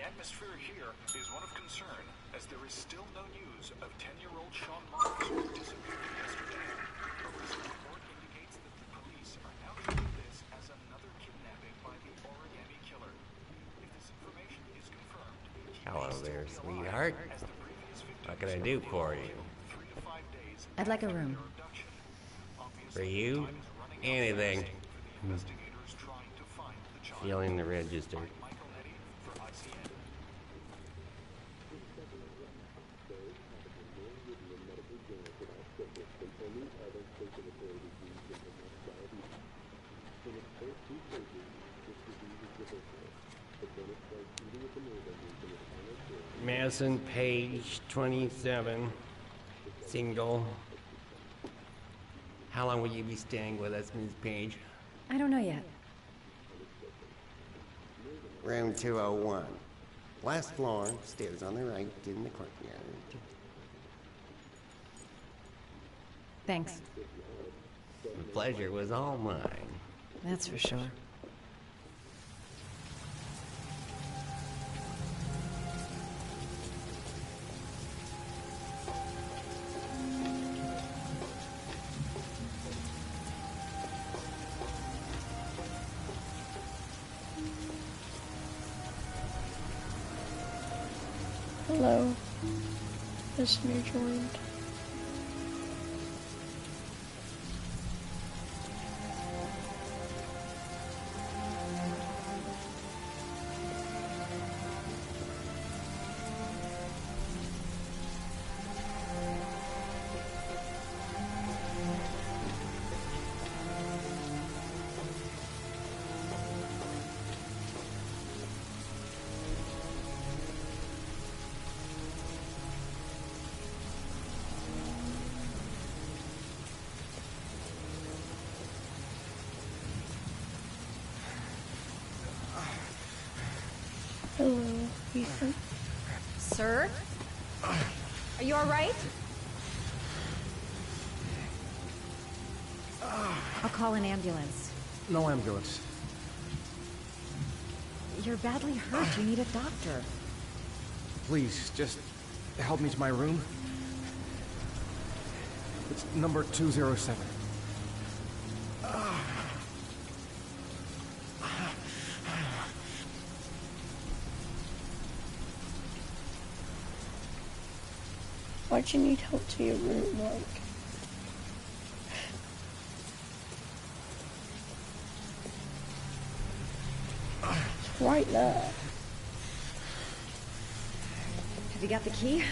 atmosphere here is one of concern, as there is still no news of 10-year-old Sean Marks, who disappeared yesterday. A recent report indicates that the police are now treating this as another kidnapping by the origami killer. If this information is confirmed, hello there, sweetheart. What can I do for you? I'd like a room. For you? Anything. Feeling the register. Madison, page 27, single. How long will you be staying with us, Ms. Page? I don't know yet. Room 201. Last floor, stairs on the right, in the courtyard. Thanks. The pleasure was all mine. That's for sure. Hello. Listener joined. Hello, Ethan. Sir? Are you alright? I'll call an ambulance. No ambulance. You're badly hurt. You need a doctor. Please, just help me to my room. It's number 207. Why'd you need help to your room, like? It's right there. Have you got the key?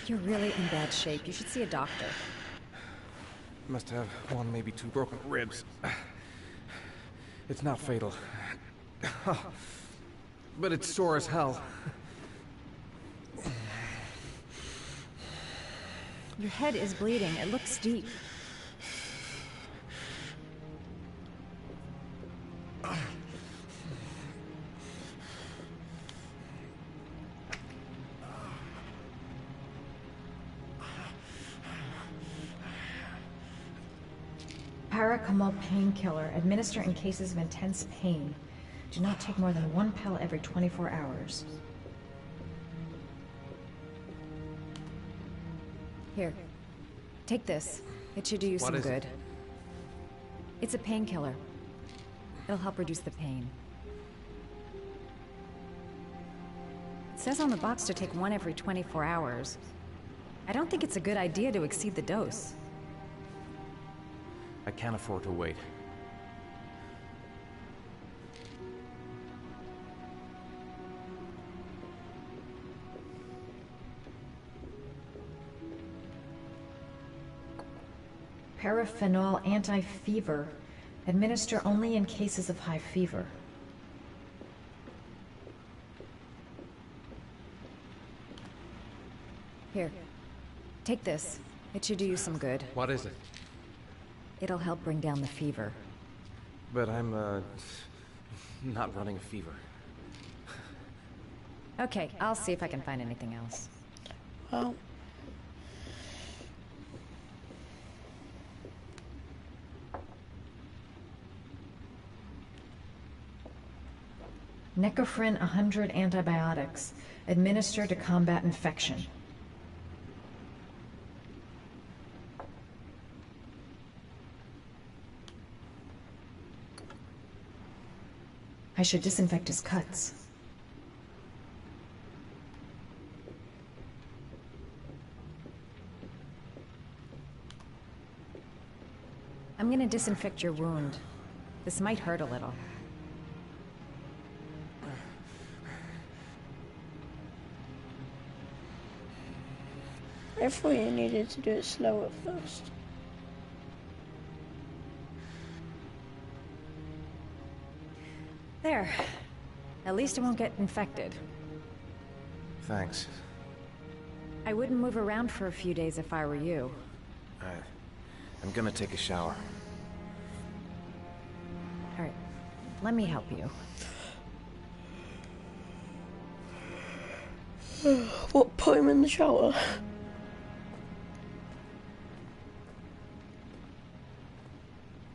You're really in bad shape. You should see a doctor. Must have one, maybe two broken ribs. It's not fatal. But it's sore as hell. Your head is bleeding. It looks deep. Paracetamol painkiller. Administer in cases of intense pain. Do not take more than one pill every 24 hours. Here. Take this. It should do you some good. It's a painkiller. It'll help reduce the pain. It says on the box to take one every 24 hours. I don't think it's a good idea to exceed the dose. I can't afford to wait. Paraphenol anti-fever. Administer only in cases of high fever. Here. Take this. It should do you some good. What is it? It'll help bring down the fever. But I'm, not running a fever. Okay, I'll see if I can find anything else. Well, Necophren 100 antibiotics, administered to combat infection. I should disinfect his cuts. I'm gonna disinfect your wound. This might hurt a little. I thought you needed to do it slow at first. There. At least it won't get infected. Thanks. I wouldn't move around for a few days if I were you. I'm gonna take a shower. All right. Let me help you. What, put him in the shower?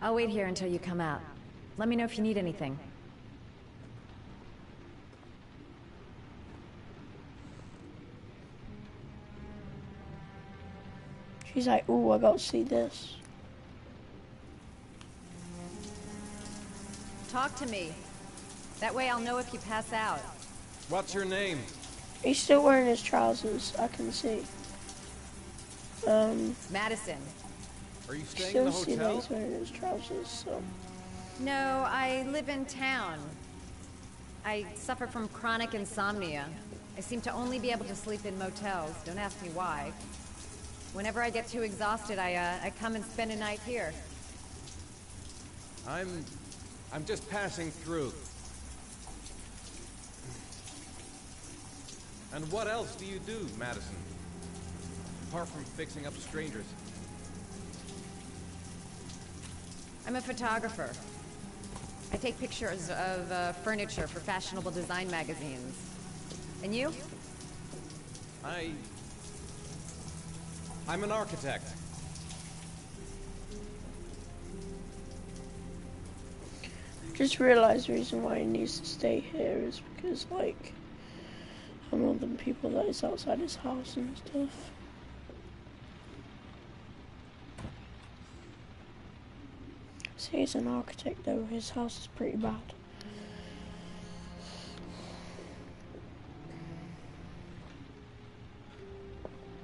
I'll wait here until you come out. Let me know if you need anything. She's like, ooh, I got to see this. Talk to me. That way I'll know if you pass out. What's your name? He's still wearing his trousers, I can see. Madison. Are you staying in the Still see that hotel? he's wearing his trousers, so... No, I live in town. I suffer from chronic insomnia. I seem to only be able to sleep in motels. Don't ask me why. Whenever I get too exhausted, I come and spend a night here. I'm just passing through. And what else do you do, Madison? Apart from fixing up strangers. I'm a photographer. I take pictures of furniture for fashionable design magazines. And you? I'm an architect. Just realized the reason why he needs to stay here is because, like, I'm one of them people that is outside his house and stuff. See, he's an architect though, his house is pretty bad.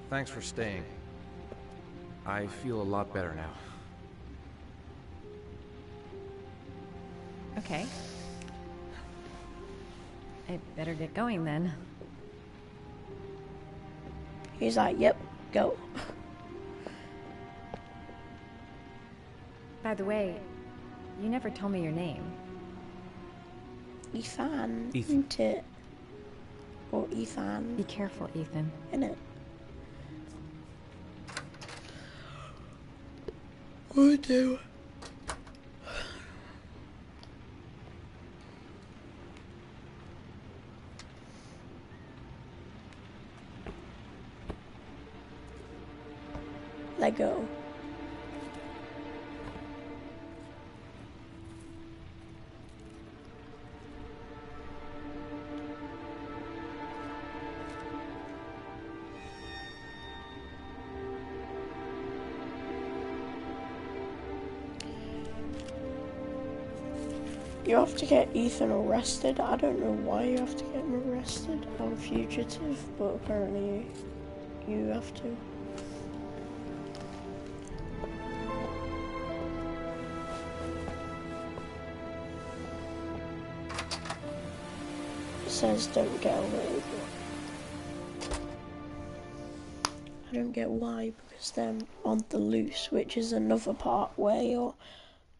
Thanks for staying. I feel a lot better now. Okay. I better get going then. He's like, yep, go. By the way, you never told me your name. Ethan, Ethan. isn't it? Or Ethan, Be careful, Ethan. innit? I do. Let go. You have to get Ethan arrested. I don't know why you have to get him arrested. I'm a fugitive, but apparently you have to. It says don't get away, but I don't get why, because they're on the loose, which is another part where you're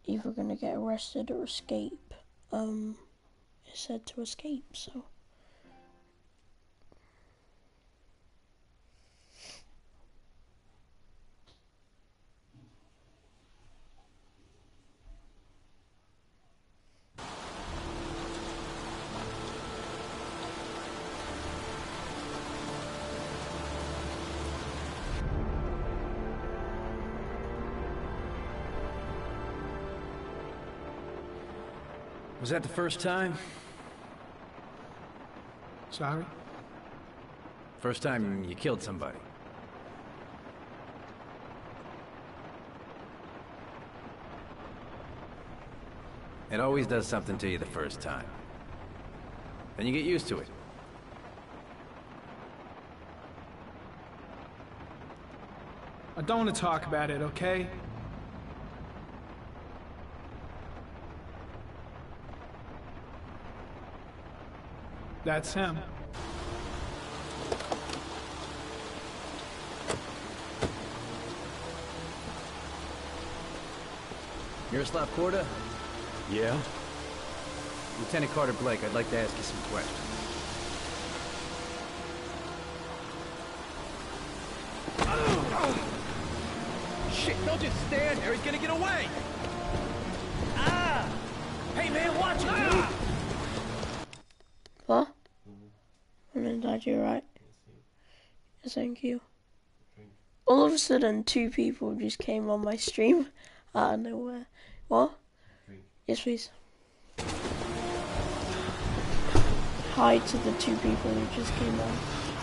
either gonna get arrested or escape. It said to escape, so Was that the first time? Sorry? First time you killed somebody? It always does something to you the first time. Then you get used to it. I don't want to talk about it, okay? That's him. Miroslav Korda? Yeah? Lieutenant Carter Blake, I'd like to ask you some questions. Shit, don't just stand there. He's gonna get away. Ah! Hey, man, watch it, dude! What? And then did you right? Yes, thank you. All of a sudden, 2 people just came on my stream out of nowhere. What? Yes, please. Hi to the 2 people who just came on.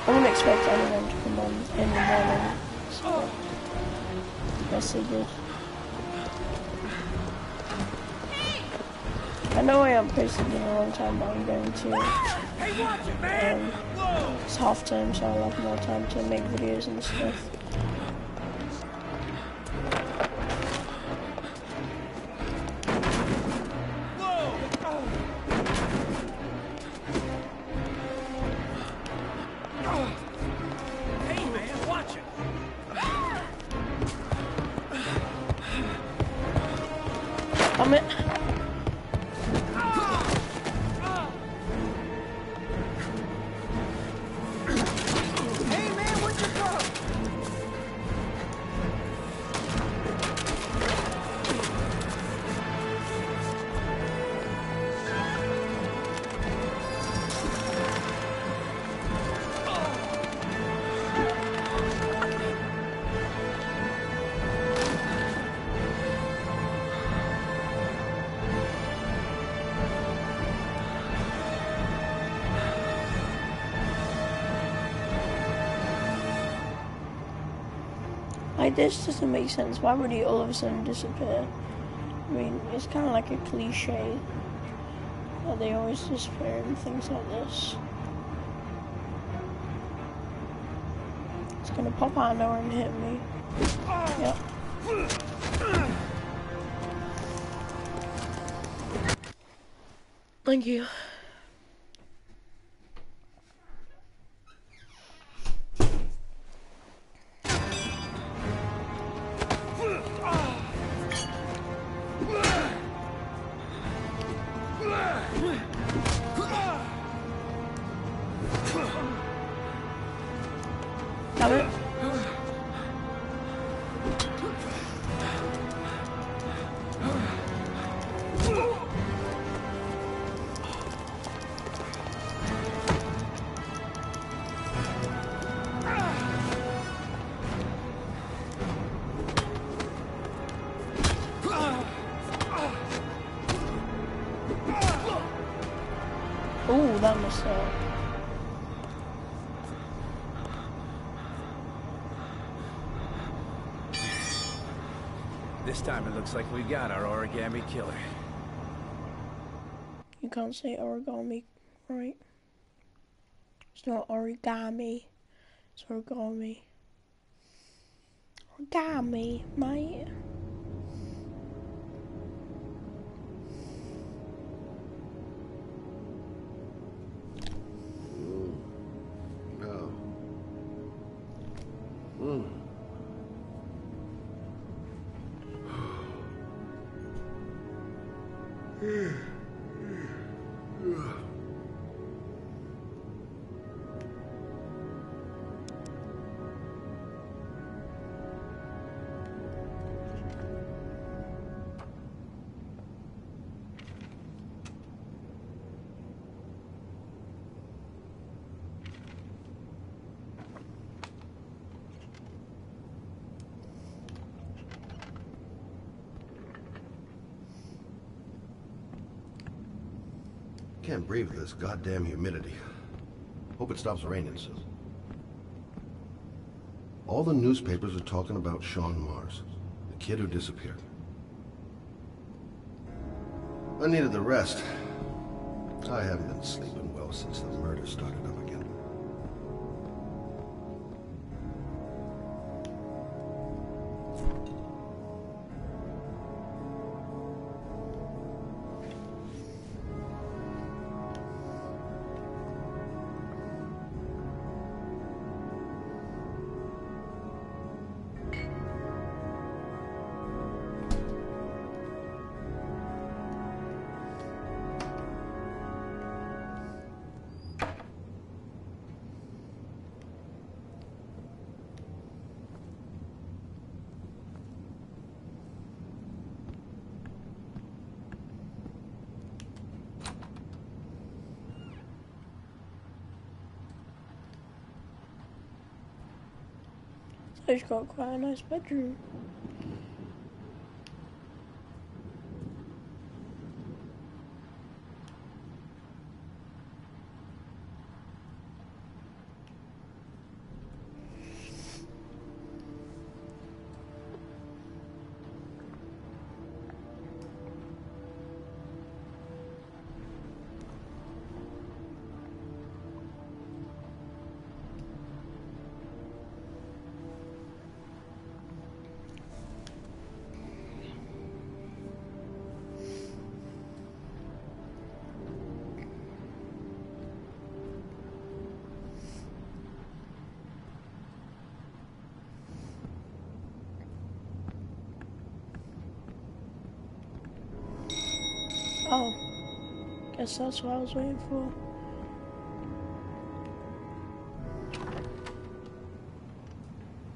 I wouldn't expect anyone to come on in the morning, so yes, they did. I know I am posting in a long time, but I'm going to. It's half term, so I'll have more time to make videos and stuff. Damn it. Like, this doesn't make sense. Why would he all of a sudden disappear? I mean, it's kind of like a cliche that they always disappear and things like this. It's gonna pop out of nowhere and hit me. Yep. Thank you. Damn it. Ooh, that must hurt. This time it looks like we got our origami killer. You can't say origami, right? It's not origami. It's origami. Origami, mate. No. Mm. Can't breathe with this goddamn humidity. Hope it stops raining soon. All the newspapers are talking about Sean Mars, the kid who disappeared. I needed the rest. I haven't been sleeping well since the murder started up again. He's got quite a nice bedroom. Oh, guess that's what I was waiting for.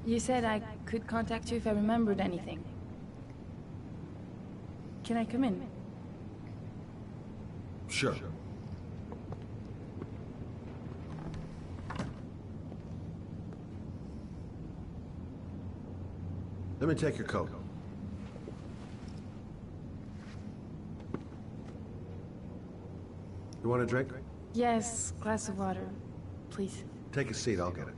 You said I could contact you if I remembered anything. Can I come in? Sure. Let me take your coat. You want a drink? Yes, glass of water, please. Take a seat, I'll get it.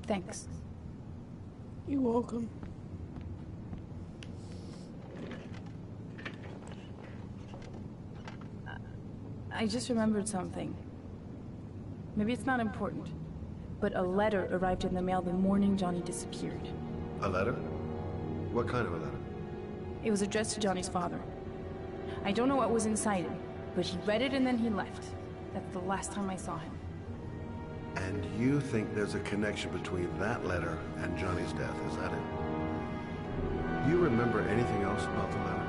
Thanks. You're welcome. I just remembered something. Maybe it's not important, but a letter arrived in the mail the morning Johnny disappeared. A letter? What kind of a letter? It was addressed to Johnny's father. I don't know what was inside it, but he read it and then he left. That's the last time I saw him. And you think there's a connection between that letter and Johnny's death, is that it? You remember anything else about the letter?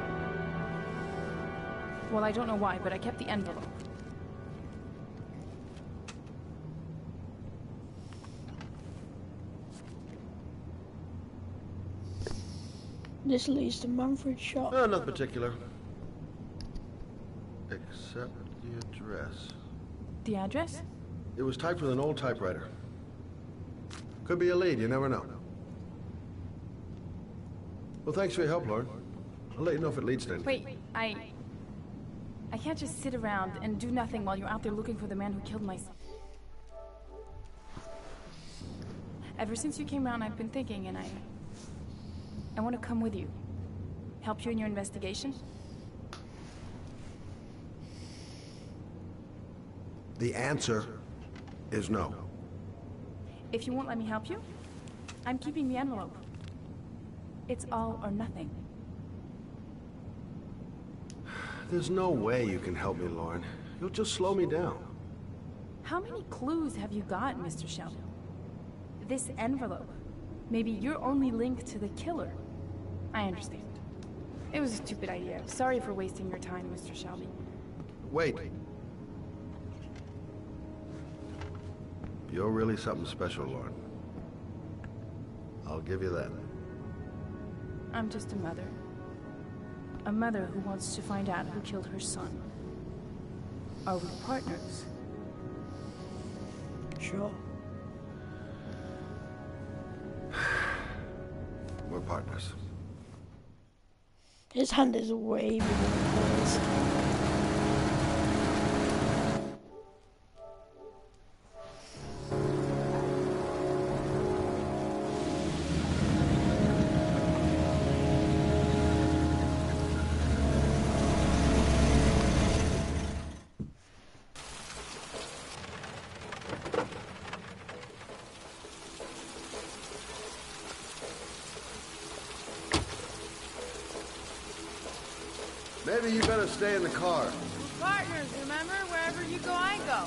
Well, I don't know why, but I kept the envelope. This leads to Manfred's shop. Nothing particular. Except the address. The address? It was typed with an old typewriter. Could be a lead, you never know. Well, thanks for your help, Lauren. I'll let you know if it leads to anything. Wait, I can't just sit around and do nothing while you're out there looking for the man who killed my son. Ever since you came around, I've been thinking, and I want to come with you. Help you in your investigation? The answer is no. If you won't let me help you, I'm keeping the envelope. It's all or nothing. There's no way you can help me, Lauren. You'll just slow me down. How many clues have you got, Mr. Shelby? This envelope. Maybe your only link to the killer. I understand. It was a stupid idea. Sorry for wasting your time, Mr. Shelby. Wait. You're really something special, Lauren. I'll give you that. I'm just a mother. A mother who wants to find out who killed her son. Are we partners? Sure. We're partners. His hand is way bigger than hers. Maybe you better stay in the car. We're partners, remember? Wherever you go, I go.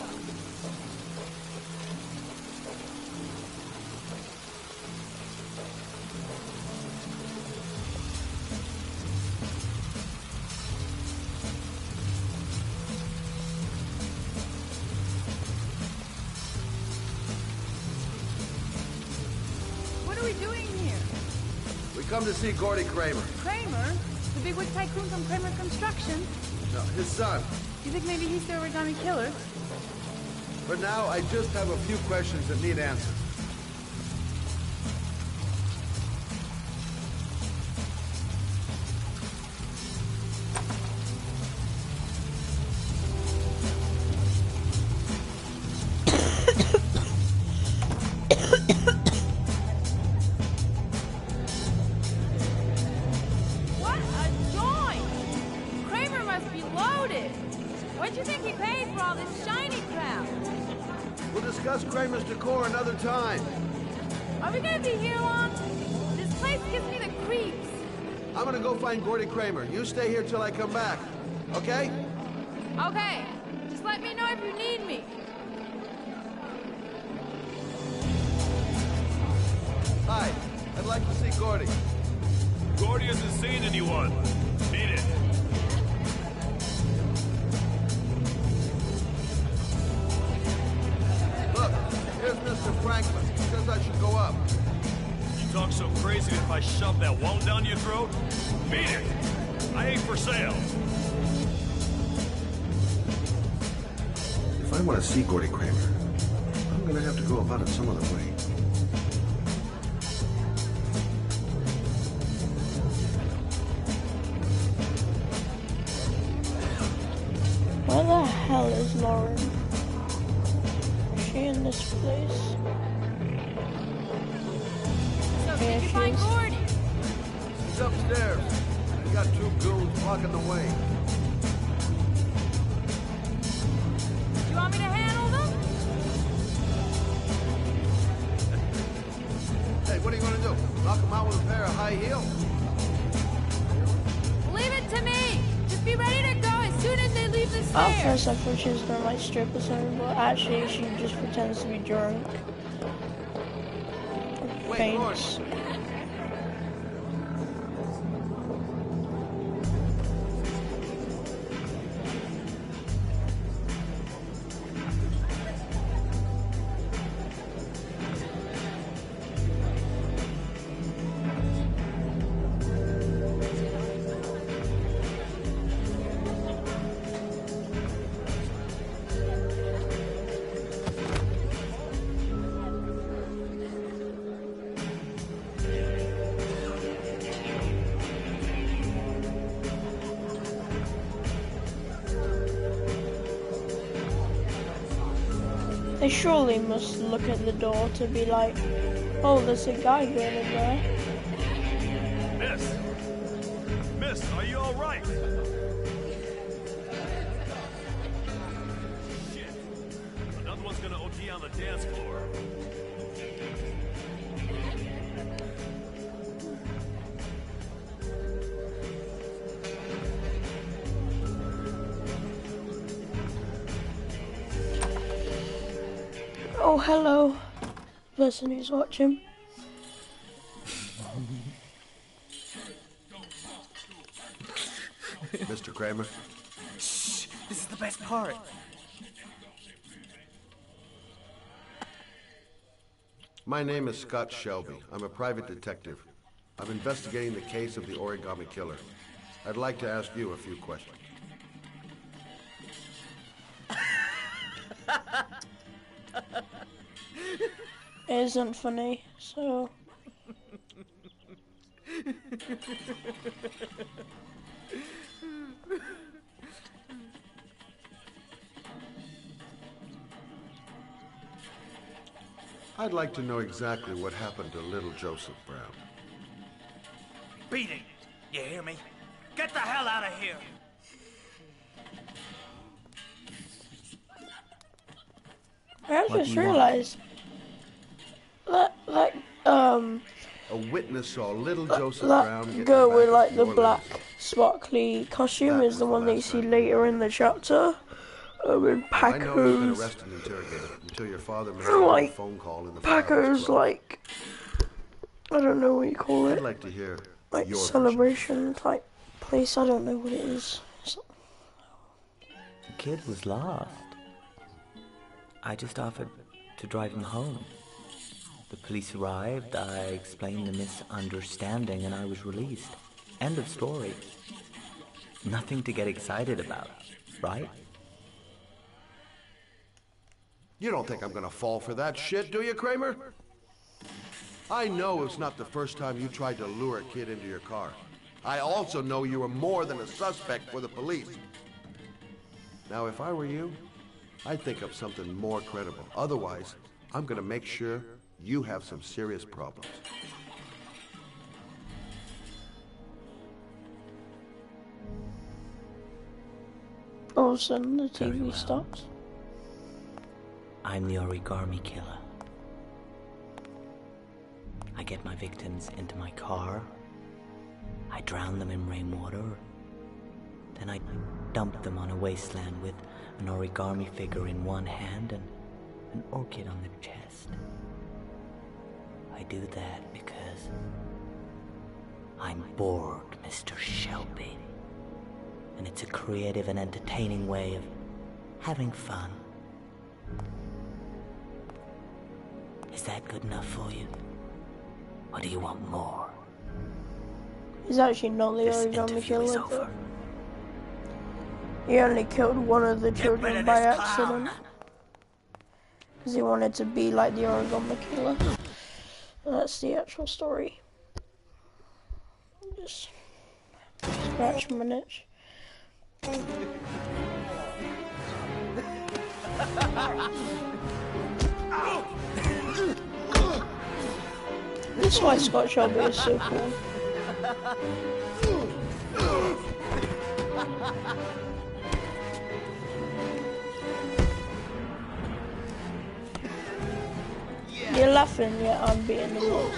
What are we doing here? We come to see Gordy Kramer. Kramer? The bigwig tycoon from Kramer Construction? No, his son. You think maybe he's the origami killer? For now, I just have a few questions that need answers. Kramer's decor another time. Are we gonna be here long? This place gives me the creeps. I'm gonna go find Gordy Kramer. You stay here till I come back. Okay? Okay. Just let me know if you need me. Hi. I'd like to see Gordy. Gordy hasn't seen anyone. Beat it. Look, here's Mr. Franklin. He says I should go up. You talk so crazy that if I shove that wall down your throat? Beat it! I ain't for sale. If I want to see Gordy Kramer, I'm gonna have to go about it some other way. Where the hell is Lauren? Is she in this place? So did you find Gordy? He's upstairs. He got two goons blocking the way. Do you want me to handle them? Hey, what are you gonna do? Knock him out with a pair of high heels? Leave it to me! Just be ready to go as soon as they leave the stairs. At first I thought she was gonna like strip or something, but actually she just pretends to be drunk. Faints. They surely must look at the door to be like, oh, there's a guy going in there. Miss! Miss, are you alright? Shit. Another one's gonna OT on the dance floor. Oh, hello, person who's watching. Mr. Kramer? Shh, this is the best part. My name is Scott Shelby. I'm a private detective. I'm investigating the case of the Origami Killer. I'd like to ask you a few questions. It isn't funny, so... I'd like to know exactly what happened to little Joseph Brown. Beat it! You hear me? Get the hell out of here! I just realized that A witness saw little Joseph Brown that get girl back with at like the New black Orleans. sparkly costume That is the was one the that you last see time. later in the chapter. In I know you've been Paco's, arrested and interrogated until your father made a like phone call in the Paco's 12. like, I don't know what you call I'd it, like to hear like your celebration type place. I don't know what it is. The kid was lost. I just offered to drive him home. The police arrived, I explained the misunderstanding, and I was released. End of story. Nothing to get excited about, right? You don't think I'm gonna fall for that shit, do you, Kramer? I know it's not the first time you tried to lure a kid into your car. I also know you were more than a suspect for the police. Now, if I were you, I'd think up something more credible. Otherwise, I'm gonna make sure you have some serious problems. All of a sudden, the Very TV well. stops. I'm the Origami Killer. I get my victims into my car. I drown them in rainwater. Then I dump them on a wasteland with an origami figure in one hand and an orchid on their chest. I do that because I'm bored, Mr. Shelby. And it's a creative and entertaining way of having fun. Is that good enough for you? Or do you want more? He's actually not the This origami interview is killer, over. but he only killed one of the Get rid children of by this accident. clown. Because he wanted to be like the origami killer. That's the actual story. Just scratch my niche. This is why Scott Shelby is so cool. You're laughing, yet I'm beating them up.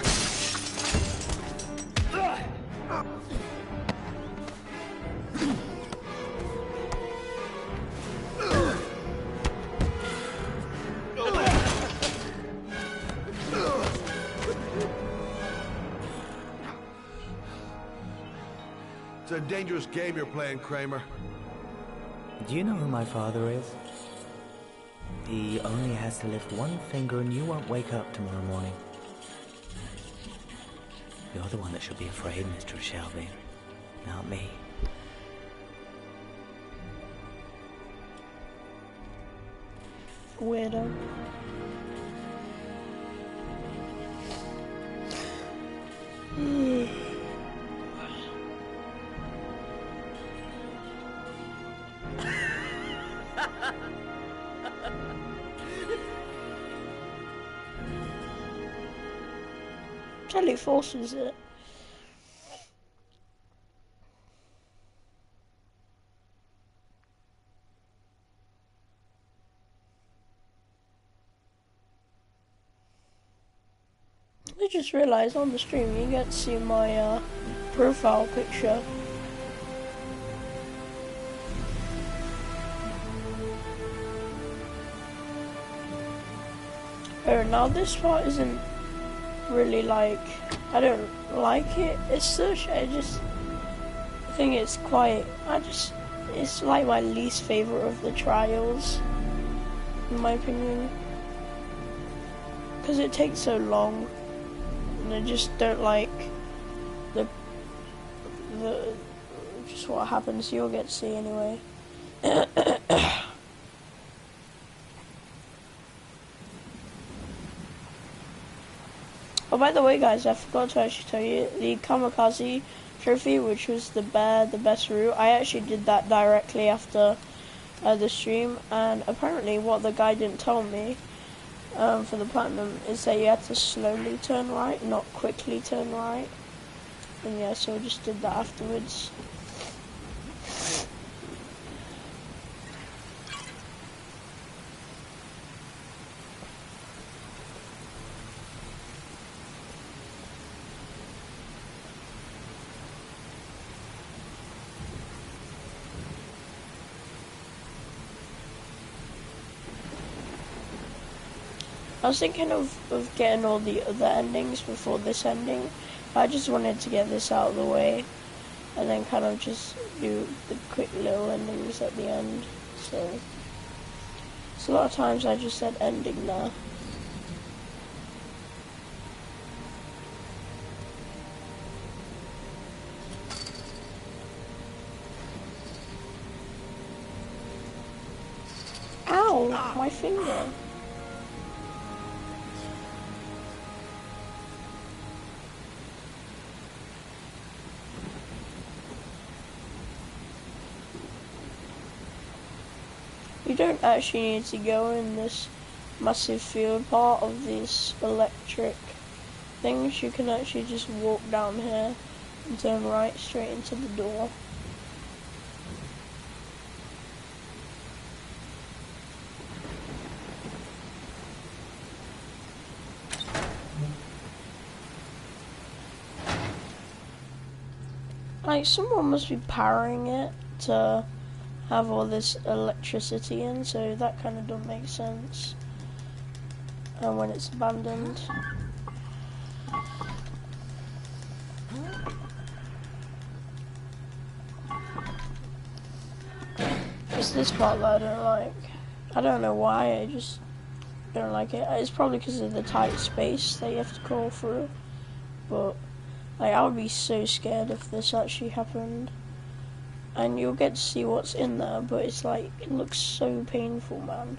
It's a dangerous game you're playing, Kramer. Do you know who my father is? He only has to lift one finger and you won't wake up tomorrow morning. You're the one that should be afraid, Mr. Shelby, not me. Weirdo. Telly forces it. I just realised on the stream you get to see my profile picture. Oh, now this part isn't really like, I don't like it as such. I think it's quite, it's like my least favourite of the trials, in my opinion. because it takes so long, and I just don't like the just what happens. You'll get to see anyway. Oh, by the way, guys, I forgot to actually tell you, the Kamikaze trophy, which was the best route, I actually did that directly after the stream, and apparently what the guy didn't tell me for the platinum is that you had to slowly turn right, not quickly turn right. And yeah, so I just did that afterwards. I was thinking of getting all the other endings before this ending. I just wanted to get this out of the way and then kind of just do the quick little endings at the end. So a lot of times I just said ending there. Ow, my finger. You don't actually need to go in this massive field part of these electric things. You can actually just walk down here and turn right straight into the door. Like, someone must be powering it to have all this electricity in, so that kind of don't make sense. And when it's abandoned. It's this part that I don't like. I don't know why, I just don't like it. It's probably because of the tight space that you have to crawl through. But like, I would be so scared if this actually happened. And you'll get to see what's in there, but it's like, it looks so painful, man.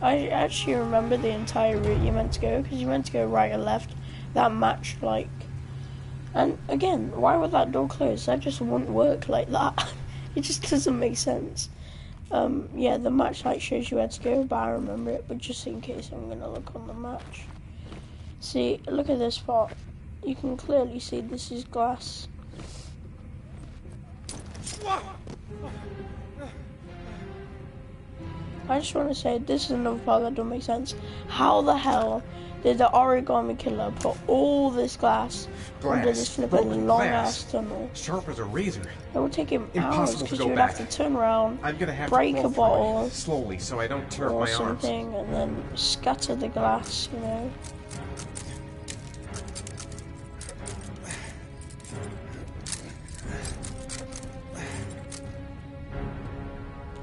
I actually remember the entire route you meant to go, because you meant to go right or left. That matched, like... And again, why would that door close? That just wouldn't work like that. It just doesn't make sense. Yeah, the match light shows you where to go, but I remember it. But just in case, I'm gonna look on the match. See, look at this part. You can clearly see this is glass. I just want to say, this is another part that don't make sense. How the hell did the origami killer put all this glass under this flipping long ass tunnel? Sharp as a razor. It would take him hours because you would back. have to turn around, I'm gonna have break to a bottle slowly so I don't tear up or my arms. something, and then scatter the glass, you know.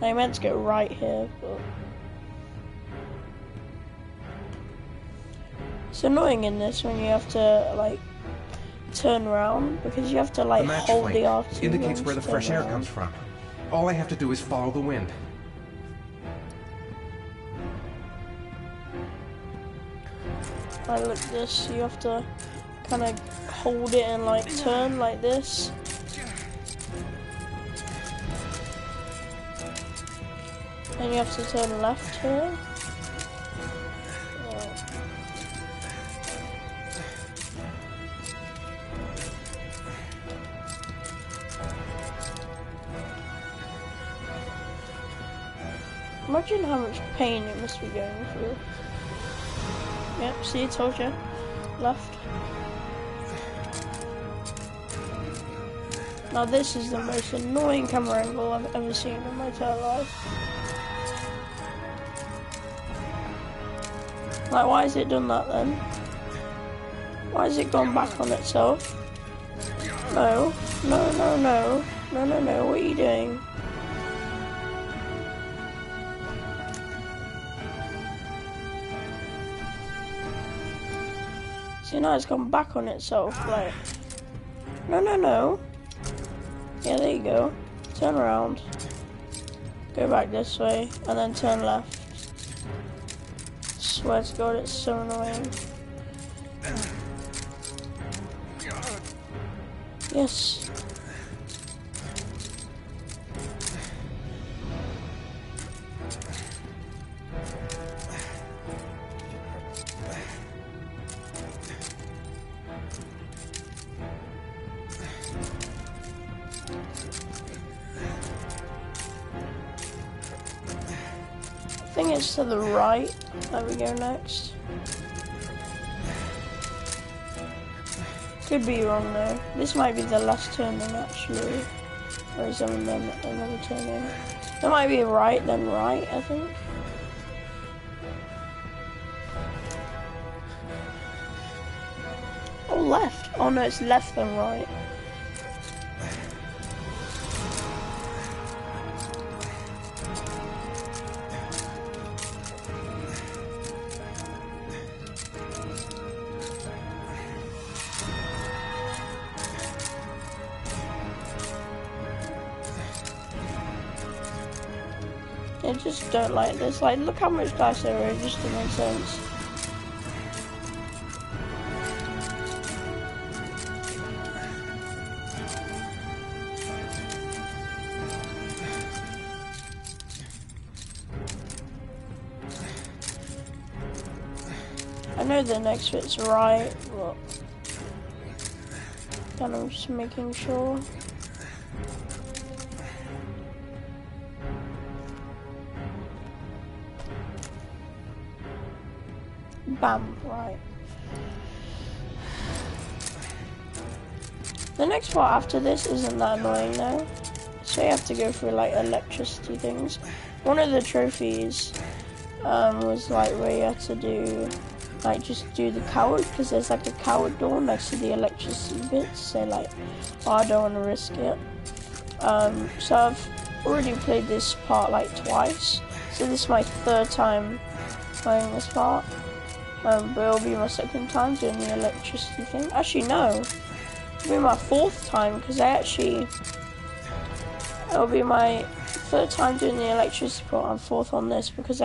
I meant to go right here, but it's annoying in this when you have to like turn around because you have to like hold the R2 indicates where the fresh air comes from. All I have to do is follow the wind. Like, look at this, you have to kind of hold it and like turn like this. And you have to turn left here. Imagine how much pain it must be going through. Yep, see, I told you. Left. Now this is the most annoying camera angle I've ever seen in my entire life. Like, why has it done that then? Why has it gone back on itself? No, no, no, no, no, no, no, what are you doing? See, now it's gone back on itself, like, no, no, no. Yeah, there you go. Turn around. Go back this way, and then turn left. Swear to God, it's so annoying. Yes. I think it's to the right that we go next. Could be wrong though. This might be the last turn in actually. Or is there another turn in? There might be a right, then right, I think. Oh, left. Oh no, it's left then right. I just don't like this. Like, look how much dice there is, just to make sense. I know the next bit's right, but kind of just making sure. Bam, right. The next part after this isn't that annoying though. So you have to go through like electricity things. One of the trophies was like where you had to do like just do the coward, because there's like a coward door next to the electricity bits. So like, oh, I don't want to risk it. So I've already played this part like twice. So this is my third time playing this part. But it'll be my second time doing the electricity thing. Actually, no. It'll be my fourth time, because it'll be my third time doing the electricity part and fourth on this, because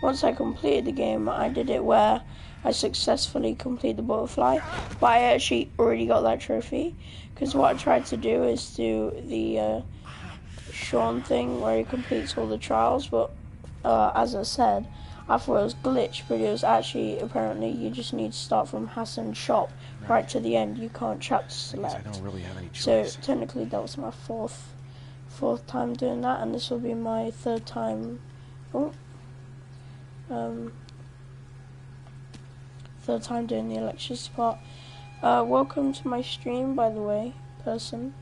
once I completed the game, I did it where I successfully completed the butterfly, but I actually already got that trophy, because what I tried to do is do the Sean thing where he completes all the trials, but as I said, I thought it was glitched, but it was actually, apparently, you just need to start from Hassan's shop right to the end. You can't chapter select. I don't really have any choice. So technically that was my fourth time doing that, and this will be my third time. Third time doing the electricity part. Welcome to my stream, by the way, person.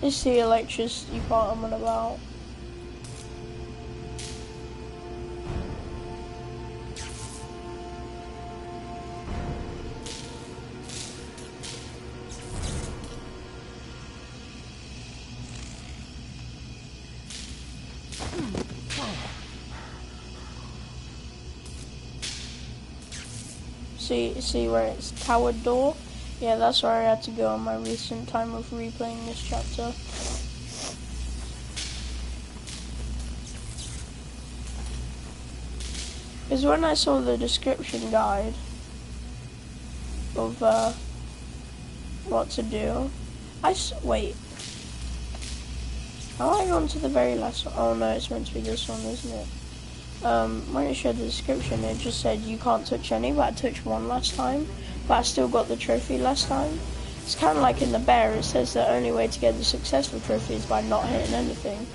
It's the electricity part I'm on about. See where it's coward door? Yeah, that's where I had to go on my recent time of replaying this chapter. Because when I saw the description guide of what to do. Wait. How I gone to the very last one? Oh no, it's meant to be this one, isn't it? When it showed the description, it just said you can't touch any, but I touched one last time. But I still got the trophy last time. It's kind of like in the bear, it says the only way to get the successful trophy is by not hitting anything.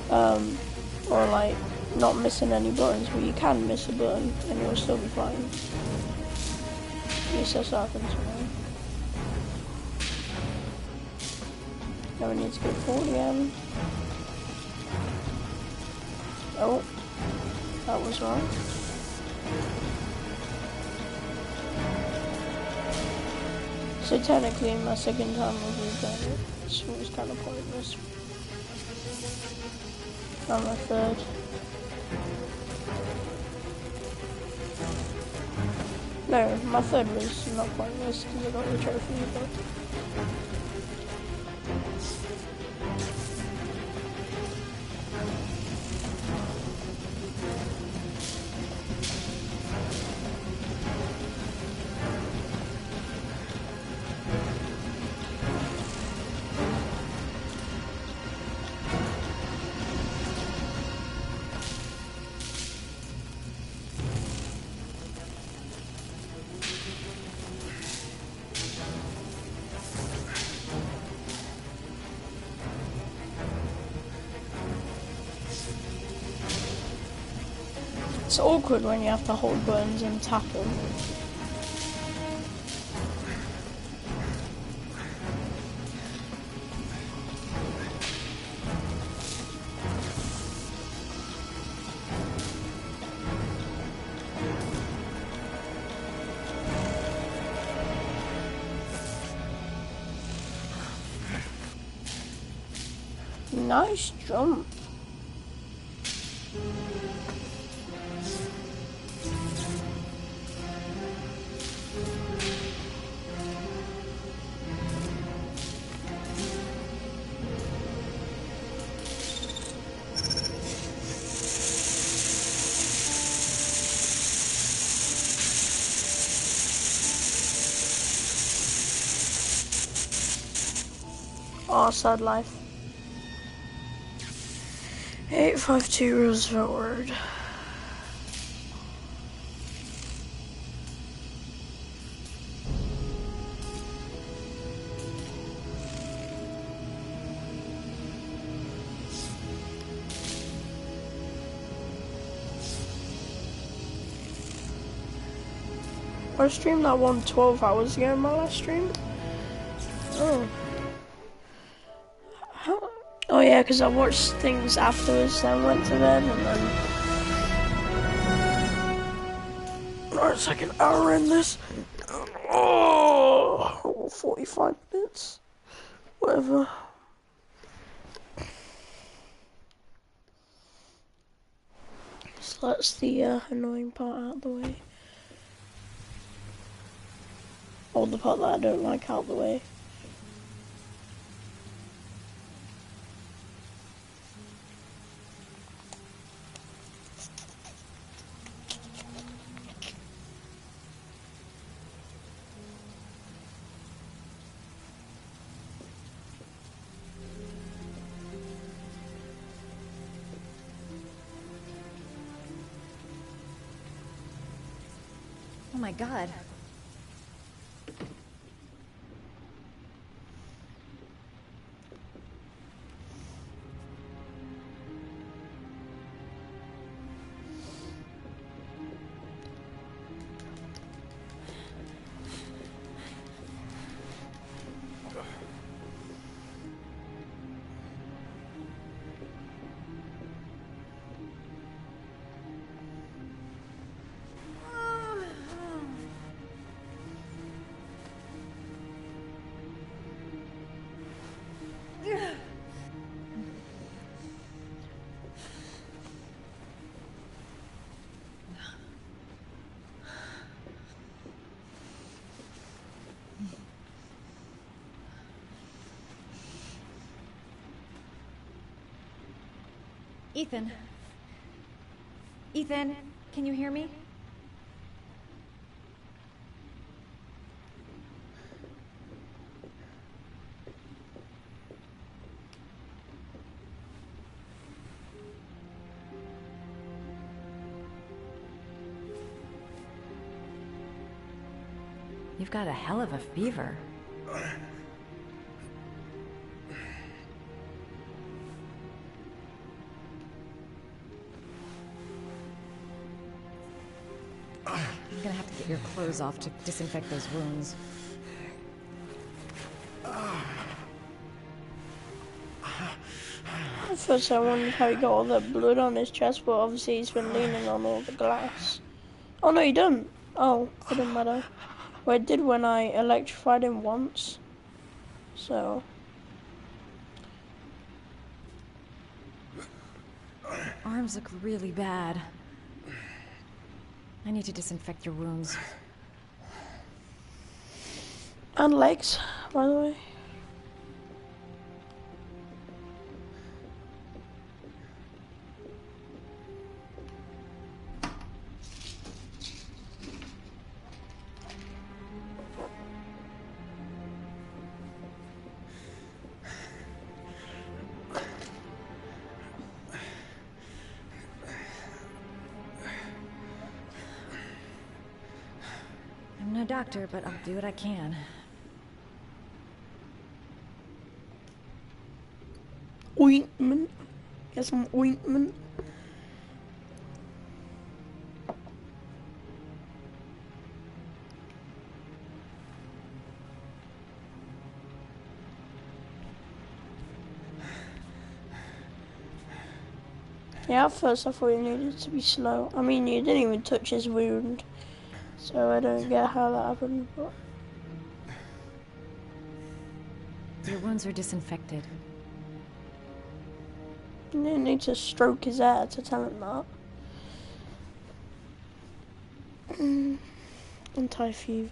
Or like, not missing any buttons, but you can miss a button and you'll still be fine. At least that's what happened to me. Now we need to go forward again. Oh, that was wrong. So technically my second time of replaying it, this was kind of pointless. Now my third. No, my third was not pointless because I got the trophy, but... It's awkward when you have to hold buttons and tap them. Nice jump. Oh, sad life. 852 Roosevelt Road. I streamed that one 12 hours ago in my last stream. Oh. Oh yeah, because I watched things afterwards, then went to bed, and then... Oh, it's like an hour in this. Oh, 45 minutes. Whatever. So that's the annoying part out of the way. Or the part that I don't like out of the way. Oh my God. Ethan. Ethan, can you hear me? You've got a hell of a fever. I'm gonna have to get your clothes off to disinfect those wounds. At first I wondered how he got all that blood on his chest, but obviously he's been leaning on all the glass. Oh no, he didn't. Oh, it didn't matter. Well, it did when I electrified him once. So... Arms look really bad. I need to disinfect your wounds. And legs, by the way. I'm no doctor, but I'll do what I can. Ointment. Get some ointment. Yeah, at first I thought you needed to be slow. I mean, you didn't even touch his wound. So I don't get how that happened, but... Your wounds are disinfected. You didn't need to stroke his hair to tell him that. Anti-fever.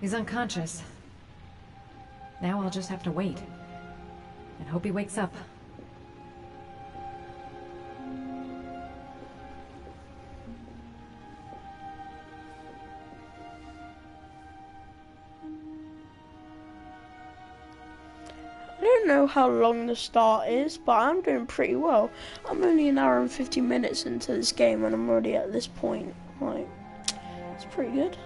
He's unconscious. Now I'll just have to wait. And hope he wakes up. I don't know how long the start is, but I'm doing pretty well. I'm only an hour and 50 minutes into this game and I'm already at this point. Like, it's pretty good.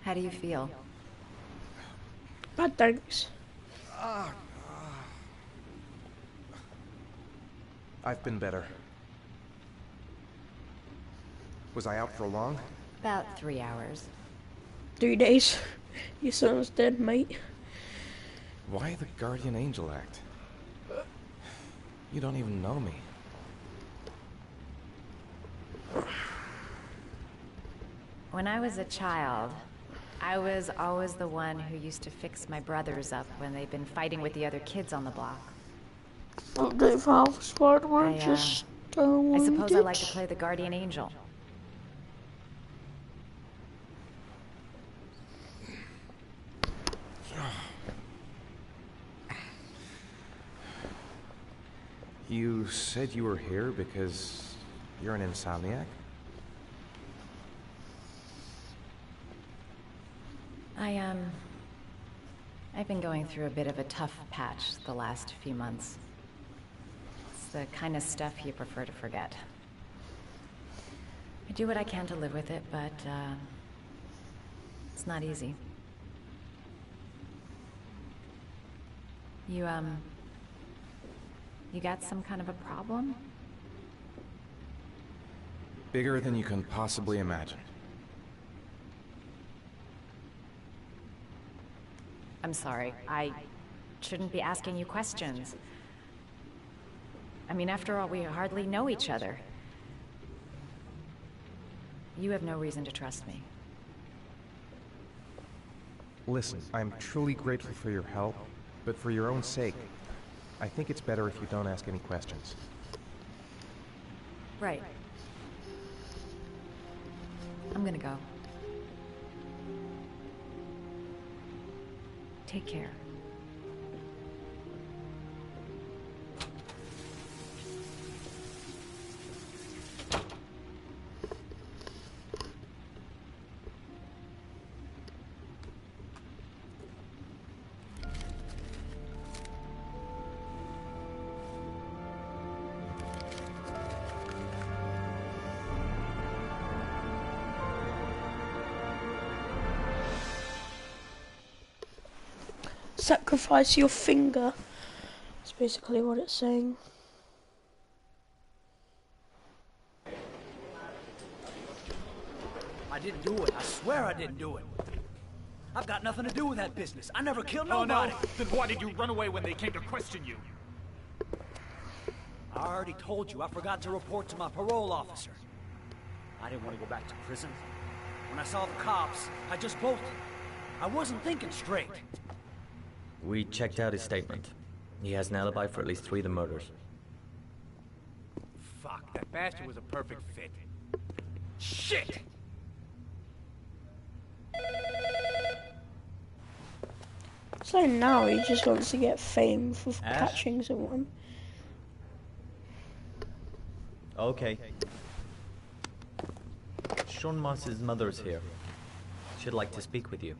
How do you feel? Bad, thanks. I've been better. Was I out for long? About 3 hours. 3 days. Your son's dead, mate. Why the guardian angel act? You don't even know me. When I was a child, I was always the one who used to fix my brothers up when they'd been fighting with the other kids on the block. I suppose I like to play the guardian angel. You said you were here because you're an insomniac? I've been going through a bit of a tough patch the last few months. It's the kind of stuff you prefer to forget. I do what I can to live with it, but, it's not easy. You got some kind of a problem? Bigger than you can possibly imagine. I'm sorry, I shouldn't be asking you questions. I mean, after all, we hardly know each other. You have no reason to trust me. Listen, I'm truly grateful for your help, but for your own sake, I think it's better if you don't ask any questions. Right. I'm gonna go. Take care. Sacrifice your finger. That's basically what it's saying. I didn't do it. I swear I didn't do it. I've got nothing to do with that business. I never killed nobody. Oh no? Then why did you run away when they came to question you? I already told you I forgot to report to my parole officer. I didn't want to go back to prison. When I saw the cops, I just bolted. I wasn't thinking straight. We checked out his statement. He has an alibi for at least 3 of the murders. Fuck, that bastard was a perfect fit. Shit! So now he just wants to get fame for catching someone. Okay. Sean Moss's mother is here. She'd like to speak with you.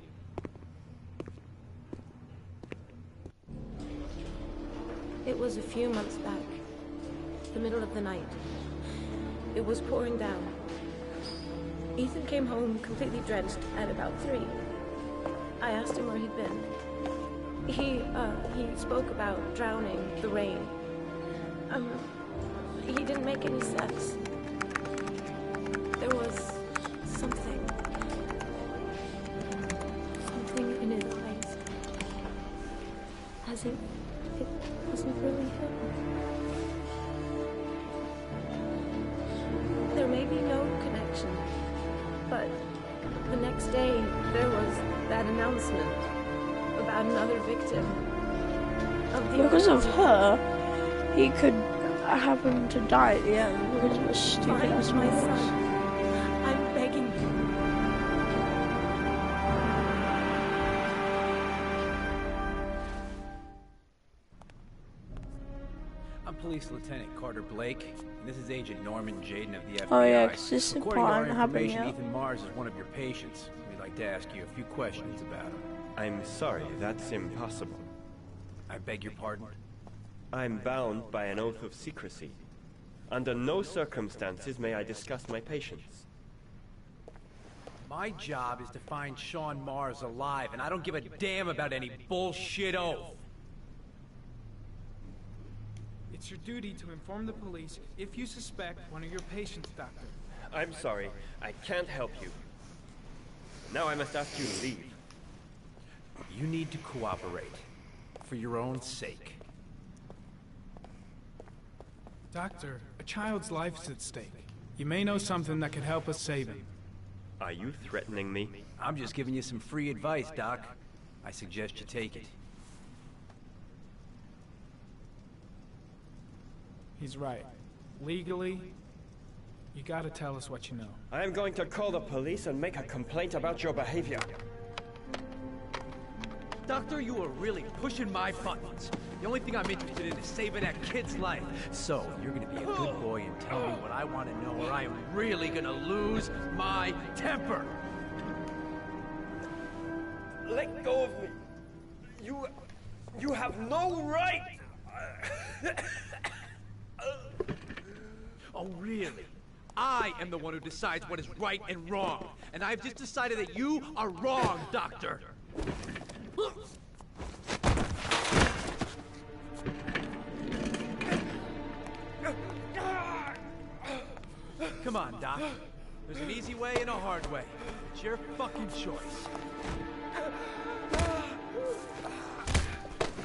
It was a few months back. The middle of the night. It was pouring down. Ethan came home completely drenched at about 3. I asked him where he'd been. He spoke about drowning, the rain. He didn't make any sense. There was something in his eyes. As if it wasn't really him. There may be no connection, but the next day there was that announcement about another victim of the Because of her, he could happen to die at the end because of a stupid ass my son. I'm begging you. I'm Police Lieutenant Carter Blake, and this is Agent Norman Jaden of the FBI. Oh yeah, because this According to our part happened information, yet. Ethan Mars is one of your patients. We'd like to ask you a few questions about him. I'm sorry, that's impossible. I beg your pardon? I'm bound by an oath of secrecy. Under no circumstances may I discuss my patients. My job is to find Sean Mars alive, and I don't give a damn about any bullshit oath. It's your duty to inform the police if you suspect one of your patients, Doctor. I'm sorry, I can't help you. Now I must ask you to leave. You need to cooperate. For your own sake. Doctor, a child's life's at stake. You may know something that could help us save him. Are you threatening me? I'm just giving you some free advice, Doc. I suggest you take it. He's right. Legally, you gotta tell us what you know. I am going to call the police and make a complaint about your behavior. Doctor, you are really pushing my buttons. The only thing I'm interested in is saving that kid's life. So, you're gonna be a good boy and tell me what I want to know, or I am really gonna lose my temper. Let go of me. You have no right. Oh, really? I am the one who decides what is right and wrong. And I've just decided that you are wrong, Doctor. Come on, Doc. There's an easy way and a hard way. It's your fucking choice.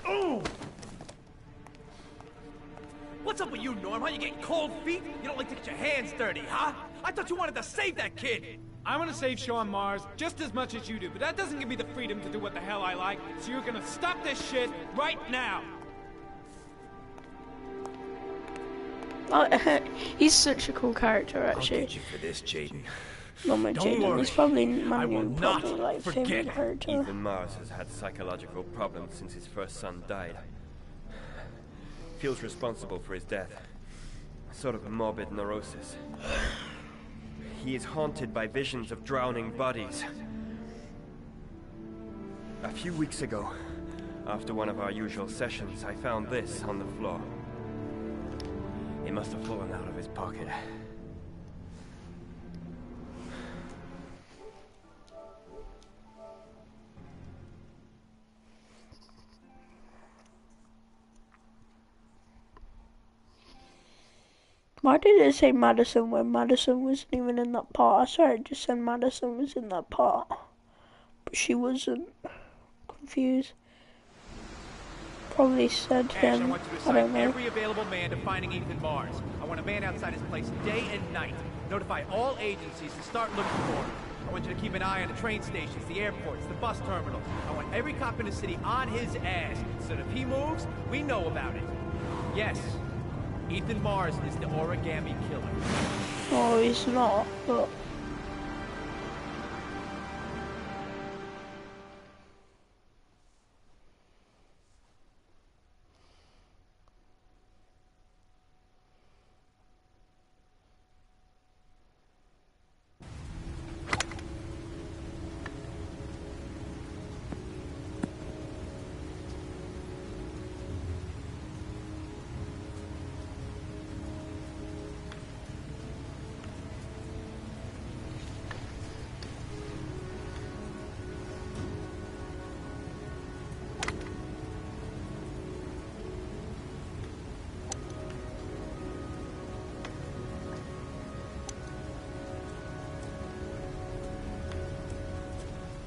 Oh! What's up with you, Norm? How you getting cold feet? You don't like to get your hands dirty, huh? I thought you wanted to save that kid! I want to save Sean Mars just as much as you do, but that doesn't give me the freedom to do what the hell I like, so you're gonna stop this shit right now! He's such a cool character, actually. I'll get you for this, Jaden. Not my Don't Jaden. worry. He's probably my I will new, not probably, like, forget. favorite character. Ethan Mars has had psychological problems since his first son died. Feels responsible for his death. Sort of a morbid neurosis. He is haunted by visions of drowning bodies. A few weeks ago, after one of our usual sessions, I found this on the floor. It must have fallen out of his pocket. Why did it say Madison when Madison wasn't even in that part? I swear it just said Madison was in that part. But she wasn't. Confused. Probably said Ash, him. I want you to I assign don't know. every available man to finding Ethan Mars. I want a man outside his place day and night. Notify all agencies to start looking for him. I want you to keep an eye on the train stations, the airports, the bus terminals. I want every cop in the city on his ass, so that if he moves, we know about it. Yes, Ethan Mars is the origami killer. Oh, he's not, but...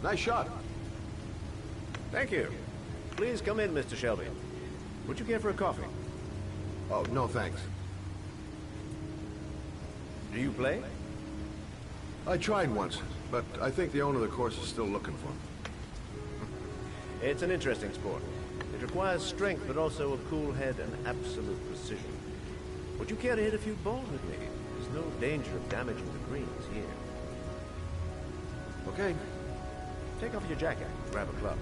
Nice shot. Thank you. Please come in, Mr. Shelby. Would you care for a coffee? Oh, no thanks. Do you play? I tried once, but I think the owner of the course is still looking for me. It's an interesting sport. It requires strength, but also a cool head and absolute precision. Would you care to hit a few balls with me? There's no danger of damaging the greens here. Okay. Take off your jacket. Grab a club.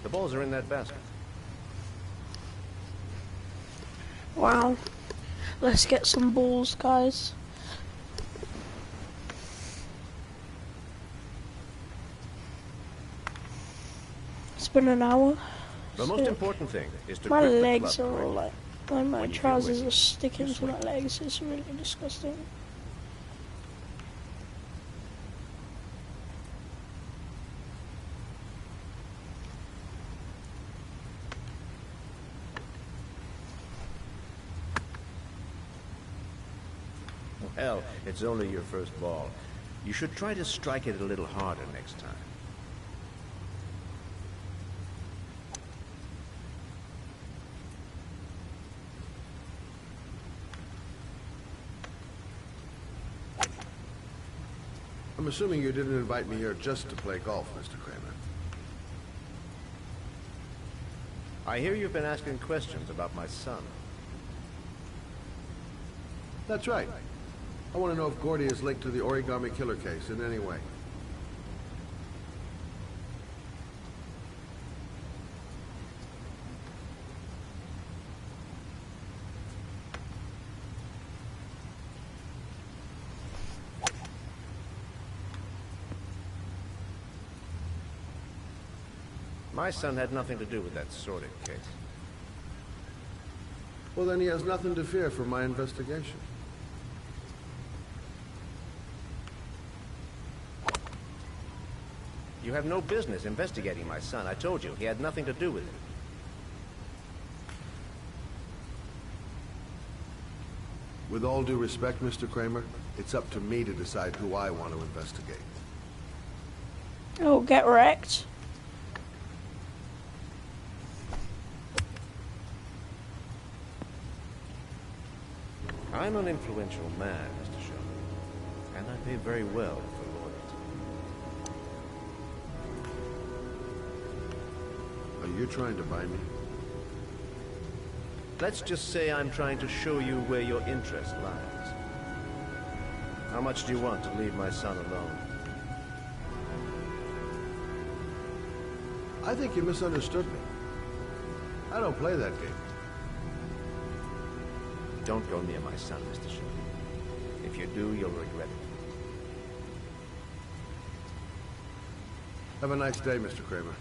The balls are in that basket. Wow. Let's get some balls, guys. It's been an hour. The most important thing is to my grip the legs club are all correctly. like my When you feel trousers windy, are sticking you to my swing. legs. It's really disgusting. Well, it's only your first ball. You should try to strike it a little harder next time. I'm assuming you didn't invite me here just to play golf, Mr. Kramer. I hear you've been asking questions about my son. That's right. I want to know if Gordy is linked to the Origami Killer case in any way. My son had nothing to do with that sordid case. Well, then he has nothing to fear from my investigation. You have no business investigating my son. I told you, he had nothing to do with it. With all due respect, Mr. Kramer, it's up to me to decide who I want to investigate. Oh, get wrecked. I'm an influential man, Mr. Shelby, and I pay very well for loyalty. Are you trying to buy me? Let's just say I'm trying to show you where your interest lies. How much do you want to leave my son alone? I think you misunderstood me. I don't play that game. Don't go near my son, Mr. Shelby. If you do, you'll regret it. Have a nice day, Mr. Kramer.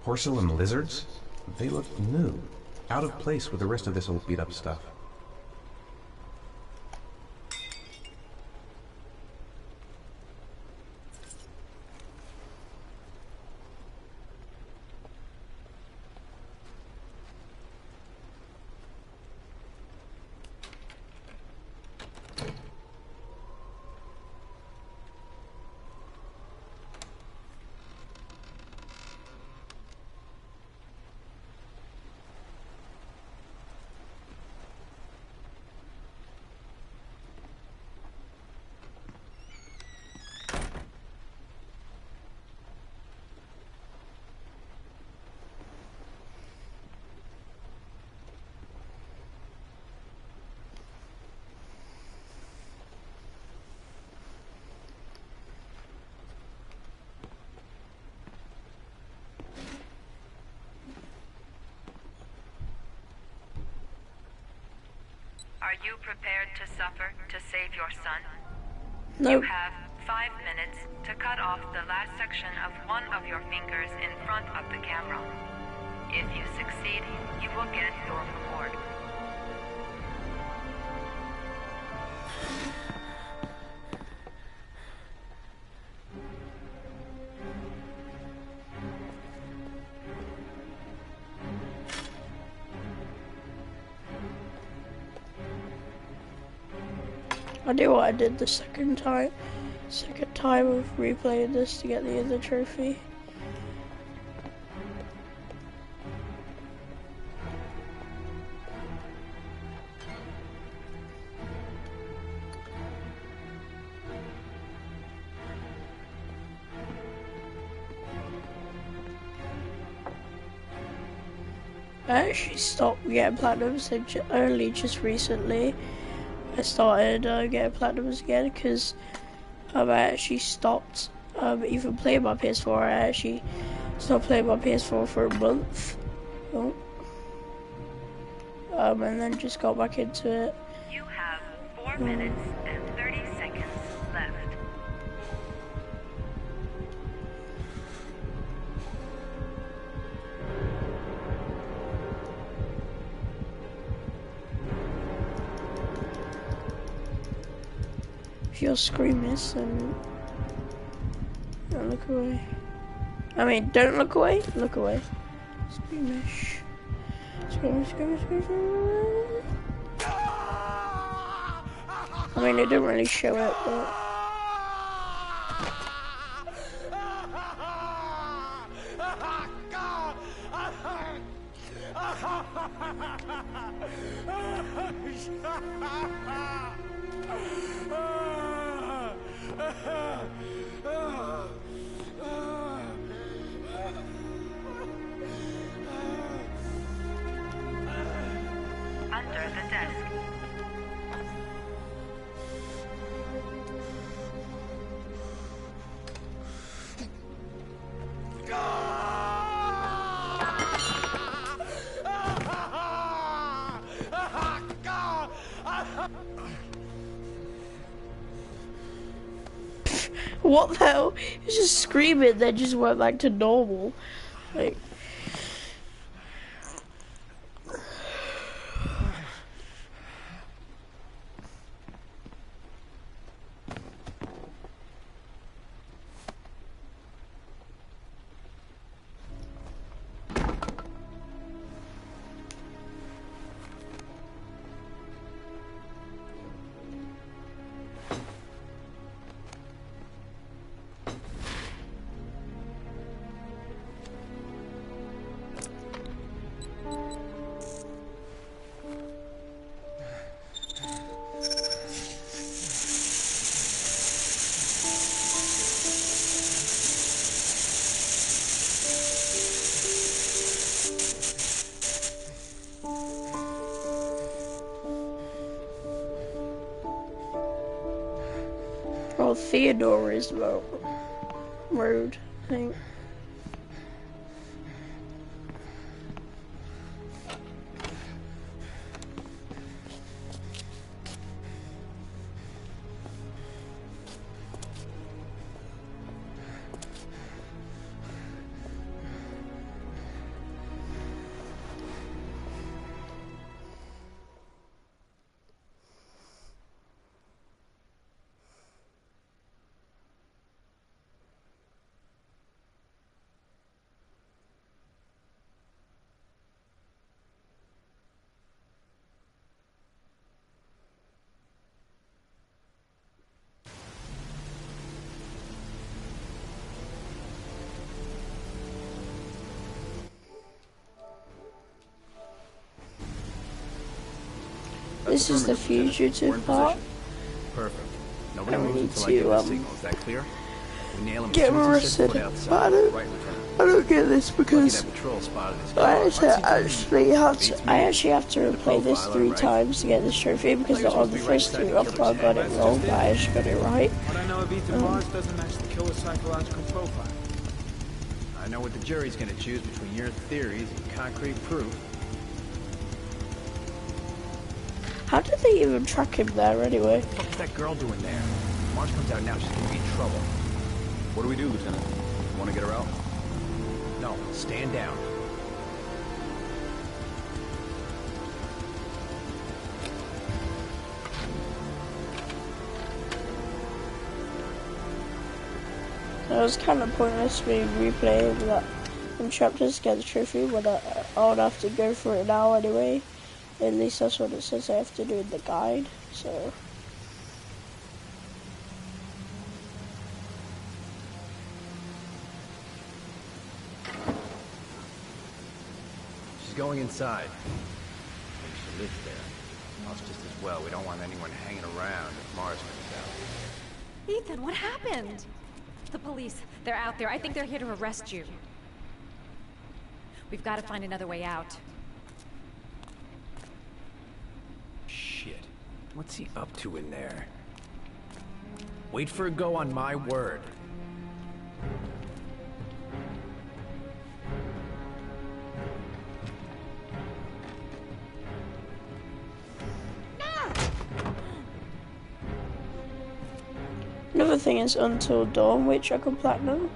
Porcelain lizards? They look new. Out of place with the rest of this old beat-up stuff. Are you prepared to suffer to save your son? Nope. You have 5 minutes to cut off the last section of one of your fingers in front of the camera. If you succeed, you will get your reward. I do what I did the second time of replaying this to get the other trophy. I actually stopped getting platinums only just recently. I started getting platinums again because I actually stopped even playing my PS4. I actually stopped playing my PS4 for a month. Oh. And then just got back into it. You have 4 minutes and 30 seconds left. If you're Screamers, then don't look away. I mean, don't look away, look away. Screamish. Screamish, screamish, screamish. I mean, it didn't really show it, but... Under the desk. What the hell? He was just screaming, then just went back to normal. Like... Oh, Theodore is Road, I think. This is the fugitive part. Perfect. Nobody And we moves need until I give to, the signal. Is that clear? We nail him as get soon him as he sets arrested. foot But outside. I don't get this because Lucky that patrol spotted his I car. actually have to replay this 3 times to get this trophy because on the first 3 up I got it wrong, but I just got it right. What I know of Ethan Mars doesn't match the killer's psychological profile. I know what the jury's gonna choose between your theories and concrete proof. How did they even track him there anyway? What the fuck is that girl doing there? Mars comes out now, she's gonna be in trouble. What do we do, Lieutenant? Want to get her out? No, stand down. It was kind of pointless me replaying that chapter to get the trophy when I would have to go through it now anyway. At least that's what it says I have to do in the guide, so... She's going inside. Maybe she lives there. Well, it's just as well. We don't want anyone hanging around if Mars comes out. Ethan, what happened? The police, they're out there. I think they're here to arrest you. We've got to find another way out. Shit. What's he up to in there? Wait for a go on my word. Another thing is Until Dawn, which I can platinum.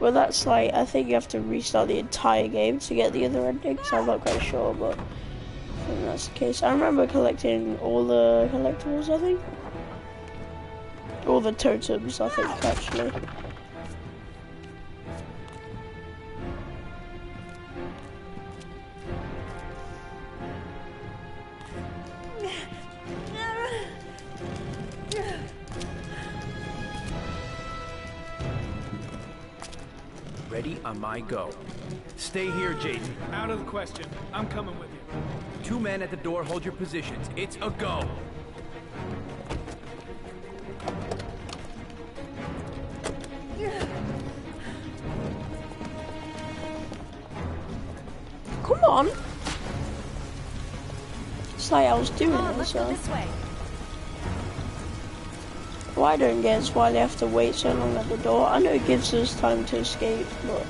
Well, that's like, I think you have to restart the entire game to get the other ending, so I'm not quite sure, but I think that's the case. I remember collecting all the collectibles, I think. All the totems, I think, actually. Ready on my go. Stay here, Jaden. Out of the question. I'm coming with you. 2 men at the door, hold your positions. It's a go. Come on. It's like I was doing it, so. What I don't get is why they have to wait so long at the door. I know it gives us time to escape, but...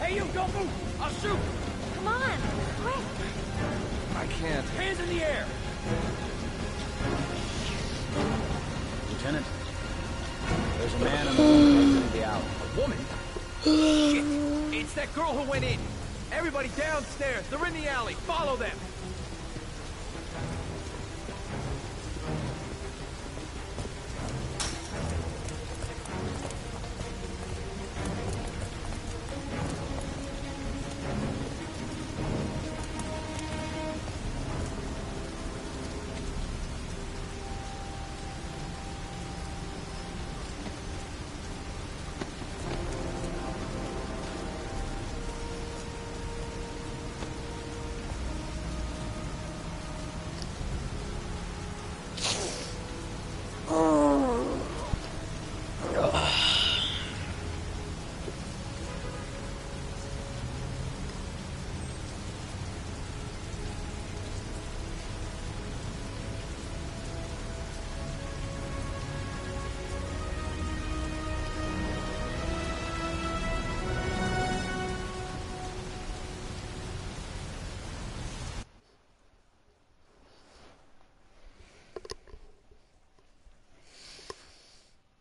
Hey, you, don't move! I'll shoot! Come on, quick! I can't. Hands in the air! Lieutenant, there's a man in the room exiting the alley. A woman? Shit! It's that girl who went in! Everybody downstairs! They're in the alley! Follow them!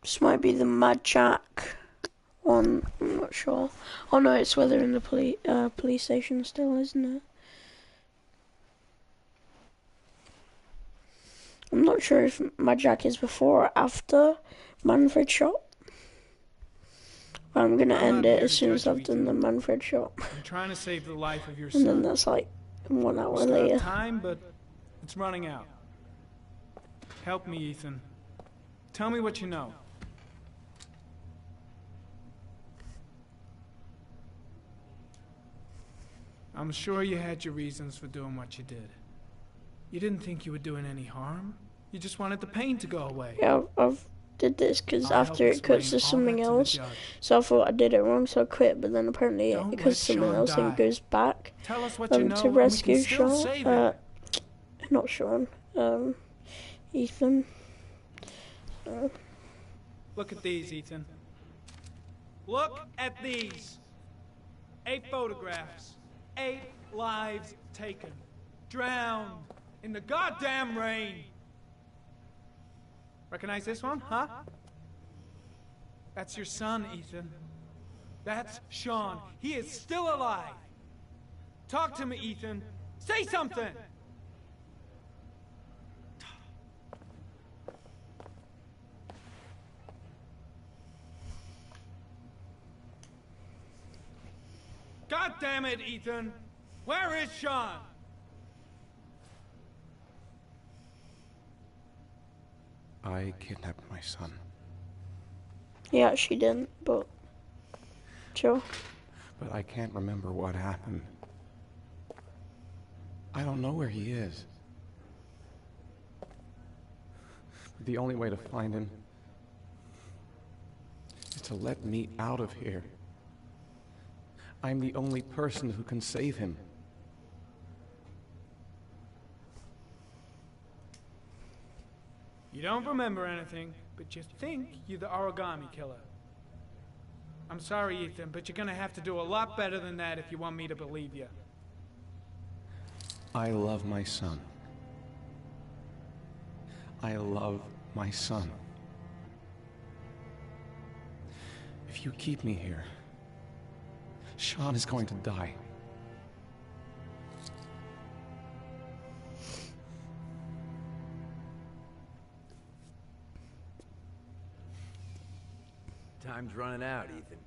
This might be the Mad Jack one, I'm not sure. Oh no, it's whether in the police station still, isn't it? I'm not sure if Mad Jack is before or after Manfred shot. But I'm gonna end it as soon as I've done the Manfred shot. I'm trying to save the life of your And son. then that's like 1 hour We still have later. time, but it's running out. Help me, Ethan. Tell me what you know. I'm sure you had your reasons for doing what you did. You didn't think you were doing any harm. You just wanted the pain to go away. Yeah, I've did this because I'll after help it cuts explain to all something that to the else, judge. so I thought I did it wrong, so I quit. But then apparently Don't it cuts let to something Sean else and die. it goes back Tell us what you know, to and we rescue can still Sean. save it. Not Sean. Ethan. Look at these, Ethan. Look at these. 8 photographs. 8 lives taken. Drowned in the goddamn rain. Recognize this one, huh? That's your son, Ethan. That's Sean. He is still alive. Talk to me, Ethan. Say something! God damn it, Ethan! Where is Sean? I kidnapped my son. Yeah, she didn't, but sure. But I can't remember what happened. I don't know where he is. The only way to find him is to let me out of here. I'm the only person who can save him. You don't remember anything, but you think you're the origami killer. I'm sorry, Ethan, but you're gonna have to do a lot better than that if you want me to believe you. I love my son. I love my son. If you keep me here, Sean is going to die. Time's running out, Ethan.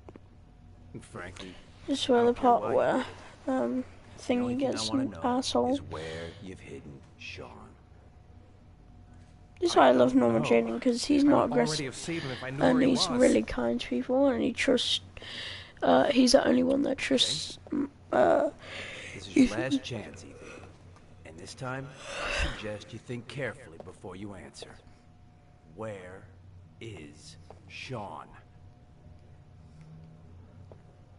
And frankly, This is where the part why. where the Thingy only thing gets I want an to know asshole. is where you've hidden Sean. This is why I love Norman Jayden, because he's I not would already aggressive, have saved him if I knew and where he he's was. really kind to people, and he trusts. He's the only one that trusts. This is your last chance, Ethan. And this time, I suggest you think carefully before you answer. Where is Sean?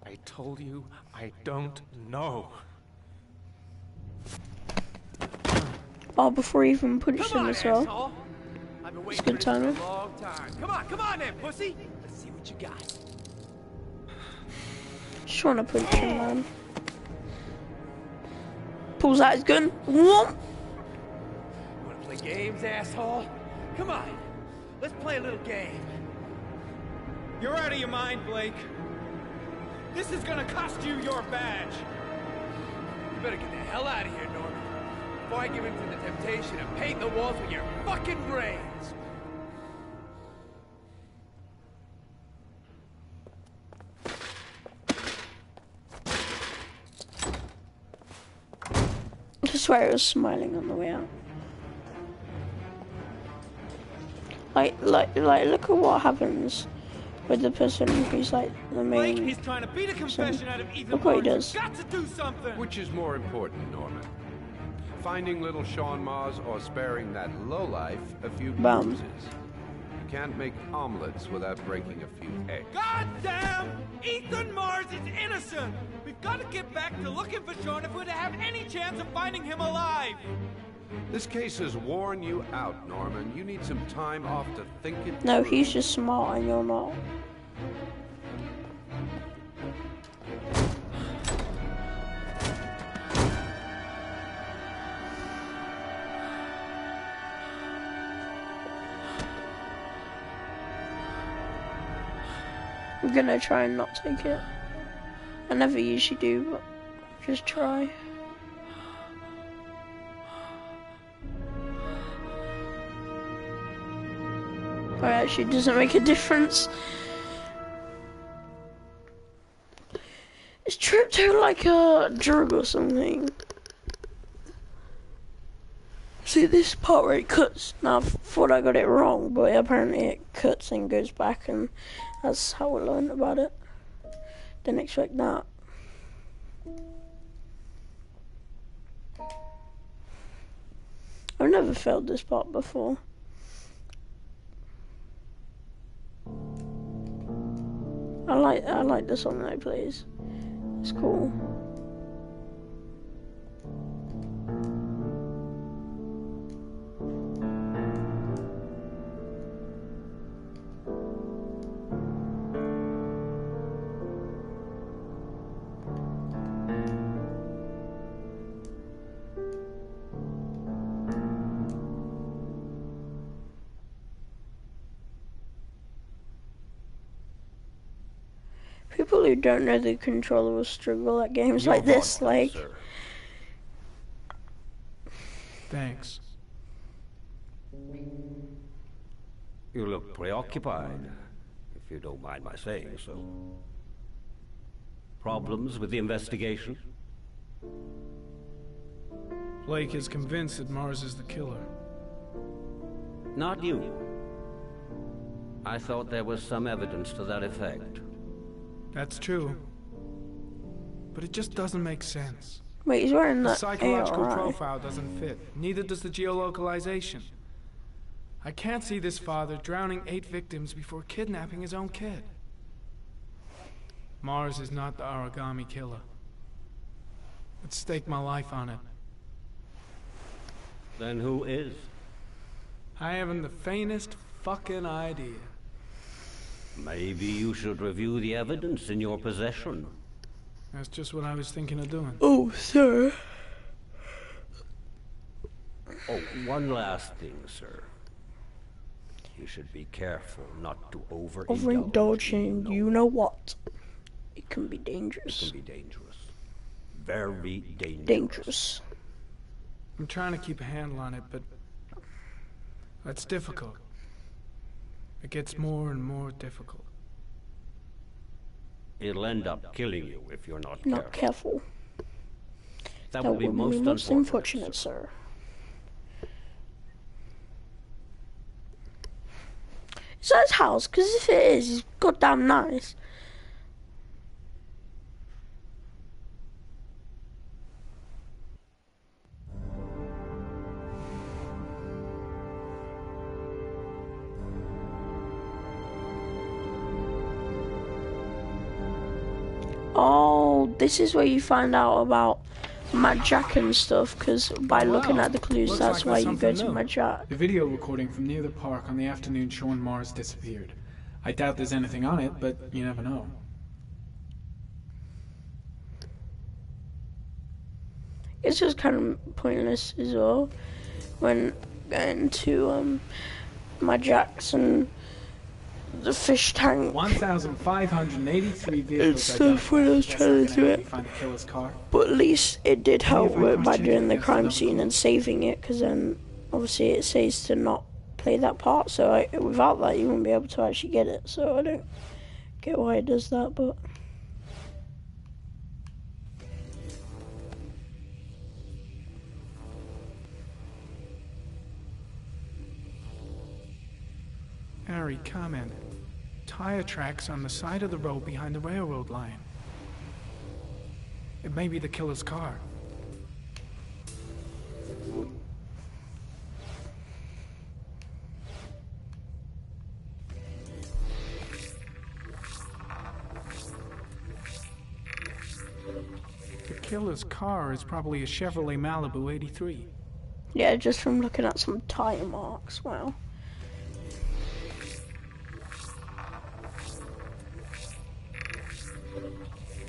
I told you I don't know. Oh, before he even punched him as well. Asshole. I've been waiting good for this timing. for a long time. Come on then, pussy. Let's see what you got. Just wanna punch him, man. Pulls out his gun. Whoop. Wanna play games, asshole? Come on. Let's play a little game. You're out of your mind, Blake. This is gonna cost you your badge. You better get the hell out of here, Norman. Before I give in to the temptation of painting the walls with your fucking brains. I swear he was smiling on the way out. Like, look at what happens with the person who's like the main. Blake, he's trying to beat a confession out of Ethan Look what he Barnes. does. You've got to do something. Which is more important, Norman? Finding little Sean Mars or sparing that lowlife a few Bam. bruises? You can't make omelets without breaking a few eggs. God damn! Ethan Mars is innocent! We've got to get back to looking for Sean if we're to have any chance of finding him alive! This case has worn you out, Norman. You need some time off to think it No, through. he's just smart and you're not. I'm gonna try and not take it. I never usually do, but just try. Oh, it actually doesn't make a difference. Is Tripto like a drug or something? See this part where it cuts. Now I thought I got it wrong, but apparently it cuts and goes back, and that's how I learned about it. Didn't expect that. I've never failed this part before. I like the song that it plays. It's cool. People who don't know the controller will struggle at games like this, like. Thanks. You look preoccupied, if you don't mind my saying so. Problems with the investigation? Blake is convinced that Mars is the killer. Not you. I thought there was some evidence to that effect. That's true. But it just doesn't make sense. Wait, he's wearing The that psychological ARI. profile doesn't fit. Neither does the geolocalization. I can't see this father drowning 8 victims before kidnapping his own kid. Mars is not the origami killer. I'd stake my life on it. Then who is? I haven't the faintest fucking idea. Maybe you should review the evidence in your possession. That's just what I was thinking of doing. Oh, sir. Oh, one last thing, sir. You should be careful not to overindulge in you know what. It can be dangerous. It can be dangerous. Very dangerous. Dangerous. I'm trying to keep a handle on it, but that's difficult. It gets more and more difficult. It'll end up killing you if you're not careful. That would be most unfortunate, sir. Is that his house? Because if it is, it's goddamn nice. Oh, this is where you find out about Mad Jack and stuff, because by looking at the clues, that's why you go to Mad Jack. The video recording from near the park on the afternoon Sean Mars disappeared. I doubt there's anything on it, but you never know. It's just kind of pointless as well when getting to Mad Jack's and the fish tank. 1,583 vehicles. It's stuff when I was trying to do it. Find the killer's car. But at least it did help by doing the crime scene and saving it, because then obviously it says to not play that part. So without that, you wouldn't be able to actually get it. So I don't get why it does that, but. Harry, comment. Tire tracks on the side of the road behind the railroad line. It may be the killer's car. The killer's car is probably a Chevrolet Malibu 83. Yeah, just from looking at some tire marks, wow.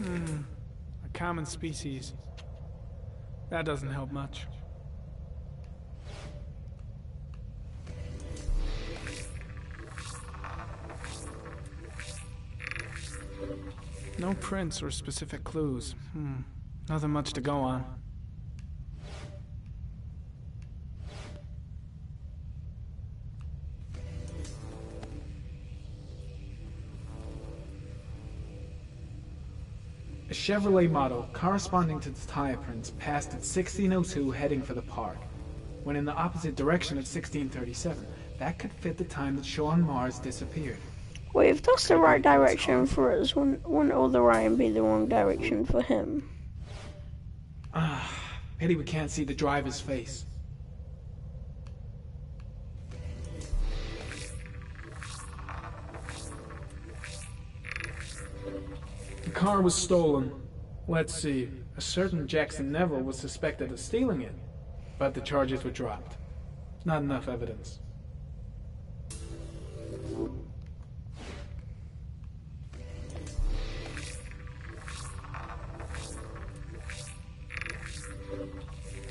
A common species. That doesn't help much. No prints or specific clues. Nothing much to go on. A Chevrolet model corresponding to the tire prints passed at 1602 heading for the park, when in the opposite direction at 1637. That could fit the time that Sean Mars disappeared. Wait, if that's the right direction for us, wouldn't all the writing be the wrong direction for him? Pity we can't see the driver's face. The car was stolen. Let's see. A certain Jackson Neville was suspected of stealing it, but the charges were dropped. Not enough evidence.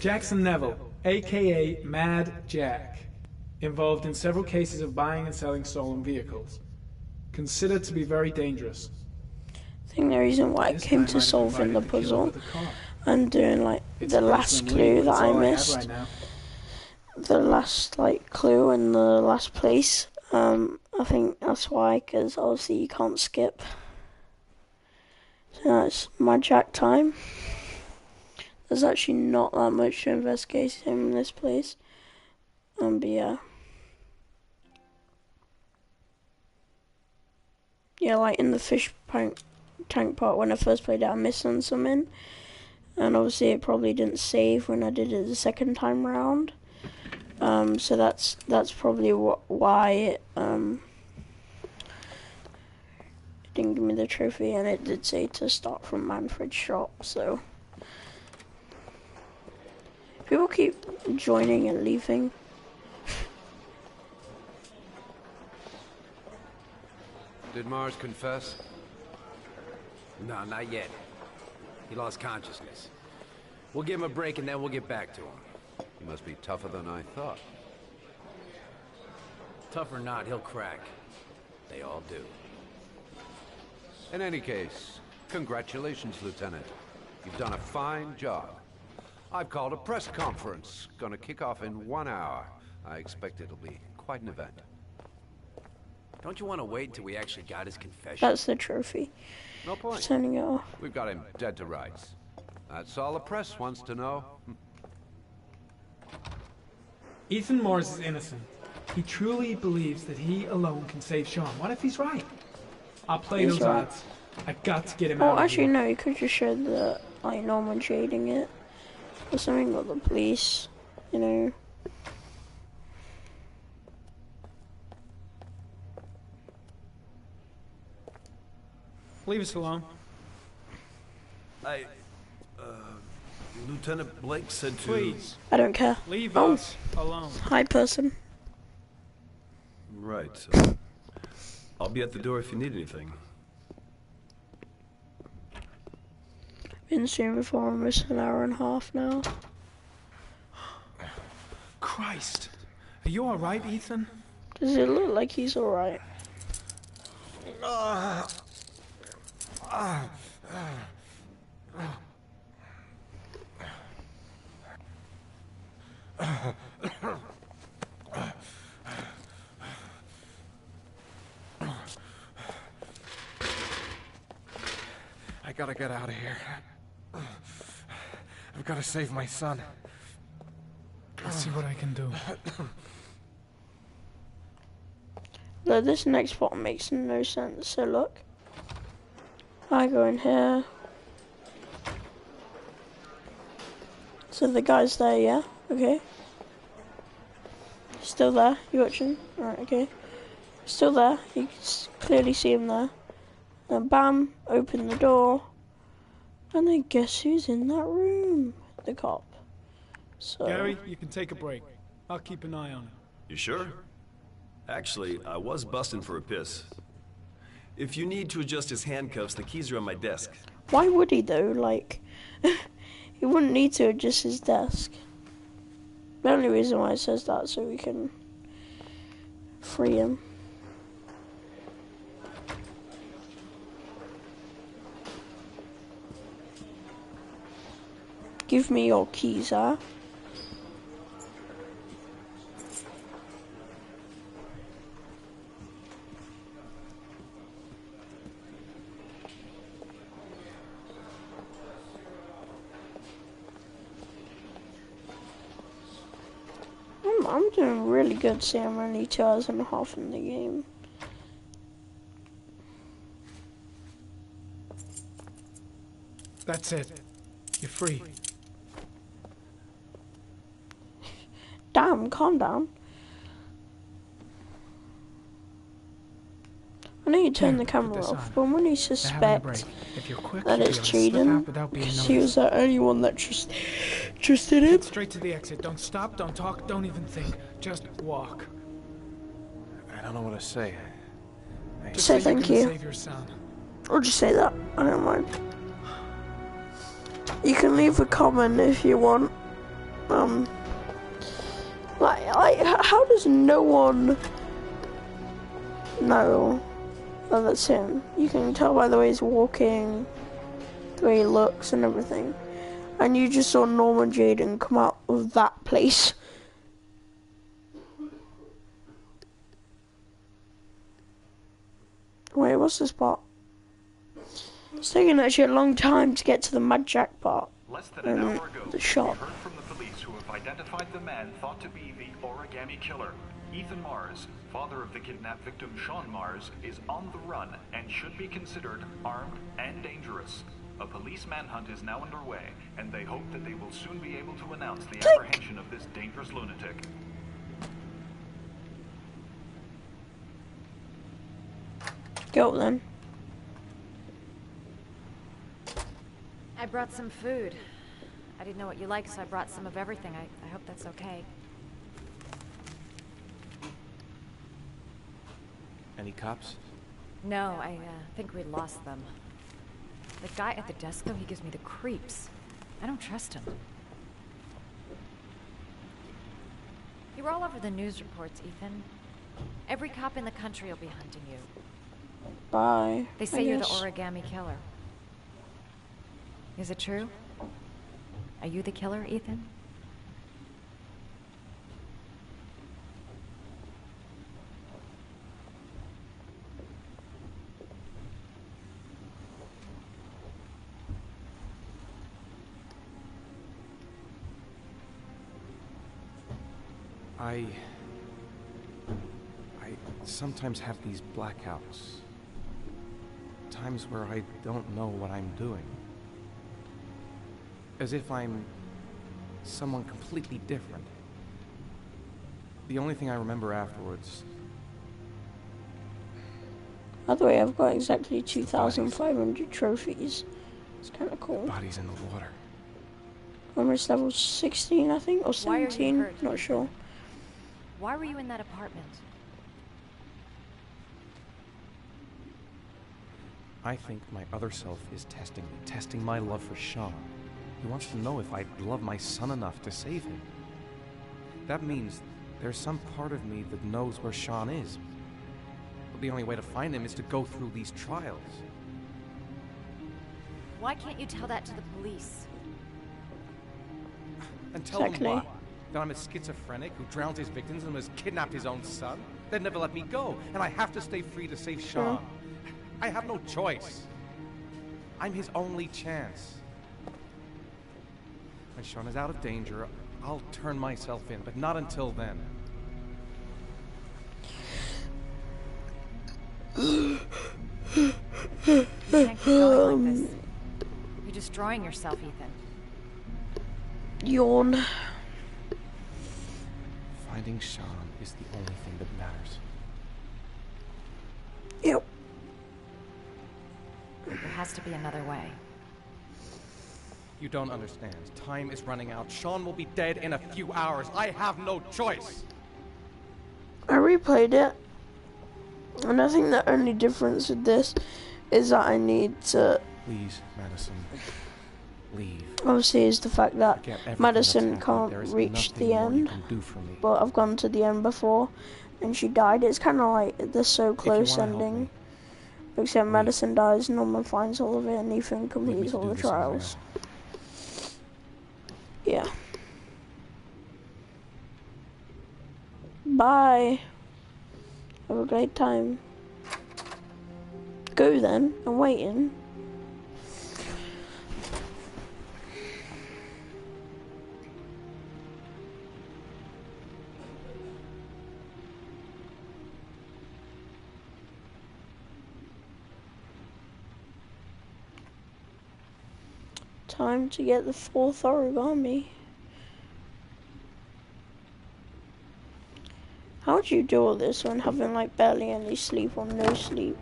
Jackson Neville, aka Mad Jack, involved in several cases of buying and selling stolen vehicles. Considered to be very dangerous. I think the reason why it came to solving the puzzle and doing like the last clue that I missed, the last like clue in the last place, I think that's why, because obviously you can't skip. So that's Mad Jack time. There's actually not that much to investigate in this place, but yeah. Yeah, like in the fish tank part, when I first played it, I missed on something, and obviously it probably didn't save when I did it the second time round. So that's probably why it didn't give me the trophy, and it did say to start from Manfred's shop. So people keep joining and leaving. Did Mars confess? No, not yet. He lost consciousness. We'll give him a break and then we'll get back to him. He must be tougher than I thought. Tough or not, he'll crack. They all do. In any case, congratulations, Lieutenant. You've done a fine job. I've called a press conference. Gonna kick off in 1 hour. I expect it'll be quite an event. Don't you want to wait till we actually got his confession? That's the trophy. No point. Sending it off. We've got him dead to rights. That's all the press wants to know. Ethan Mars is innocent. He truly believes that he alone can save Sean. What if he's right? I'll play He's those right. odds. I got to get him Oh, out of actually, here. no. You could just show the like Norman shading it or something, or the police. You know. Leave us alone. Lieutenant Blake said to... Please. I don't care. Leave Oh. us alone. Hi, person. Right. I'll be at the door if you need anything. Been streaming for almost an hour and a half now. Christ. Are you alright, Ethan? Does it look like he's alright? I gotta get out of here. I've gotta save my son. I'll see what I can do. Look, this next spot makes no sense. So look. I go in here. So the guy's there, yeah? Okay. Still there? You watching? Alright, okay. Still there. You can clearly see him there. Then bam, open the door. And then guess who's in that room? The cop. So Gary, you can take a break. I'll keep an eye on it. You sure? Actually, I was busting for a piss. If you need to adjust his handcuffs, the keys are on my desk. why would he though? Like, he wouldn't need to adjust his desk. The only reason why it says that so we can free him. Give me your keys, huh? I'm doing really good, see I'm only 2 hours and a half in the game. That's it. You're free. Damn, calm down. I know you turn the camera off, but when you suspect that it's cheating, because he was the only one that trusted him. Get straight to the exit. Don't stop, don't talk, don't even think. Just walk. I don't know what to say. Just say thank you. Save your son. Or just say that. I don't mind. You can leave a comment if you want. Like, how does no one know that that's him? You can tell by the way he's walking, the way he looks and everything. And you just saw Norman Jayden come out of that place. Wait, what's this part? It's taking actually a long time to get to the Mad Jack part. Less than an hour ago, The shop. we heard from the police who have identified the man thought to be the origami killer. Ethan Mars, father of the kidnapped victim Sean Mars, is on the run and should be considered armed and dangerous. A police manhunt is now underway, and they hope that they will soon be able to announce the apprehension of this dangerous lunatic. Go then. I brought some food. I didn't know what you like, so I brought some of everything. I hope that's okay. Any cops? No, I think we lost them. The guy at the desk, though, he gives me the creeps. I don't trust him. You were all over the news reports, Ethan. Every cop in the country will be hunting you. Bye. They say you're the origami killer. Is it true? Are you the killer, Ethan? I sometimes have these blackouts. Times where I don't know what I'm doing. As if I'm someone completely different. The only thing I remember afterwards... By the way, I've got exactly 2,500 trophies. It's kind of cool. Bodies in the water. Almost level 16, I think, or 17, not sure. Why were you in that apartment? I think my other self is testing my love for Sean. He wants to know if I love my son enough to save him. That means there's some part of me that knows where Sean is. But the only way to find him is to go through these trials. Why can't you tell that to the police? And tell them what? That I'm a schizophrenic who drowns his victims and has kidnapped his own son? They'd never let me go, and I have to stay free to save Sean. I have no choice. I'm his only chance. When Sean is out of danger, I'll turn myself in, but not until then. You can't keep going like this. You're destroying yourself, Ethan. Yawn. Finding Sean is the only thing that matters. Yep. There has to be another way. You don't understand. Time is running out. Sean will be dead in a few hours. I have no choice. I replayed it, and I think the only difference with this is that I need to... Please, Madison. Leave. Obviously, is the fact that Madison can't reach the end, but I've gone to the end before, and she died. It's kind of like the so close ending, except Madison dies, Norman finds all of it, and Ethan completes all the trials. Yeah. Bye. Have a great time. Go then. I'm waiting. Time to get the 4th origami. How would you do all this when having like barely any sleep or no sleep?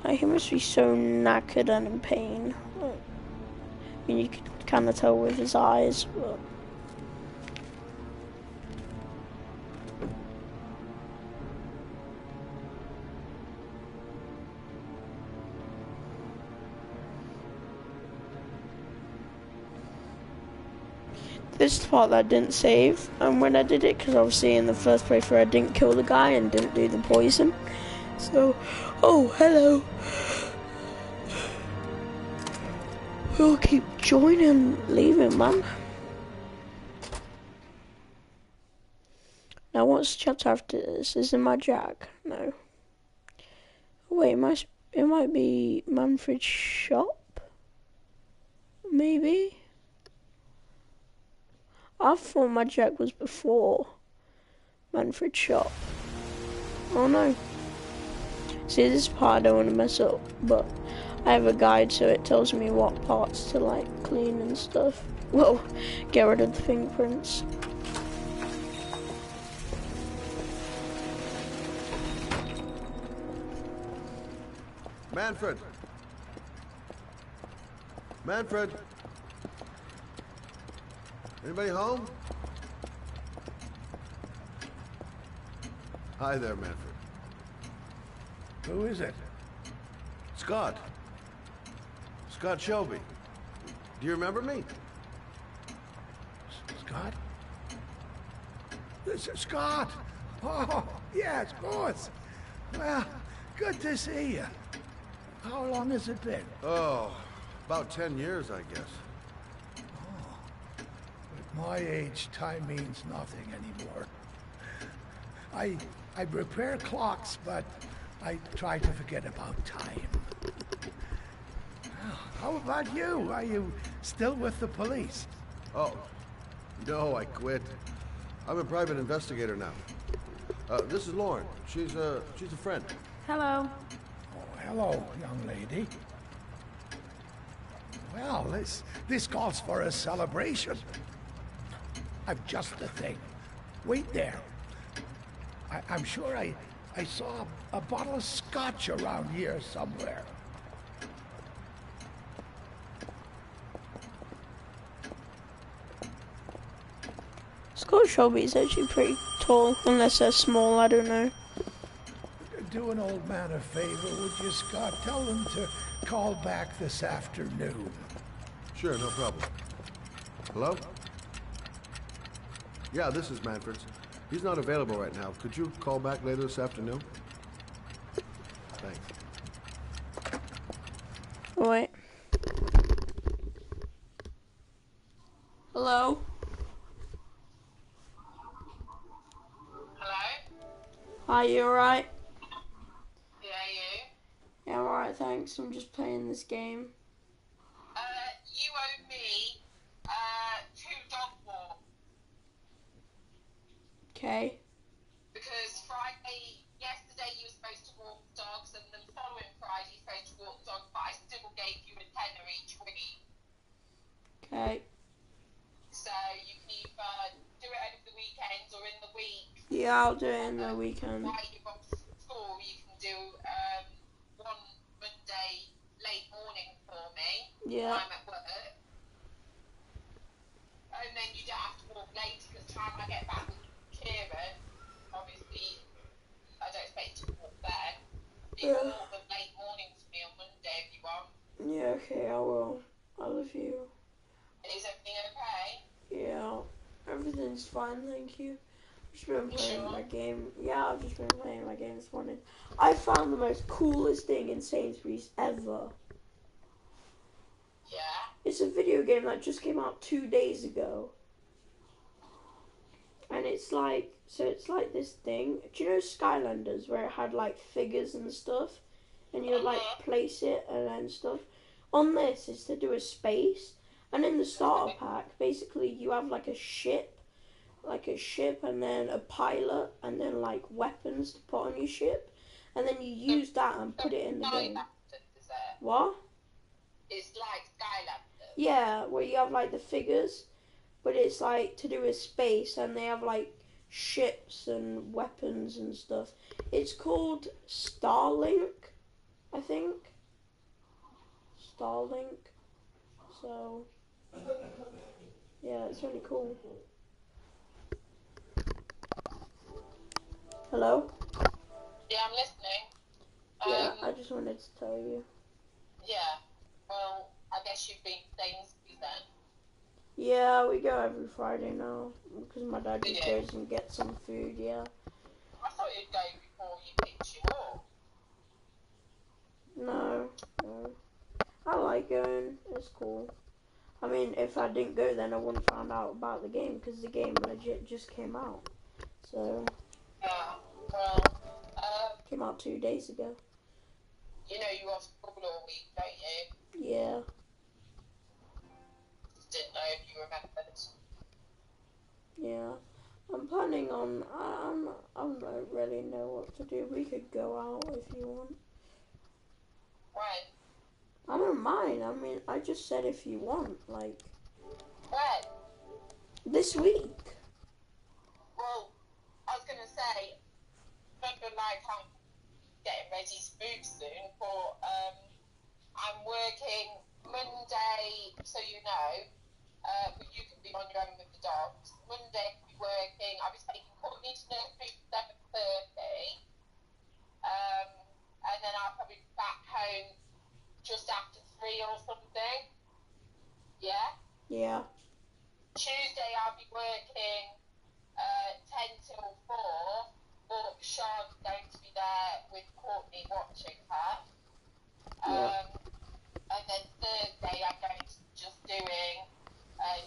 Like, he must be so knackered and in pain. Like, I mean, you could kind of tell with his eyes, but... This part that I didn't save, and when I did it, because obviously in the first playthrough I didn't kill the guy and didn't do the poison. So, oh, hello. We'll keep joining, leaving, man. Now, what's the chapter after this? Is it my Jack? No. Wait, it might be Manfred's shop? Maybe? I thought my Jack was before Manfred's shop. Oh no. See, this part I don't want to mess up, but I have a guide so it tells me what parts to like clean and stuff. Well, get rid of the fingerprints. Manfred! Manfred! Anybody home? Hi there, Manfred. Who is it? Scott. Scott Shelby. Do you remember me? Scott? Scott! Oh, yes, of course. Well, good to see you. How long has it been? Oh, about 10 years, I guess. At my age, time means nothing anymore. I repair clocks, but I try to forget about time. Well, how about you? Are you still with the police? Oh, no, I quit. I'm a private investigator now. This is Lauren. She's a friend. Hello. Oh, hello, young lady. Well, this calls for a celebration. I've just the thing. Wait there. I'm sure I saw a bottle of scotch around here somewhere. Scott Shelby is actually pretty tall, unless they're small, I don't know. Do an old man a favor, would you, Scott? Tell them to call back this afternoon. Sure, no problem. Hello? Yeah, this is Manfred's. He's not available right now. Could you call back later this afternoon? Thanks. Oh, wait. Hello? Hello? Hi, you alright? Yeah, you? Yeah, I'm alright, thanks. I'm just playing this game. You owe me, 2 dog walks. Okay. Because yesterday you were supposed to walk dogs, and then the following Friday you're supposed to walk dogs, but I still gave you a tenner each week. Okay. So you can either do it over the weekends or in the week. Yeah, I'll do it in the weekend. While you're off school, you can do one Monday late morning for me. Yeah. I'm at work. And then you don't have to walk late because time I get back with Kieran, obviously, I don't expect you to walk then. You can walk them late morning to me on Monday if you want. Yeah, okay, I will. I love you. Is everything okay? Yeah, everything's fine, thank you. I've just been playing my game. Yeah, I've just been playing my game this morning. I found the most coolest thing in Sainsbury's ever. Yeah? It's a video game that just came out 2 days ago. And it's like this thing. Do you know Skylanders, where it had like figures and stuff? And you would like place it and then stuff? On this, it's to do a space. And in the starter pack, basically you have like a ship and then a pilot and then like weapons to put on your ship. And then you use that and put it in the game. What? It's like Skylanders. Yeah, where you have like the figures, but it's like to do with space and they have like ships and weapons and stuff. It's called Starlink, I think. Starlink. So, yeah, it's really cool. Hello? Yeah, I'm listening. Yeah, I just wanted to tell you. Yeah, well, I guess you've been Sainsbury's then. Yeah, we go every Friday now, because my dad just goes and gets some food, yeah. I thought you'd go before you picked you up. No. I like going, it's cool. I mean, if I didn't go then I wouldn't find out about the game, because the game legit just came out. So, came out 2 days ago. You know you're off school all week, don't you? Yeah. Just didn't know if you remembered. Yeah. I'm planning on, I don't really know what to do. We could go out if you want. When? I don't mind. I mean, I just said if you want, like. When? This week. Well, I was gonna say, remember like I'm getting ready to move soon, but I'm working Monday, so you know, but you can be on your own with the dogs. Monday I'll be working. I was taking Courtney to nursery at 7:30, and home just after 3 or something. Yeah? Yeah. Tuesday I'll be working 10 till 4, but Sean's going to be there with Courtney watching her. And then Thursday I'm going to just doing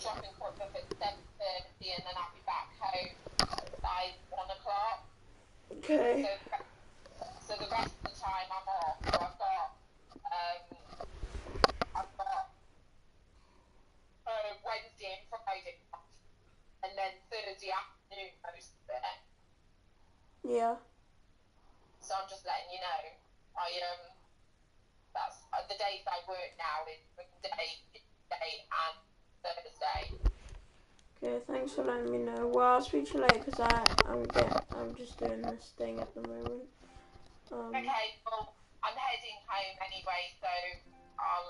dropping Courtney off at 7:30, and then I'll be back home by 1 o'clock. Okay. So the rest of the time I'm off. So I've got Wednesday and Friday off, and then Thursday afternoon most of it. Yeah. So I'm just letting you know. That's the days I work now is Monday, Tuesday, and Thursday. Okay, thanks for letting me know. Well, I'll speak to you later because I'm just doing this thing at the moment. Okay, well, I'm heading home anyway, so I'll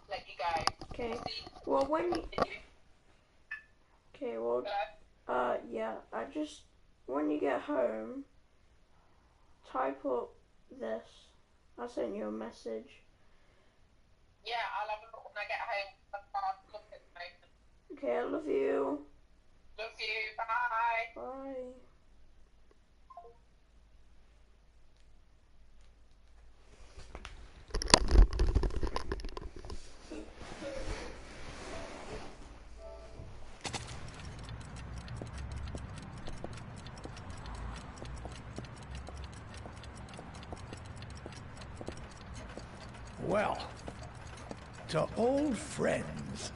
let you go. Okay. Well, when you... Okay, well, yeah, when you get home, type up this. I sent you a message. Yeah, I'll have a look when I get home. I'll look at the moment. Okay, I love you. Love you, bye. Bye. Well, to old friends.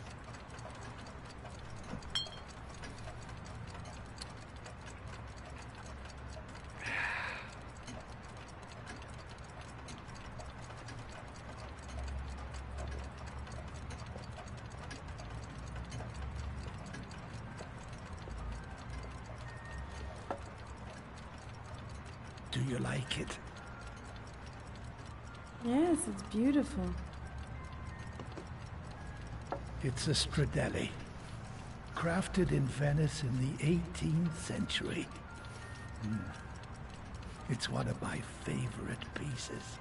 Do you like it? Yes, it's beautiful. It's a Stradelli, crafted in Venice in the 18th century. It's one of my favorite pieces.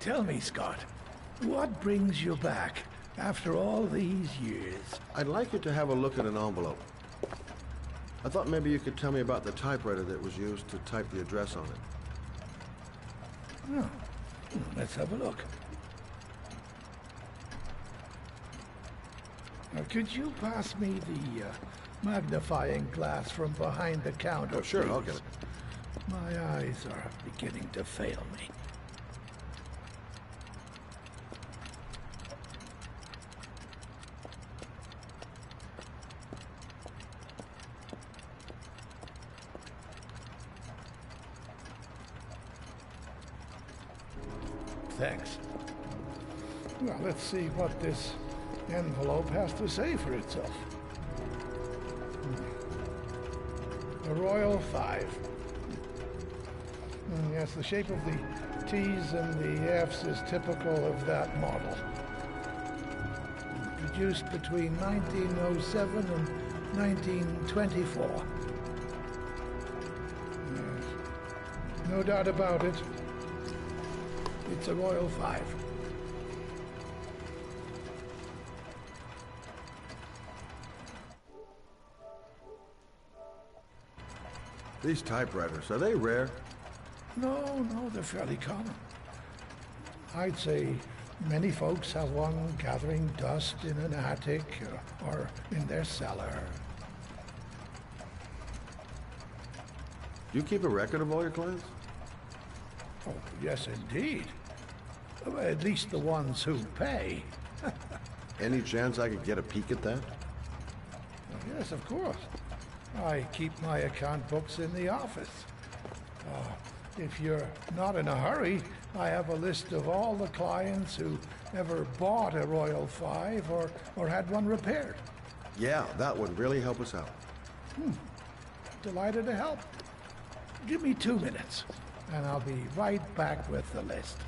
Tell me, Scott, what brings you back after all these years? I'd like you to have a look at an envelope. I thought maybe you could tell me about the typewriter that was used to type the address on it. Oh, let's have a look. Now, could you pass me the magnifying glass from behind the counter, sure, please? I'll get it. My eyes are beginning to fail me. Thanks. Well, let's see what this envelope has to say for itself. A Royal 5. Yes, the shape of the T's and the F's is typical of that model. Produced between 1907 and 1924. Yes. No doubt about it. It's a Royal 5. These typewriters, are they rare? No, they're fairly common. I'd say many folks have one gathering dust in an attic or in their cellar. Do you keep a record of all your clients? Oh, yes, indeed. At least the ones who pay. Any chance I could get a peek at that? Yes, of course. I keep my account books in the office. If you're not in a hurry, I have a list of all the clients who ever bought a Royal 5 or had one repaired. Yeah, that would really help us out. Delighted to help. Give me 2 minutes, and I'll be right back with the list.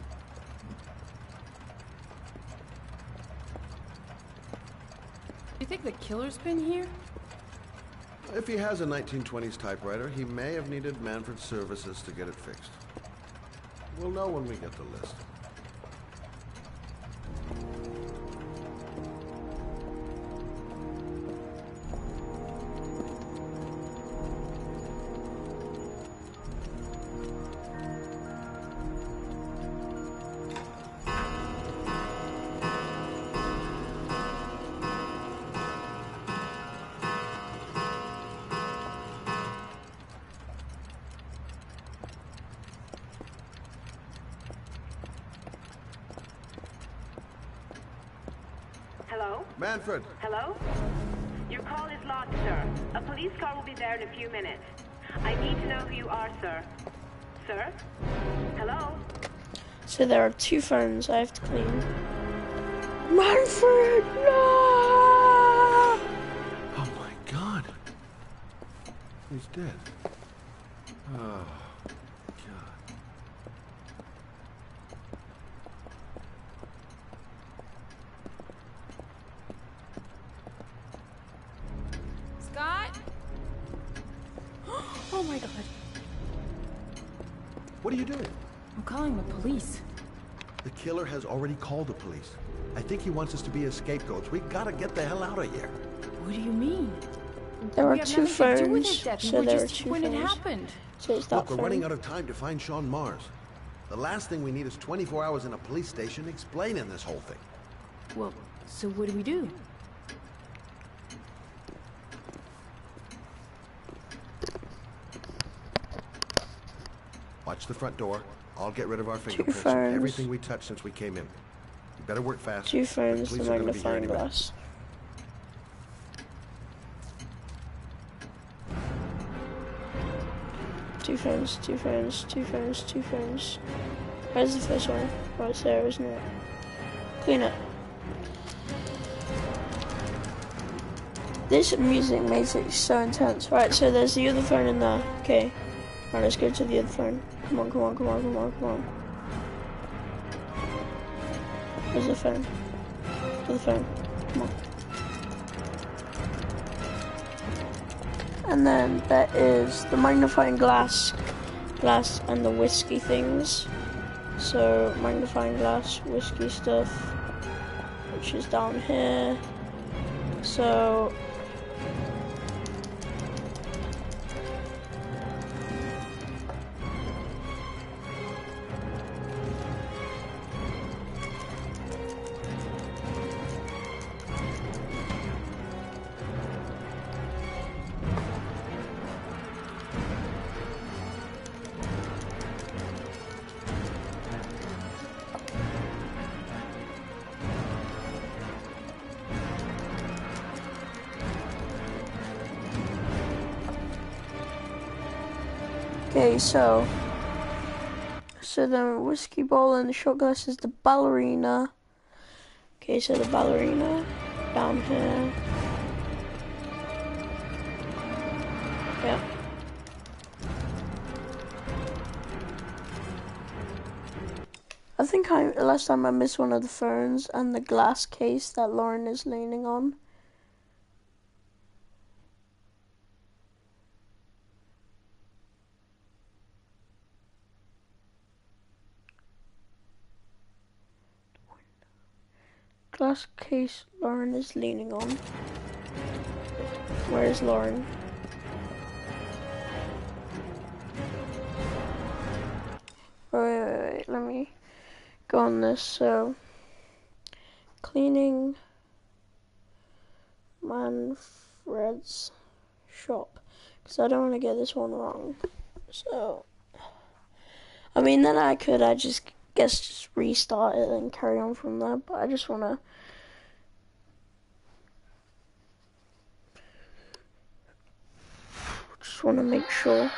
You think the killer's been here? If he has a 1920s typewriter, he may have needed Manfred's services to get it fixed. We'll know when we get the list. Hello? Manfred! Hello? Your call is logged, sir. A police car will be there in a few minutes. I need to know who you are, sir. Sir? Hello? So there are 2 phones I have to clean. Manfred, no! Oh my God. He's dead. Oh, God. Scott? Oh my God. What are you doing? I'm calling the police. The killer has already called the police. I think he wants us to be his scapegoats. We gotta get the hell out of here. What do you mean? There We are have 2 nothing to do with phones. his death. We So were there are just 2 when it phones. happened. So it's that Look, we're phone. running out of time to find Sean Mars. The last thing we need is 24 hours in a police station explaining this whole thing. Well, so what do we do? Watch the front door. I'll get rid of our fingerprints phones. and everything we touched since we came in. You better work fast. 2 The phones, police the are gonna be here magnifying any minute. glass. Two phones, 2 phones, 2 phones, 2 phones. Where's the first one? Right there, isn't it? Clean it. This music makes it so intense. Right, so there's the other phone in there. Okay. Right, let's go to the other phone. Come on, come on, come on, come on, come on. Where's the phone? Where's the phone? Come on. And then there is the magnifying glass, and the whiskey things. So magnifying glass, whiskey stuff, which is down here. So okay, so the whiskey bowl and the shot glass is the ballerina. Okay, so the ballerina down here. Yeah. I think last time I missed one of the phones and the glass case that Lauren is leaning on. Glass case Lauren is leaning on. Where is Lauren? Wait, let me go on this. So, cleaning Manfred's shop, because I don't want to get this one wrong. So, I mean, then I just restart it and carry on from there, but I just want to make sure.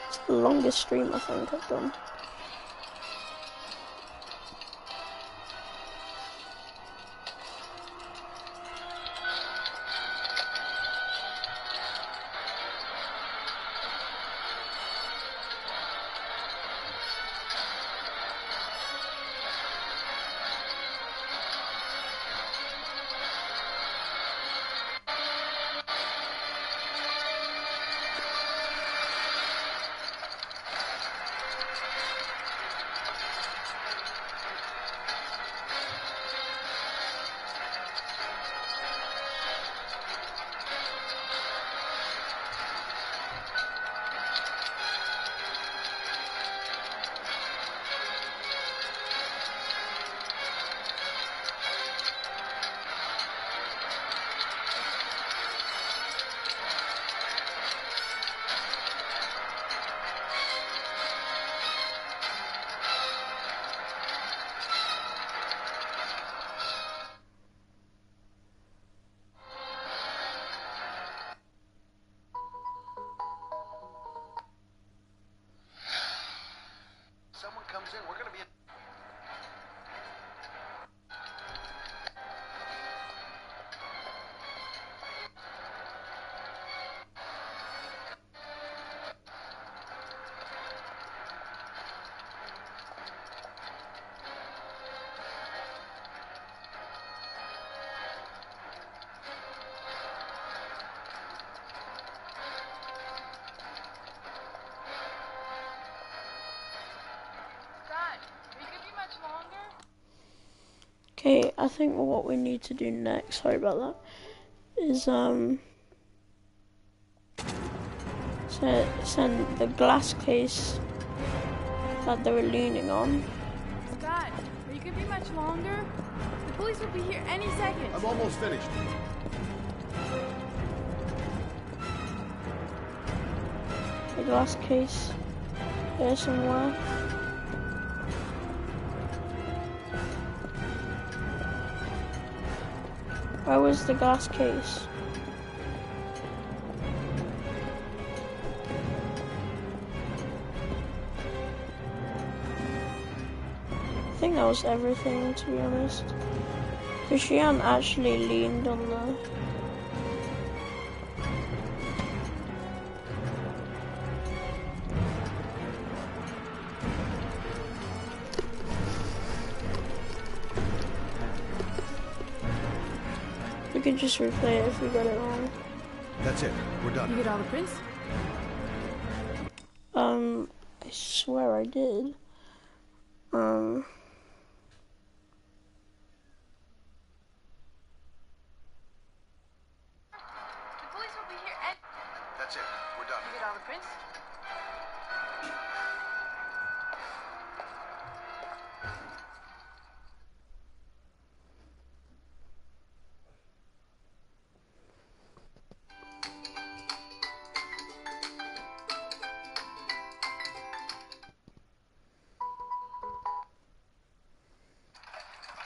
It's the longest stream I think I've done. Okay, I think what we need to do next, sorry about that, is send the glass case that they were leaning on. Scott, are you gonna be much longer? The police will be here any second. I'm almost finished. The glass case here somewhere. Where was the glass case? I think that was everything, to be honest. Because she hadn't actually leaned on the... We could just replay it if we got it wrong. That's it. We're done. You get all the prints? I swear I did. The police will be here any... That's it. We're done. You get all the prints?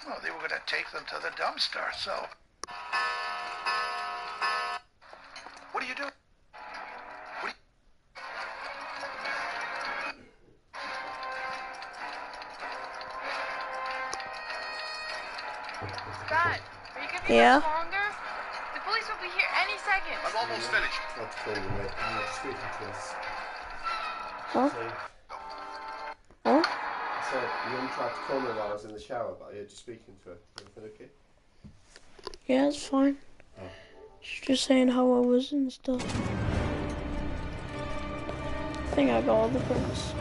Well, they were going to take them to the dumpster, so... What are you doing? Scott, are you gonna be Yeah? much longer? The police will be here any second. I'm almost finished. Huh? Huh? So, you tried to call me while I was in the shower, but I heard you speaking to her. Everything okay? Yeah, it's fine. Oh. She's just saying how I was and stuff. I think I got all the prints.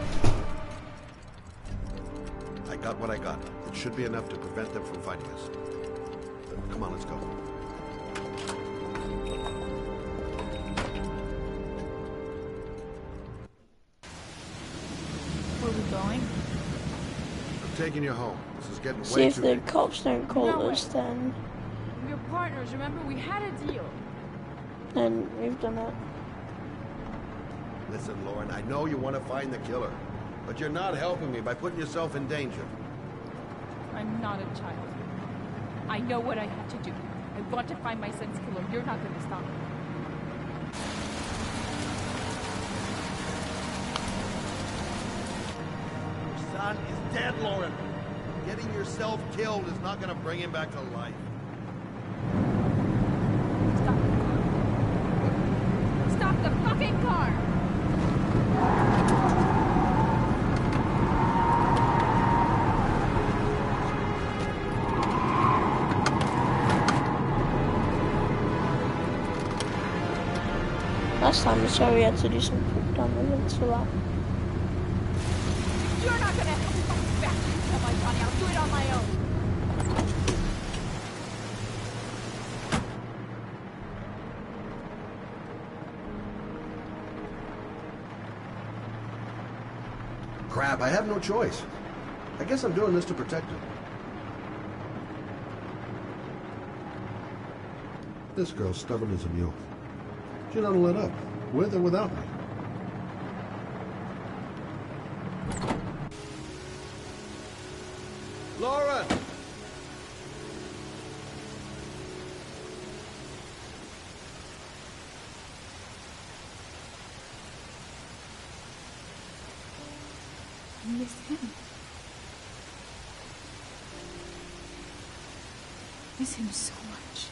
I got what I got. It should be enough to prevent them from finding us. Come on, let's go. Where are we going? I'm taking you home. This is getting See way if too... the cops don't call No us, then We're partners, remember? We had a deal. we've done it. Listen, Lauren, I know you want to find the killer, but you're not helping me by putting yourself in danger. I'm not a child. I know what I have to do. I want to find my son's killer. You're not going to stop me. Your son is dead, Lauren. Getting yourself killed is not going to bring him back to life. Stop the fucking car! Last time we saw we had to do some quick time events for that. You're not going to help me find back. Oh my Johnny, I'll do it on my own. Crap, I have no choice. I guess I'm doing this to protect him. This girl's stubborn as a mule. She doesn't let up, with or without me. Lauren! I miss him. Miss him so much.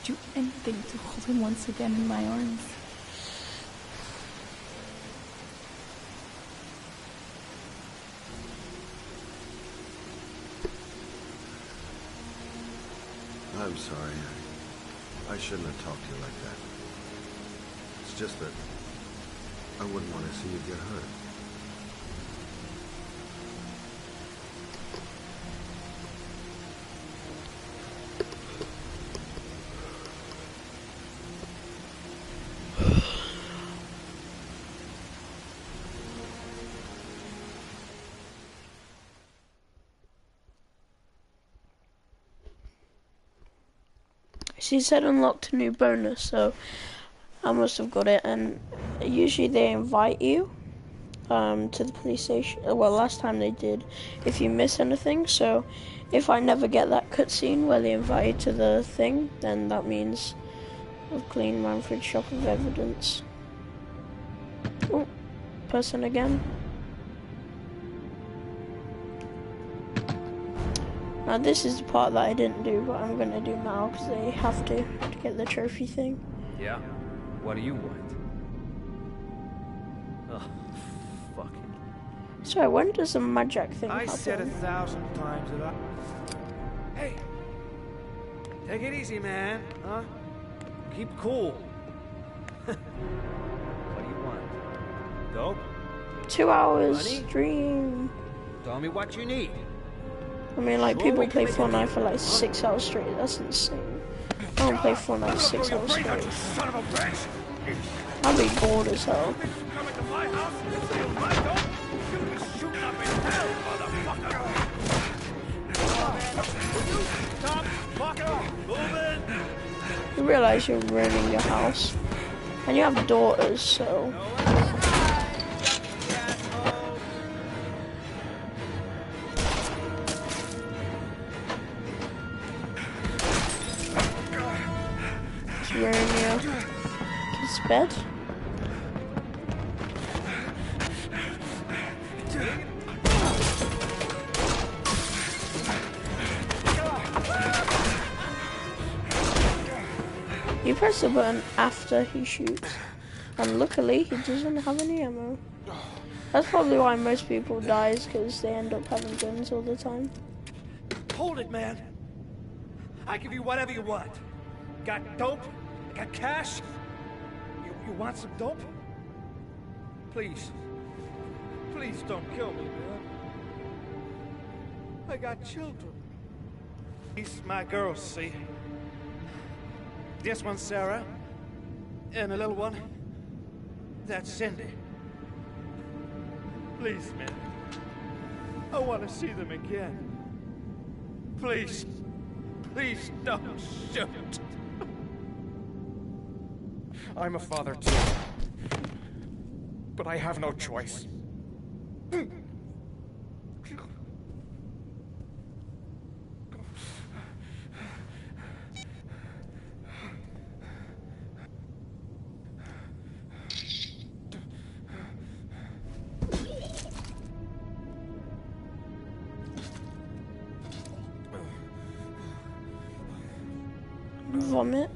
Do anything to hold him once again in my arms. I'm sorry. I shouldn't have talked to you like that. It's just that I wouldn't want to see you get hurt. She said unlocked a new bonus, so I must have got it. And usually they invite you to the police station. Well, last time they did, if you miss anything. So if I never get that cutscene where they invite you to the thing, then that means I've cleaned Manfred's shop of evidence. Oh, person again. Now this is the part that I didn't do, but I'm gonna do now because they have to get the trophy thing. Yeah? What do you want? Oh, fucking. So when does the magic thing happen? I said 1,000 times that I... Hey! Take it easy, man, huh? Keep cool. What do you want? Dope? 2 hours Money? stream. Tell me what you need. I mean, like, Sure, people we can play make a Fortnite deal. for like 6 hours straight. That's insane. I don't play Fortnite 6 hours straight. Son of a bitch! I'd be bored as hell. Coming to my house and steal my dope? You'll be shooting up in hell, motherfucker! Stop fucking moving! You realize you're ruining your house. And you have daughters, so... It's ruining your kid's bed. You press the button after he shoots, and luckily he doesn't have any ammo. That's probably why most people die, is because they end up having guns all the time. Hold it, man. I give you whatever you want. Got dope? Got cash? You want some dope? Please. Please don't kill me, man. I got children. These my girls, see? This one's Sarah. And the little one, that's Cindy. Please, man. I want to see them again. Please. Please don't shoot. I'm a father too. But I have no choice. Vomit.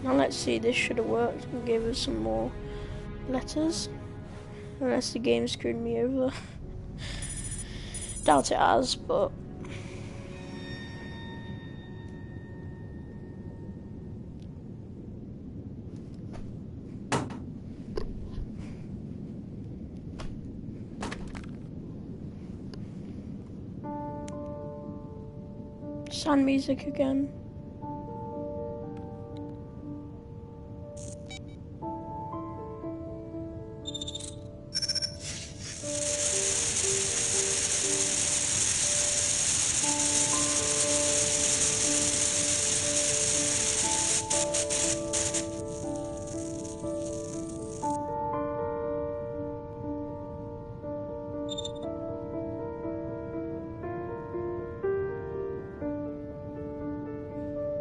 Now let's see, this should have worked and gave us some more letters. Unless the game screwed me over. Doubt it has, but... Sound music again.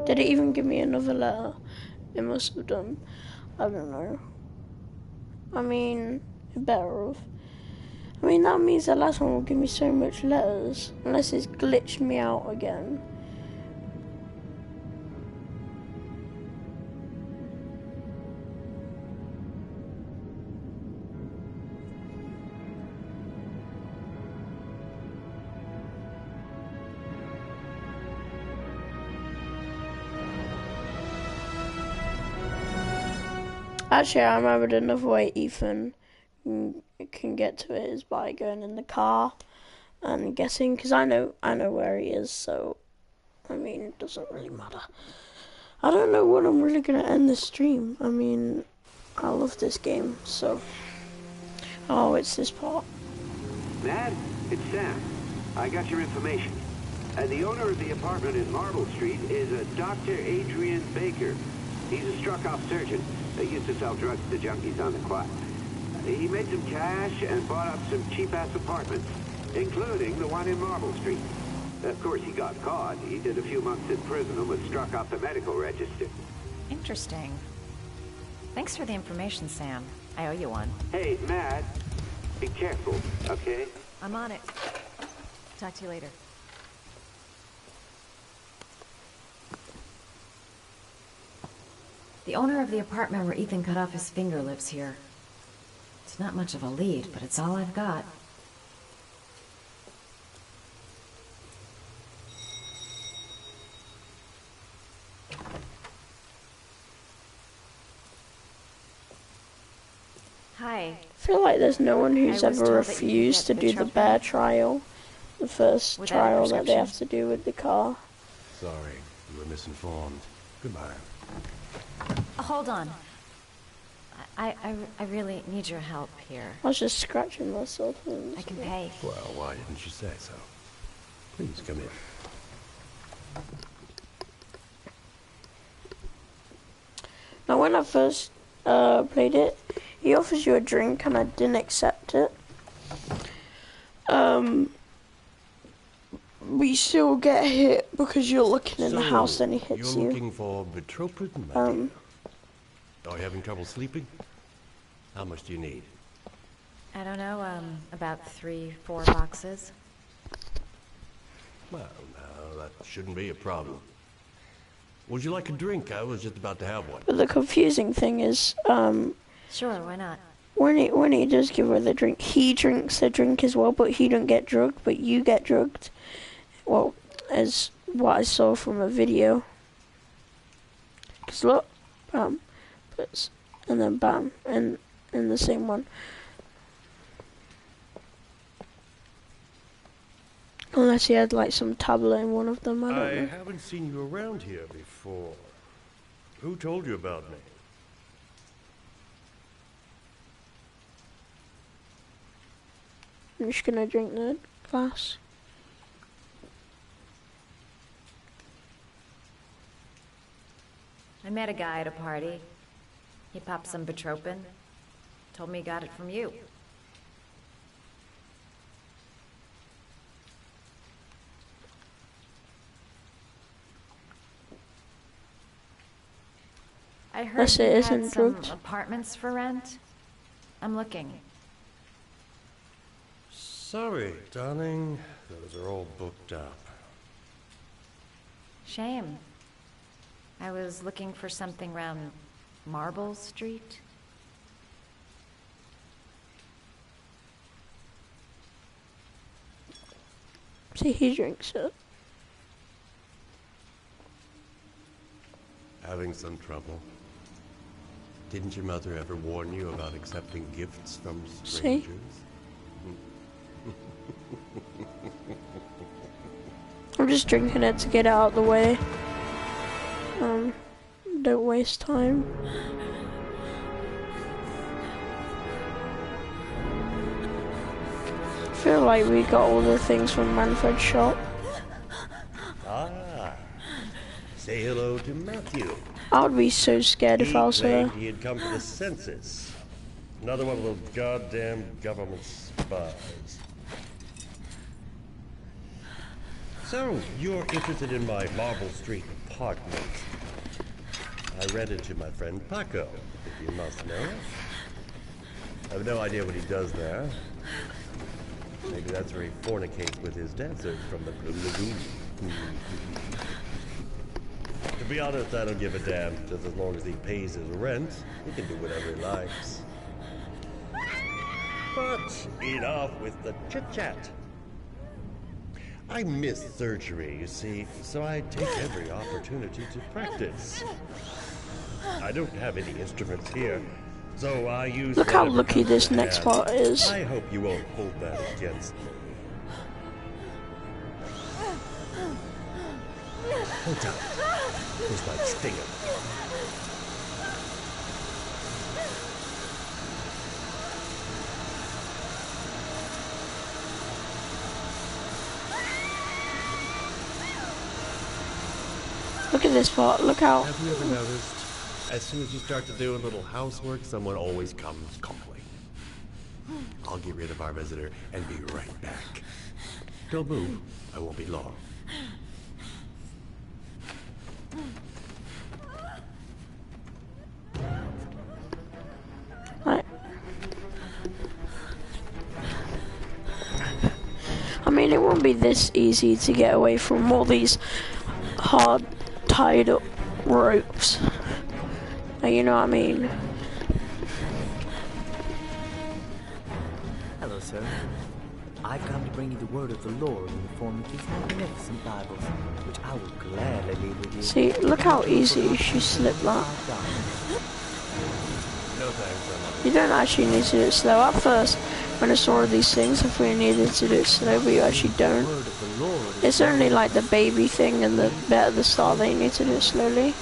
Did it even give me another letter? It must have done. I don't know. I mean, it better have. I mean, that means the last one will give me so much letters. Unless it's glitched me out again. Actually, I remembered another way Ethan can get to it is by going in the car and guessing, because I know where he is, so I mean, it doesn't really matter. I don't know when I'm really going to end the stream. I mean, I love this game, so... Oh, it's this part. Dad, it's Sam. I got your information. The owner of the apartment in Marble Street is a Dr. Adrian Baker. He's a struck-off surgeon. They used to sell drugs to junkies on the quad. He made some cash and bought up some cheap-ass apartments, including the one in Marble Street. Of course, he got caught. He did a few months in prison and was struck off the medical register. Interesting. Thanks for the information, Sam. I owe you one. Hey, Matt, be careful, okay? I'm on it. Talk to you later. The owner of the apartment where Ethan cut off his finger lives here. It's not much of a lead, but it's all I've got. Hi. I feel like there's no one who's ever refused to do the bear trial. The first trial that they have to do with the car. Sorry, you were misinformed. Goodbye. Hold on. I really need your help here. I was just scratching myself. I can pay. Well, why didn't you say so? Please come in. Now, when I first played it, he offers you a drink and I didn't accept it. We still get hit because you're looking in the house and he hits you. You're looking for Betroprid, my dear. Are you having trouble sleeping? How much do you need? I don't know, about 3-4 boxes. Well, no, that shouldn't be a problem. Would you like a drink? I was just about to have one. But the confusing thing is, Sure, why not? when he does give her the drink, he drinks the drink as well, but he don't get drugged, but you get drugged. Well, as what I saw from a video. Cause look, bam, and then bam, and the same one. Unless he had like some tablet in one of them, I don't know. I haven't seen you around here before. Who told you about me? I'm just gonna drink the glass. I met a guy at a party. He popped some Betropin. Told me he got it from you. I heard Yes, you it had isn't some drugged. apartments for rent. I'm looking. Sorry, darling. Those are all booked up. Shame. I was looking for something around Marble Street. See, he drinks it. Having some trouble. Didn't your mother ever warn you about accepting gifts from strangers? I'm just drinking it to get it out of the way. Don't waste time. I feel like we got all the things from Manfred's shop. Ah. Say hello to Matthew. I would be so scared if I was her. He had come to the census. Another one of those goddamn government spies. So, you're interested in my Marble Street apartment. I rented to my friend Paco, if you must know. I have no idea what he does there. Maybe that's where he fornicates with his dancers from the Blue Lagoon. To be honest, I don't give a damn. Just as long as he pays his rent, he can do whatever he likes. But enough with the chit-chat. I miss surgery, you see, so I take every opportunity to practice. I don't have any instruments here, so I use Look how whatever lucky comes this to next hand. part is. I hope you won't hold that against me. Hold on. This might sting him. Look at this part. Look how. Have you ever noticed? As soon as you start to do a little housework, someone always comes calling. I'll get rid of our visitor and be right back. Don't move. I won't be long. Right. I mean, it won't be this easy to get away from all these hard tied up ropes. You know what I mean? Hello, sir. I've come to bring you the word of the Lord in the form of these magnificent Bibles, which I will gladly leave with you. See, look how easy she slipped that. No thanks, You don't actually need to do it slow. At first, when I saw all these things, I thought you needed to do it slow, but you actually don't. It's only like the baby thing and the bit at the start that you need to do it slowly.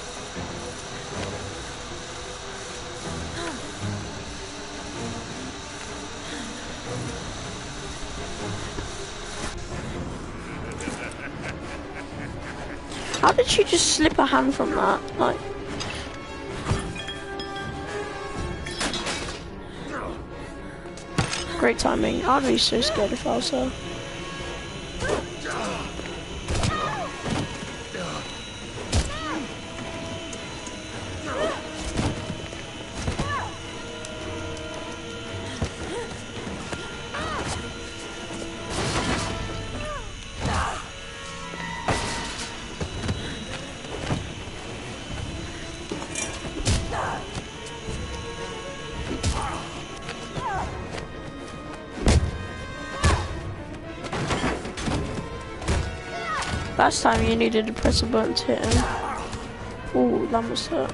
How did she just slip her hand from that? Like, great timing. I'd be so scared if I was her. Last time you needed to press a button to hit him. Ooh, that must hurt.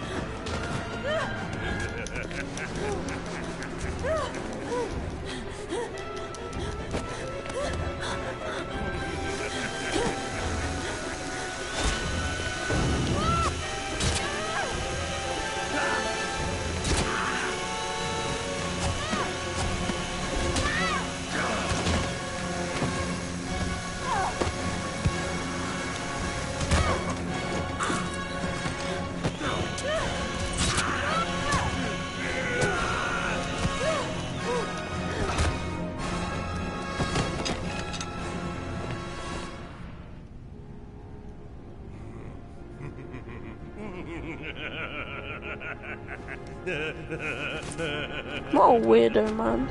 What a weirdo, man.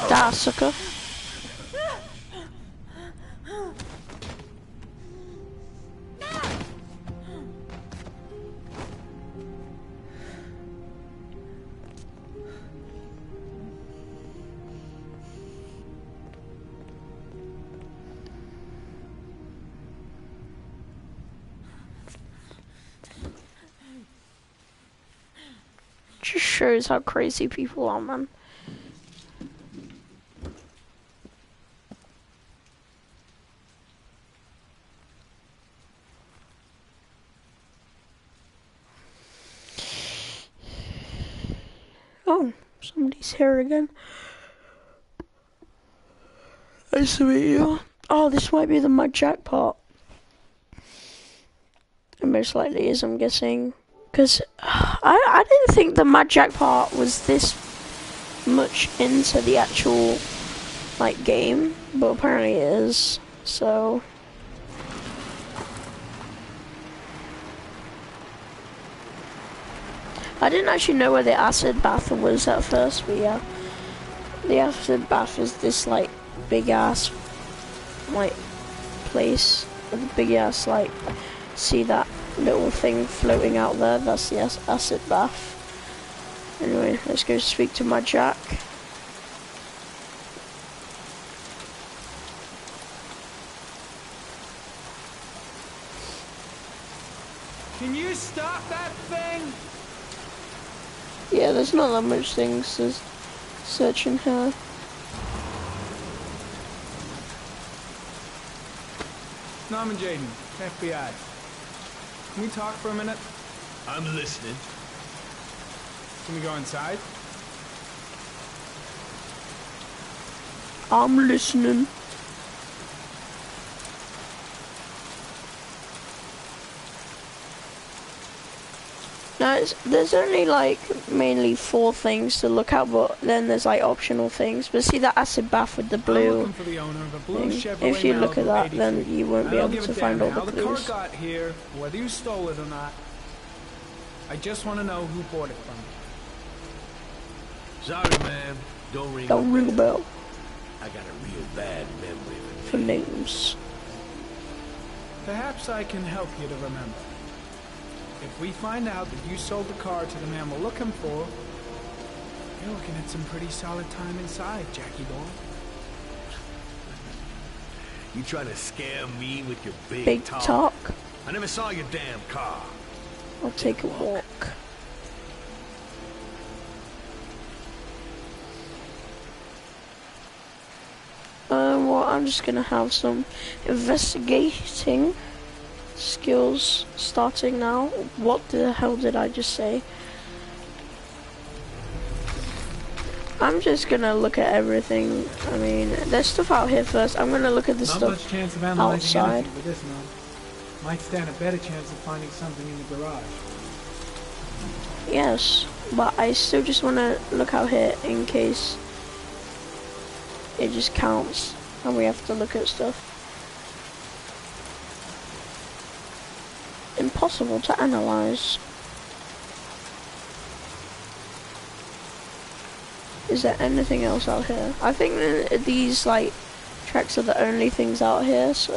Die, sucker. Just shows how crazy people are, man. Oh, somebody's here again. Nice to meet you. Oh, this might be the Mud Jack part. It most likely is, I'm guessing. Because I didn't think the Mad Jack part was this much into the actual, like, game. But apparently it is, so... I didn't actually know where the acid bath was at first, but yeah. The acid bath is this, like, big-ass, like, place. With a big-ass, like, see that little thing floating out there? That's the acid bath. Anyway, let's go speak to my Jack. Can you stop that thing? Yeah, there's not that much things to search in here. Norman Jayden, FBI. Can we talk for a minute? I'm listening. Can we go inside? I'm listening. No, there's only like mainly 4 things to look at, but then there's like optional things. But see that acid bath with the blue For the owner of a blue thing. Chevrolet If you look at Malibu that, 83. then you won't be I don't able give to a damn find all how the the car clues. got here, whether you stole it or not. I just want to know who bought it from you. Sorry, man. Don't ring. Don't ring a bell I got a real bad memory. for names. Perhaps I can help you to remember. If we find out that you sold the car to the man we're looking for, you're looking at some pretty solid time inside, Jackie boy. You trying to scare me with your Big talk. I never saw your damn car. I'll take a walk. Well, I'm just gonna have some investigating skills starting now. What the hell did I just say? I'm just gonna look at everything. I mean, there's stuff out here first. I'm gonna look at the Not stuff much chance of analyzing outside. anything with this, man. Might stand a better chance of finding something in the garage. Yes, but I still just wanna look out here in case it just counts and we have to look at stuff. Impossible to analyze. Is there anything else out here? I think that these like tracks are the only things out here, so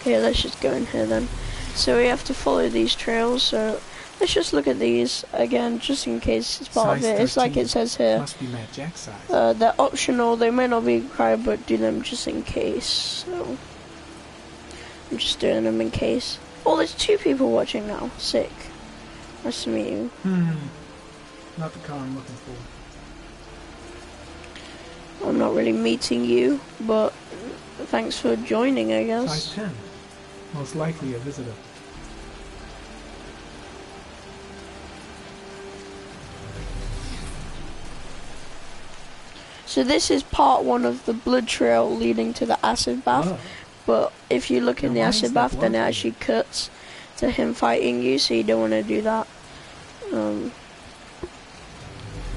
okay, let's just go in here then. So we have to follow these trails, so let's just look at these again, just in case it's part of Size it. It's like 13. it says here. Must be Matt Jack's size. They're optional, they may not be required, but do them just in case. So I'm just doing them in case. Oh, there's 2 people watching now. Sick. Nice to meet you. Not the car I'm looking for. I'm not really meeting you, but thanks for joining, I guess. Size 10. Most likely a visitor. So this is part 1 of the blood trail leading to the acid bath. Oh. But if you look in the Then why is acid that bath, then it blood? actually cuts to him fighting you, so you don't want to do that.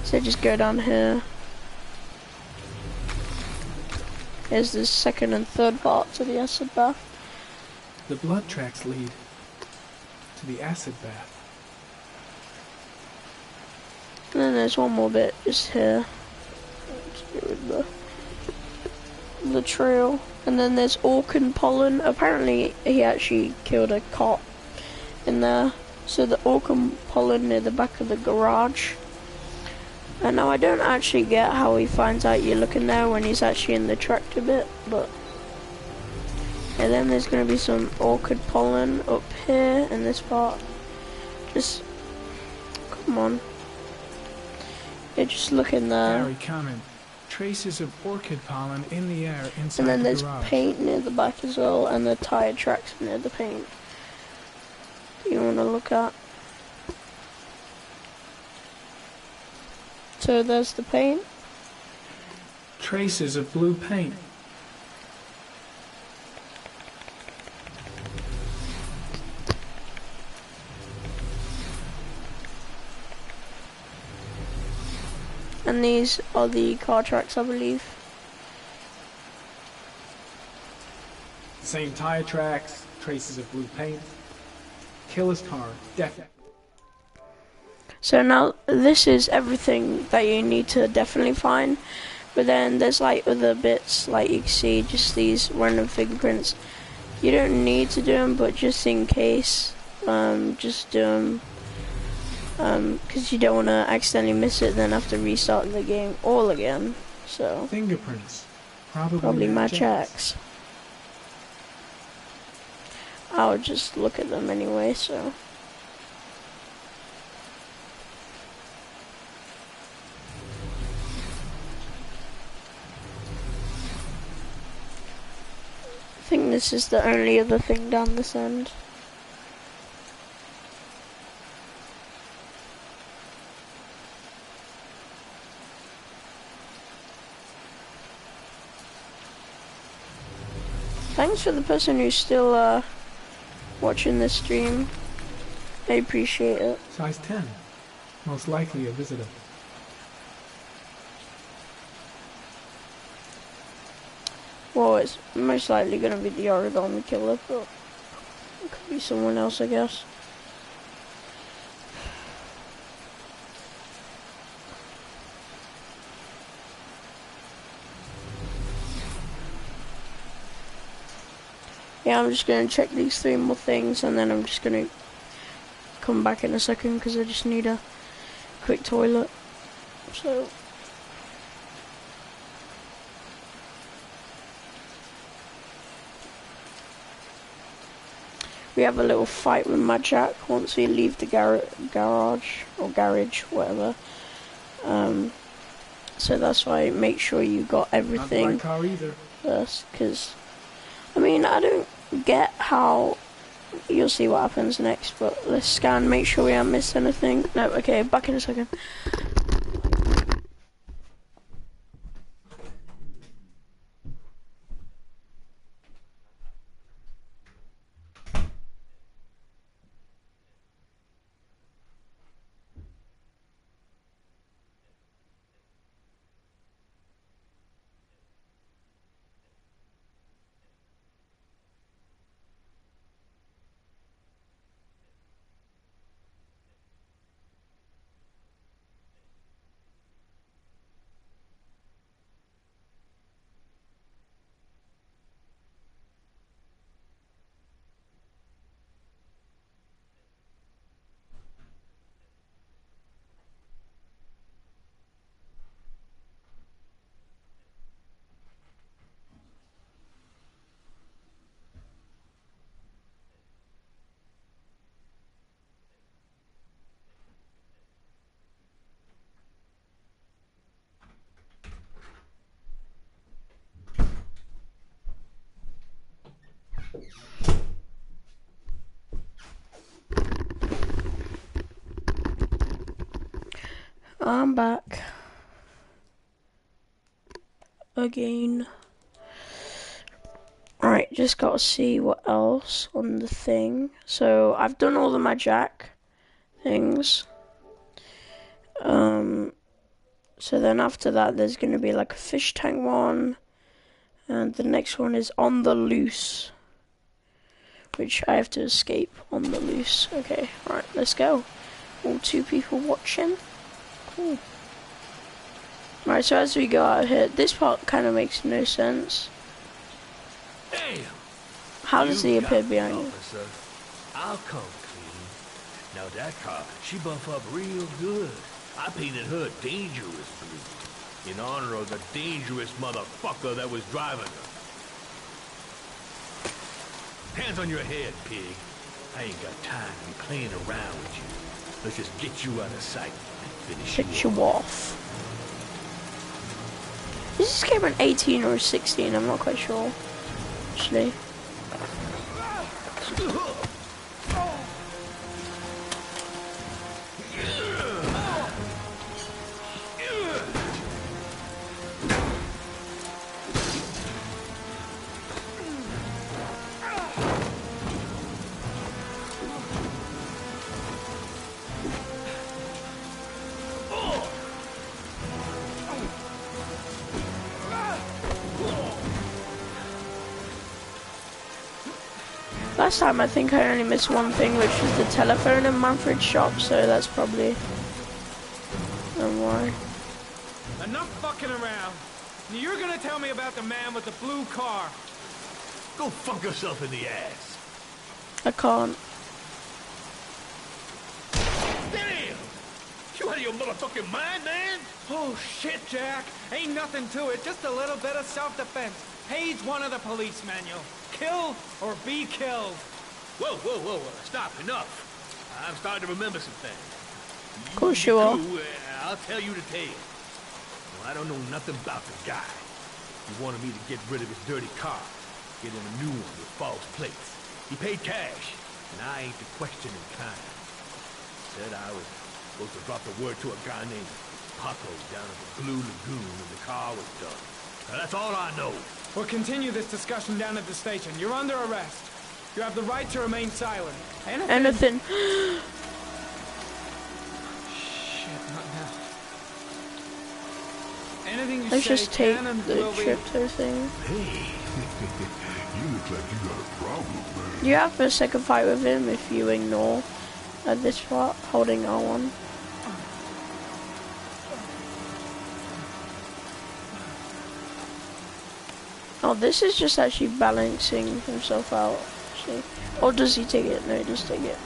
So just go down here. Here's the 2nd and 3rd part to the acid bath. The blood tracks lead to the acid bath. And then there's one more bit just here. Let's go with the trail. And then there's Orkin pollen. Apparently he actually killed a cop in there. So the Orkin pollen near the back of the garage. And now I don't actually get how he finds out you're looking there when he's actually in the tractor bit, but and then there's going to be some orchid pollen up here in this part. Just come on. Yeah, just look in there. Very common. Traces of orchid pollen in the air inside And then the there's garage. paint near the back as well, and the tire tracks near the paint. You want to look at. So there's the paint. Traces of blue paint. And these are the car tracks, I believe. Same tire tracks, traces of blue paint. Killer's car, definitely. So now this is everything that you need to definitely find, but then there's like other bits, like you can see just these random fingerprints. You don't need to do them, but just in case, just do them, because you don't want to accidentally miss it, then have to restart the game all again. So fingerprints, probably Matt Jack's. I would just look at them anyway, so. I think this is the only other thing down this end. thanks for the person who's still watching this stream. I appreciate it. Size 10. Most likely a visitor. Well, it's most likely going to be the origami killer, but it could be someone else, I guess. Yeah, I'm just going to check these 3 more things, and then I'm just going to come back in a second, because I just need a quick toilet. So... we have a little fight with Mad Jack once we leave the garage, or garage, whatever. So that's why make sure you got everything Not the right car either. First, because, I mean, I don't get how, you'll see what happens next, but let's scan, make sure we haven't missed anything. No, okay, back in a second. I'm back again. Right, just gotta see what else on the thing. So I've done all the Mad Jack things. So then after that there's gonna be like a fish tank one, and the next one is On the Loose, which I have to escape on the loose. Okay, right, let's go. All 2 people watching. Cool. Right, so as we go out here, this part kind of makes no sense. Damn! How does he appear behind you? Officer. I'll come clean. Now that car, she buff up real good. I painted her dangerous blue, in honor of the dangerous motherfucker that was driving her. Hands on your head, pig. I ain't got time to be playing around with you. Let's just get you out of sight. Finish you off. Is this game an 18 or a 16? I'm not quite sure, actually. Last time I think I only missed one thing, which was the telephone in Manfred's shop, so that's probably why. Enough fucking around. You're gonna tell me about the man with the blue car. Go fuck yourself in the ass. I can't. Damn! You out of your motherfucking mind, man? Oh shit, Jack. Ain't nothing to it, just a little bit of self-defense. Page 1 of the police manual. Kill or be killed. Whoa, whoa, whoa, stop, enough. I'm starting to remember some things. Of course you are. I'll tell you the tale. Well, I don't know nothing about the guy. He wanted me to get rid of his dirty car, get him a new one with false plates. He paid cash, and I ain't the questioning kind. Said I was supposed to drop the word to a guy named Paco down at the Blue Lagoon when the car was done. Now, that's all I know. We'll continue this discussion down at the station. You're under arrest. You have the right to remain silent. Anything. Shit, not now. Anything you Let's say just take can and the will be... crypto thing. Hey, you look like you got a problem, man. You have a second fight with him if you ignore at this part, holding R1. Oh, this is just actually balancing himself out, actually. Or does he take it? No, he does take it.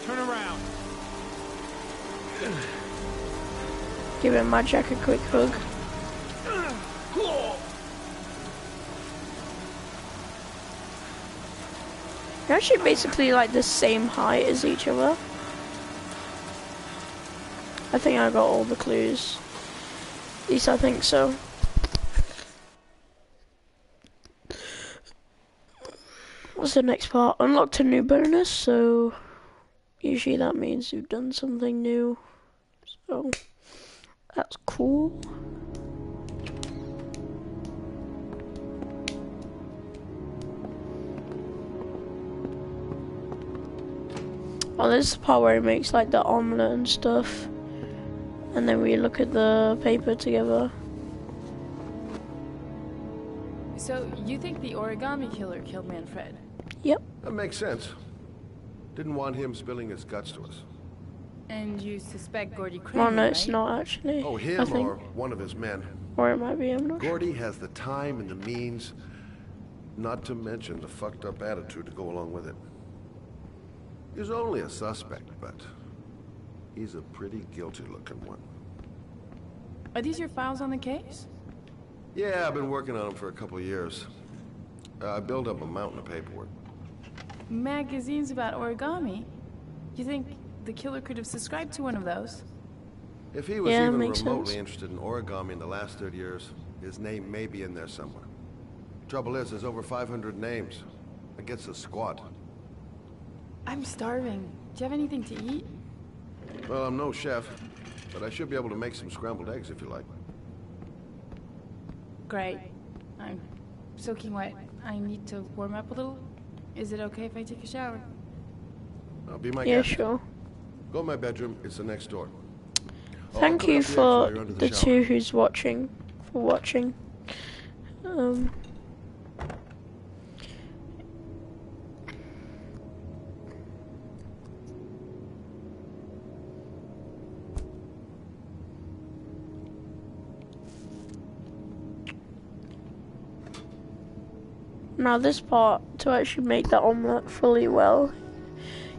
Turn around. Give him my jack a quick hug. They're actually basically like the same height as each other. I think I got all the clues. At least I think so. What's the next part? Unlocked a new bonus, so usually that means you've done something new. So that's cool. Oh, this is the part where he makes like the omelette and stuff. And then we look at the paper together. So, you think the origami killer killed Manfred? Yep. That makes sense. Didn't want him spilling his guts to us. And you suspect Gordy Kramer, Well, no, it's right? not actually. Oh, I him think. or one of his men. Or it might be, I'm not sure. Gordy has the time and the means, not to mention the fucked up attitude to go along with it. He's only a suspect, but he's a pretty guilty looking one. Are these your files on the case? Yeah, I've been working on him for a couple of years. I built up a mountain of paperwork. Magazines about origami? You think the killer could have subscribed to one of those? If he was Yeah, even makes remotely sense. interested in origami in the last 30 years, his name may be in there somewhere. Trouble is, there's over 500 names. It gets us squat. I'm starving. Do you have anything to eat? Well, I'm no chef, but I should be able to make some scrambled eggs if you like. Great. I'm soaking wet. I need to warm up a little. Is it okay if I take a shower? I'll be my Yeah, guest. sure. Go to my bedroom. It's the next door. Oh, Thank I'll you cook up the eggs while for you're under the shower. two who's watching, for watching. Now this part, to actually make the omelette fully well,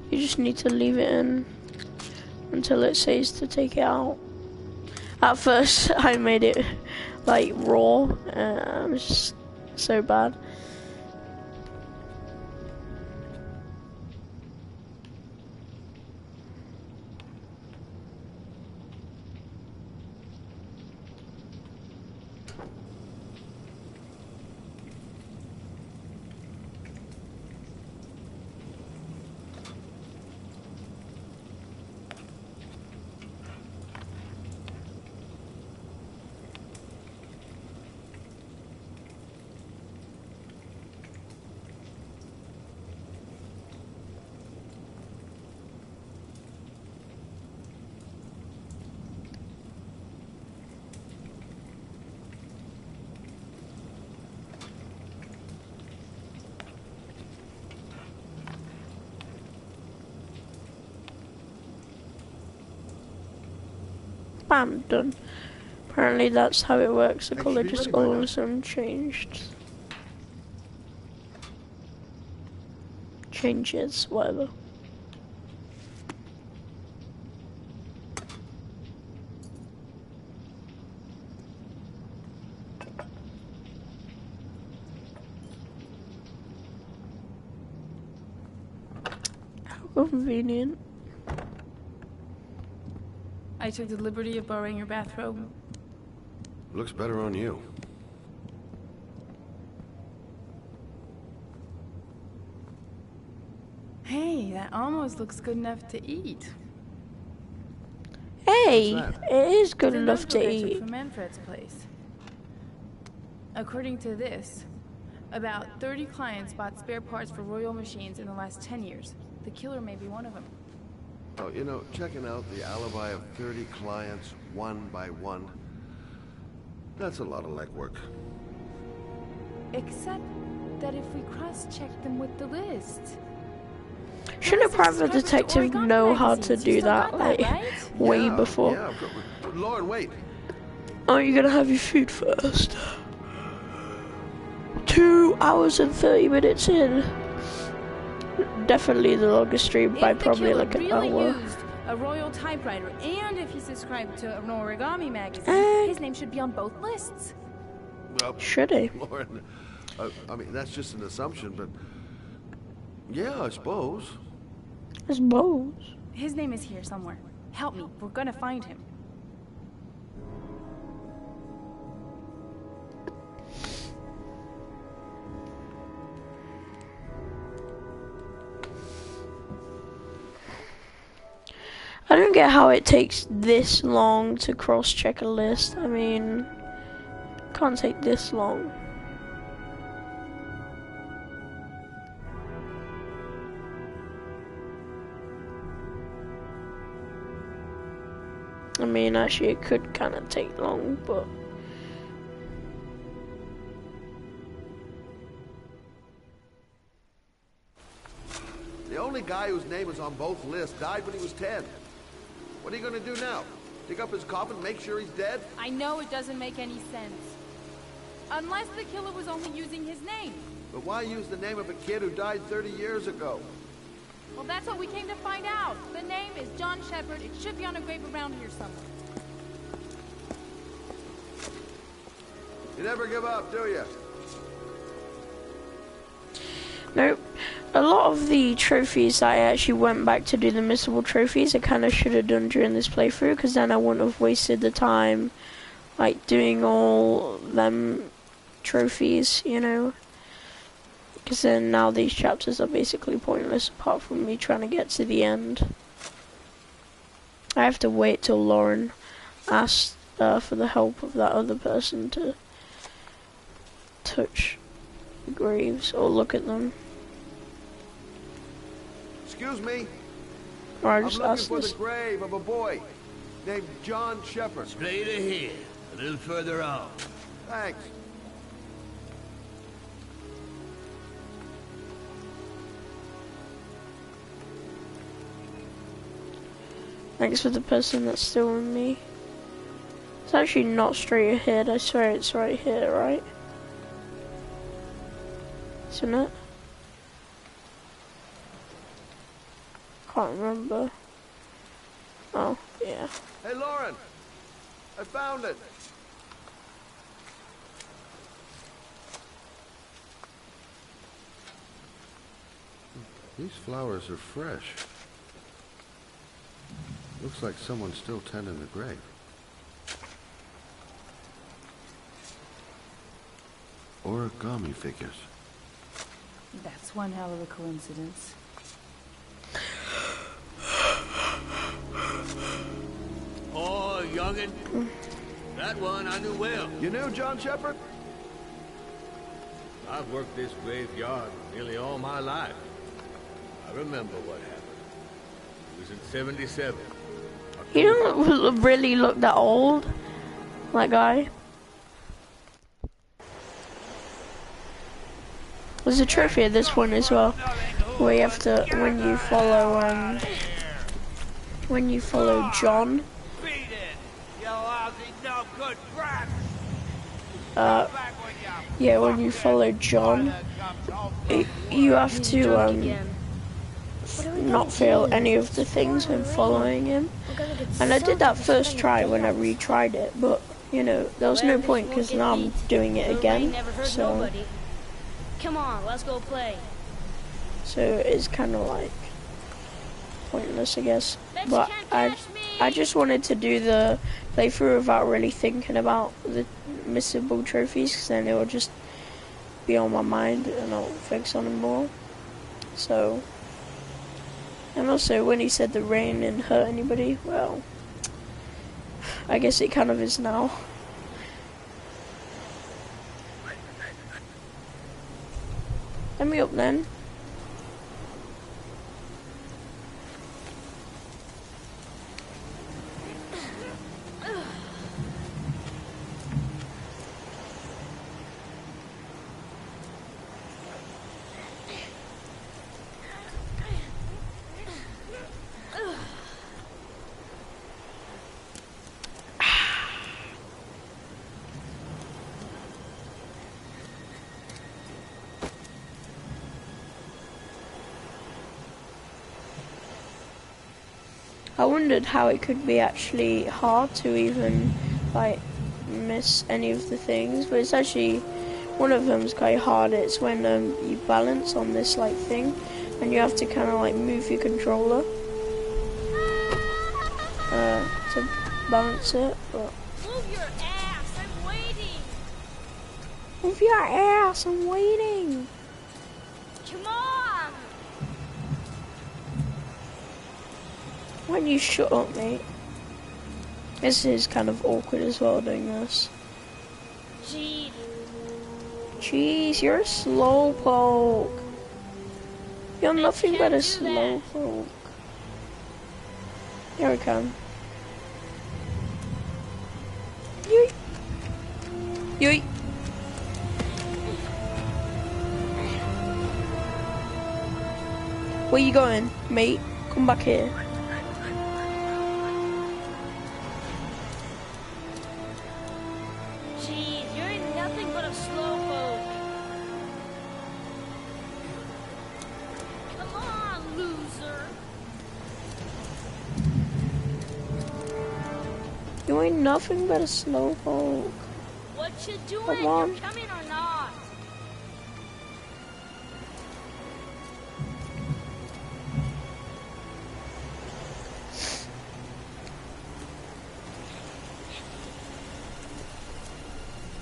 you just need to leave it in until it says to take it out. At first I made it like raw, it was just so bad. Bam, done. Apparently that's how it works. The colour be just ready by all now. of a sudden changed. Changes, whatever. How convenient. I took the liberty of borrowing your bathrobe. Looks better on you. Hey, that almost looks good enough to eat. Hey, What's it is good The enough notebook to I took eat. from Manfred's place. According to this, about 30 clients bought spare parts for Royal machines in the last 10 years. The killer may be one of them. Oh, you know, checking out the alibi of 30 clients one by one, that's a lot of legwork. Except that if we cross-check them with the list... Shouldn't a private detective know how to do that, like, way before? Yeah, Lauren, wait. Oh, you're gonna have your food first. 2 hours and 30 minutes in. Definitely the longest stream by probably like an hour. Used a Royal typewriter, and if he subscribed to an origami magazine, his name should be on both lists. Well, should he? Lauren, I mean, that's just an assumption, but yeah, I suppose. I suppose. His name is here somewhere. Help me, we're gonna find him. I don't get how it takes this long to cross-check a list. I mean, it can't take this long. I mean, actually, it could kind of take long, but... The only guy whose name is on both lists died when he was 10. What are you gonna do now? Dig up his coffin, make sure he's dead? I know it doesn't make any sense. Unless the killer was only using his name. But why use the name of a kid who died 30 years ago? Well, that's what we came to find out. The name is John Shepard. It should be on a grave around here somewhere. You never give up, do you? Nope. A lot of the trophies I actually went back to do the missable trophies I kind of should have done during this playthrough, because then I wouldn't have wasted the time like doing all them trophies, you know, because then now these chapters are basically pointless apart from me trying to get to the end. I have to wait till Lauren asks for the help of that other person to touch the graves or look at them. Excuse me. Or I I'm just looking asked for this. the grave of a boy named John Shepard. Straight ahead, a little further on. Thanks. Thanks for the person that's still with me. It's actually not straight ahead, I swear it's right here, right? Isn't it? Can't remember. Oh, yeah. Hey, Lauren. I found it. These flowers are fresh. Looks like someone's still tending the grave. Origami figures. That's one hell of a coincidence. Oh, youngin'. That one I knew well. You knew John Shepard? I've worked this graveyard nearly all my life. I remember what happened. It was in 77. He don't really look that old, that guy. There's a trophy at this point as well, where you have to, when you follow John, yeah, when you follow John, you have to not fail any of the things when following him. And I did that first try when I retried it, but you know, there was no point because now I'm doing it again. So come on, let's go play. So it's kind of like pointless, I guess. But I just wanted to do the playthrough without really thinking about the missable trophies, because then it will just be on my mind and I'll focus on them more. So, and also when he said the rain didn't hurt anybody, well, I guess it kind of is now. Let me up then. I wondered how it could be actually hard to even like miss any of the things, but it's actually one of them's quite hard. It's when you balance on this like thing, and you have to kind of like move your controller to balance it. But Move your ass! I'm waiting. move your ass! I'm waiting. Come on! Why don't you shut up, mate? This is kind of awkward as well doing this. Jeez. Jeez, you're a slowpoke. You're nothing but a slowpoke. Here we come. Yoink. Yoink. Where you going, mate? Come back here. Jeez, you're nothing but a slowpoke. Come on, loser. You ain't nothing but a slowpoke. What you doing? Come on. You're coming or not?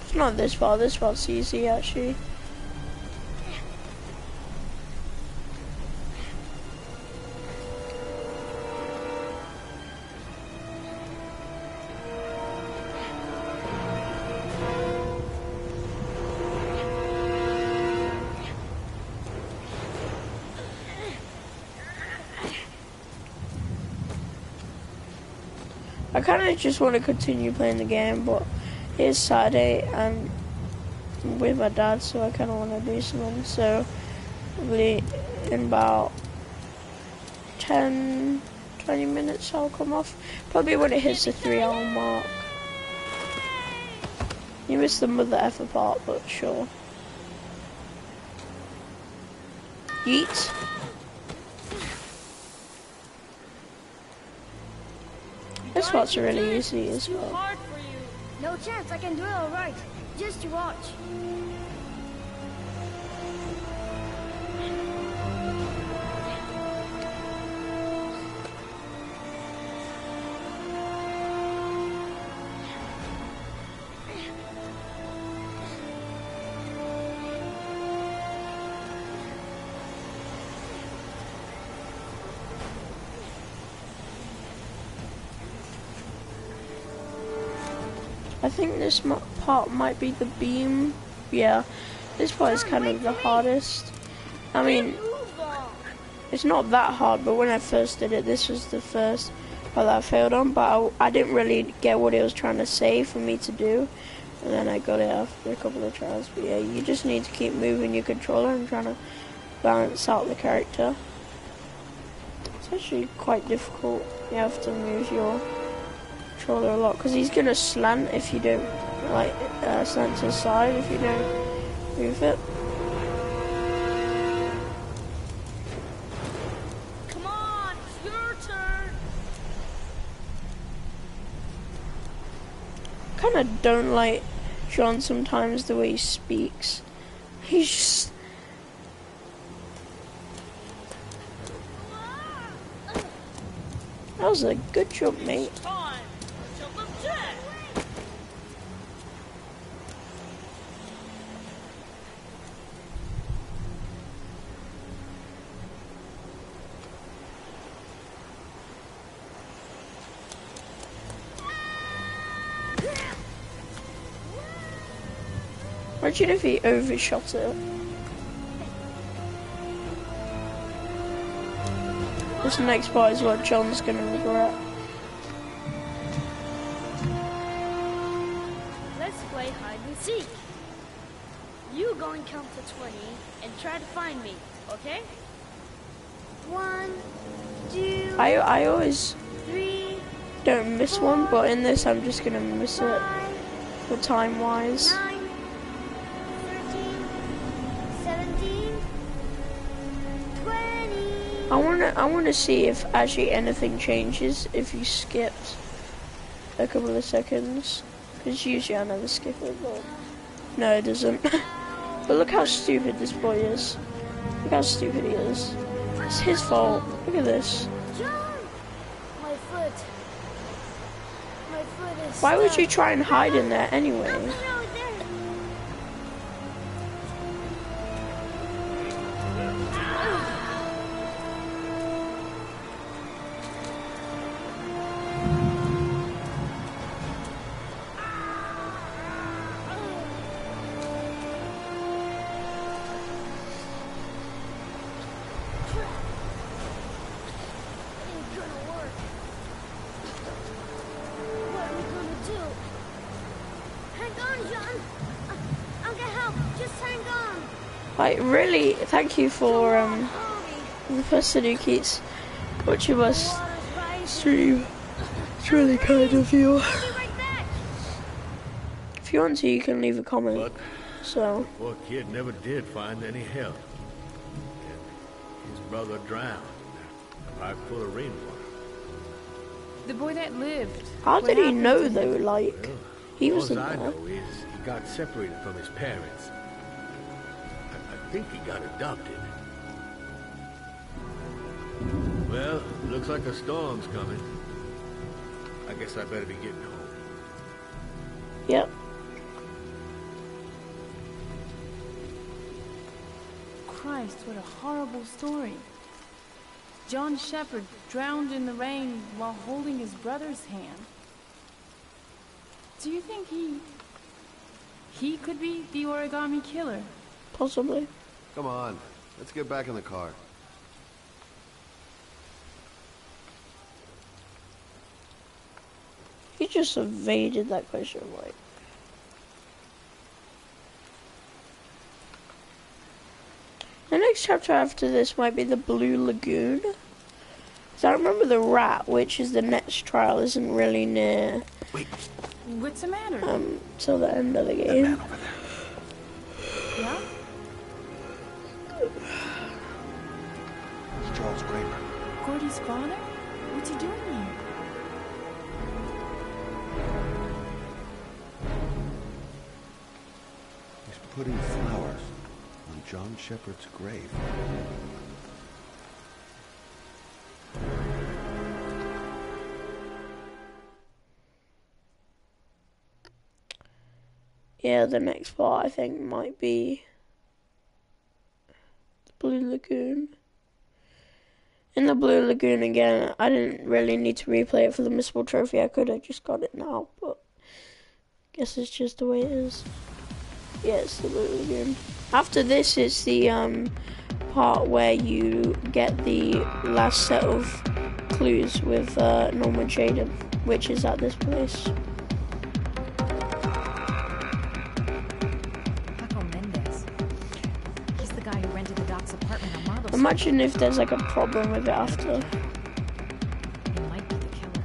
It's not this far. This part's easy, actually. I kind of just want to continue playing the game, but it's Saturday and I'm with my dad, so I kind of want to do something. So probably in about 10-20 minutes I'll come off. Probably when it hits the 3-hour mark. You missed the mother effer part, but sure. Yeet. This part's really easy as well. Hard for you. No chance. I can do it all right. Just you watch. I think this part might be the beam. Yeah, this part is kind of the hardest. I mean, it's not that hard, but when I first did it, this was the first part that I failed on, but I didn't really get what it was trying to say for me to do, and then I got it after a couple of tries. But yeah, you just need to keep moving your controller and trying to balance out the character. It's actually quite difficult. You have to move your controller a lot, because he's gonna slant if you don't, like, slant to the side if you don't move it. Come on, it's your turn. Kind of don't like John sometimes the way he speaks. He's just... That was a good jump, mate. Imagine if he overshot it. This next part is what John's gonna regret. Let's play hide and seek. You go and count to 20 and try to find me, okay? 1, 2. I always 3. don't miss one, but in this I'm just gonna miss it for time wise. 9, 13, 17, 20. I wanna see if actually anything changes if you skipped a couple of seconds. Because usually I never skip it, but no, it doesn't. But look how stupid this boy is. Look how stupid he is. It's his fault. Look at this. John! My foot. My foot is Why would stuck. you try and hide in there anyway? No, there. Like, really, thank you for the person who keeps watching us stream. It's really kind of you. If you want to, you can leave a comment. But So, the poor kid never did find any help. And his brother drowned in a pipe full of rainwater. The boy that lived. how what did he happened know to though? him? Like, he All wasn't I there. know is he got separated from his parents. I think he got adopted. Well, looks like a storm's coming. I guess I better be getting home. Yep. Christ, what a horrible story. John Shepherd drowned in the rain while holding his brother's hand. Do you think he could be the origami killer? Possibly. Come on, let's get back in the car. He just evaded that question, like. The next chapter after this might be the Blue Lagoon. So I remember the rat, which is the next trial, isn't really near. What's the matter? Till the end of the game. Yeah? It's Charles Kramer. Gordy's father? What's he doing here? He's putting flowers on John Shepherd's grave. Yeah, the next part I think might be the Blue Lagoon. In the Blue Lagoon again, I didn't really need to replay it for the missable trophy. I could have just got it now, but guess it's just the way it is. Yeah, it's the Blue Lagoon. After this is the part where you get the last set of clues with Norman Jaden, which is at this place. Paco Mendez. He's the guy who rented the Doc's apartment on Marble Street. Imagine if there's like a problem with it after. He might be the killer.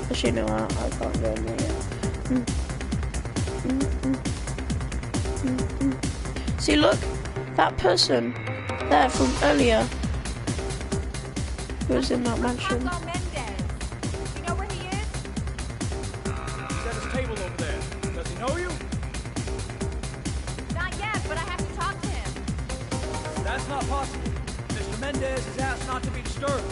Actually, no, I can't go in there yet. See, look, that person there from earlier who was in that mansion. Paco Mendez. You know where he is? He's at his table over there. Does he know you? Not yet, but I have to talk to him. That's not possible. Mr. Mendez is asked not to be disturbed.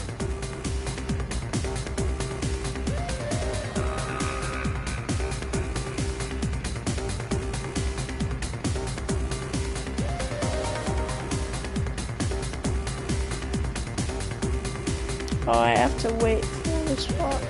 Oh, I have to wait for this part.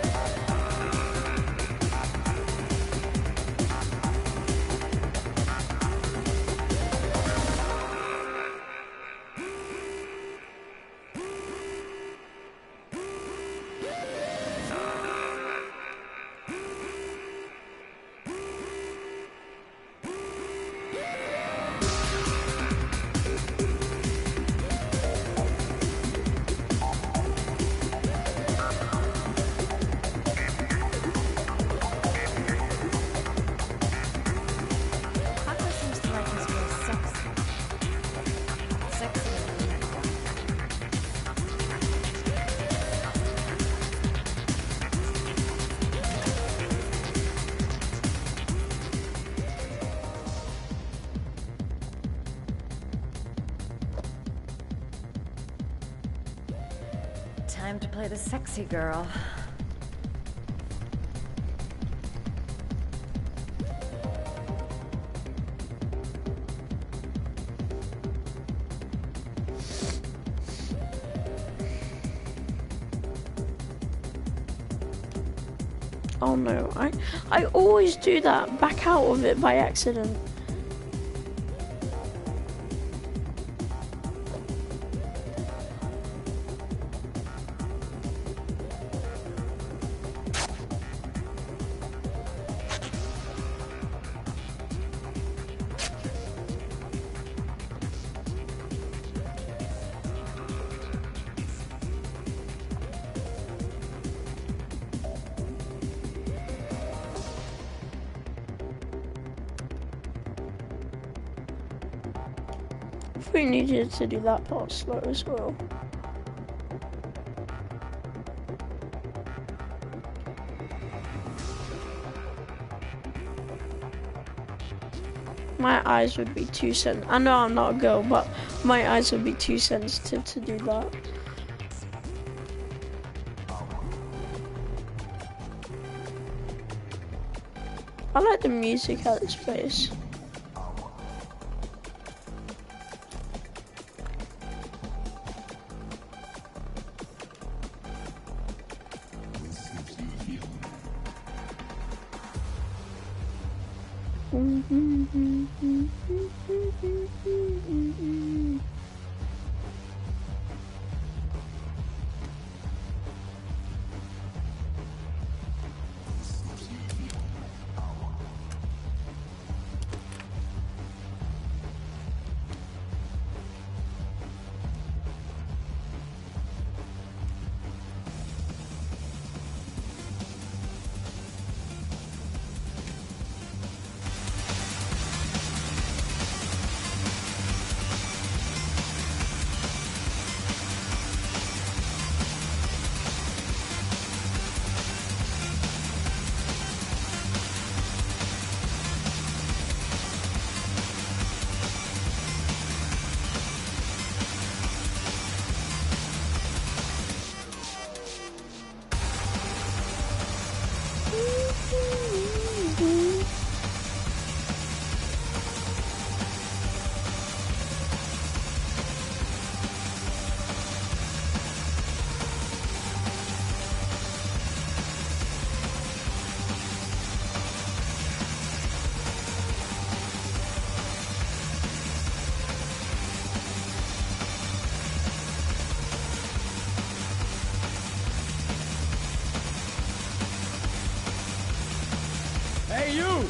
time to play the sexy girl. Oh no, I always do that, back out of it by accident. We needed to do that part slow as well. My eyes would be too sensitive. I know I'm not a girl, but my eyes would be too sensitive to do that. I like the music at its place. Hey, you!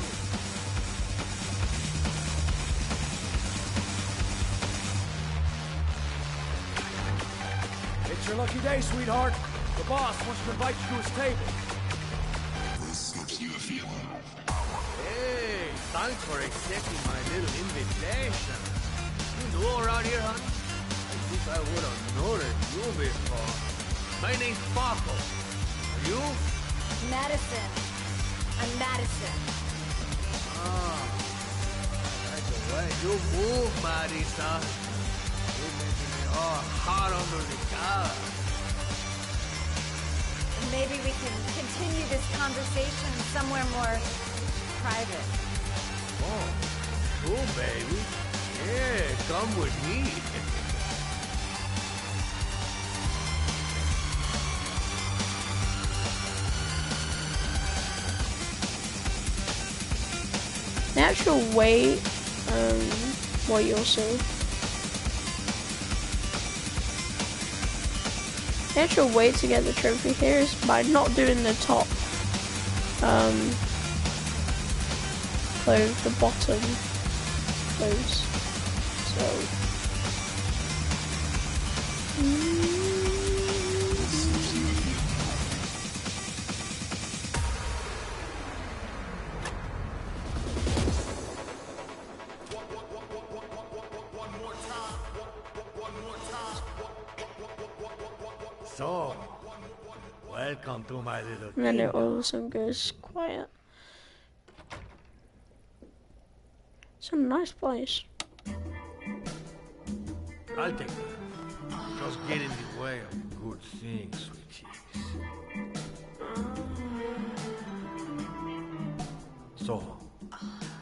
It's your lucky day, sweetheart. The boss wants to invite you to his table. This gives you a feeling. Hey, thanks for accepting my little invitation. You new around here, hon? I think I would have noticed you before. My name's Paco. Are you? Madison. I'm Madison. Ah, that's the way you move, Marisa. You're making me all hot under the collar. Maybe we can continue this conversation somewhere more private. Oh, cool, baby. Yeah, come with me. The actual weight, what you'll see. The actual way to get the trophy here is by not doing the top clove, the bottom cloves. So So, welcome to my little and then it kingdom. all of a sudden goes quiet. It's a nice place. I'll take that. just get in the way of good things, sweet cheeks. So,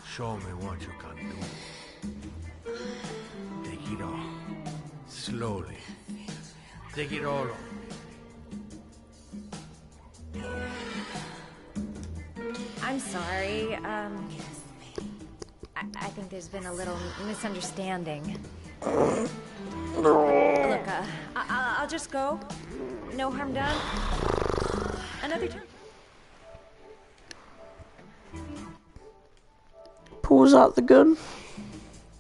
show me what you can do. Take it all. Slowly. Take it all on. I'm sorry. I think there's been a little misunderstanding. Look, I'll just go. No harm done. Another time. Pulls out the gun.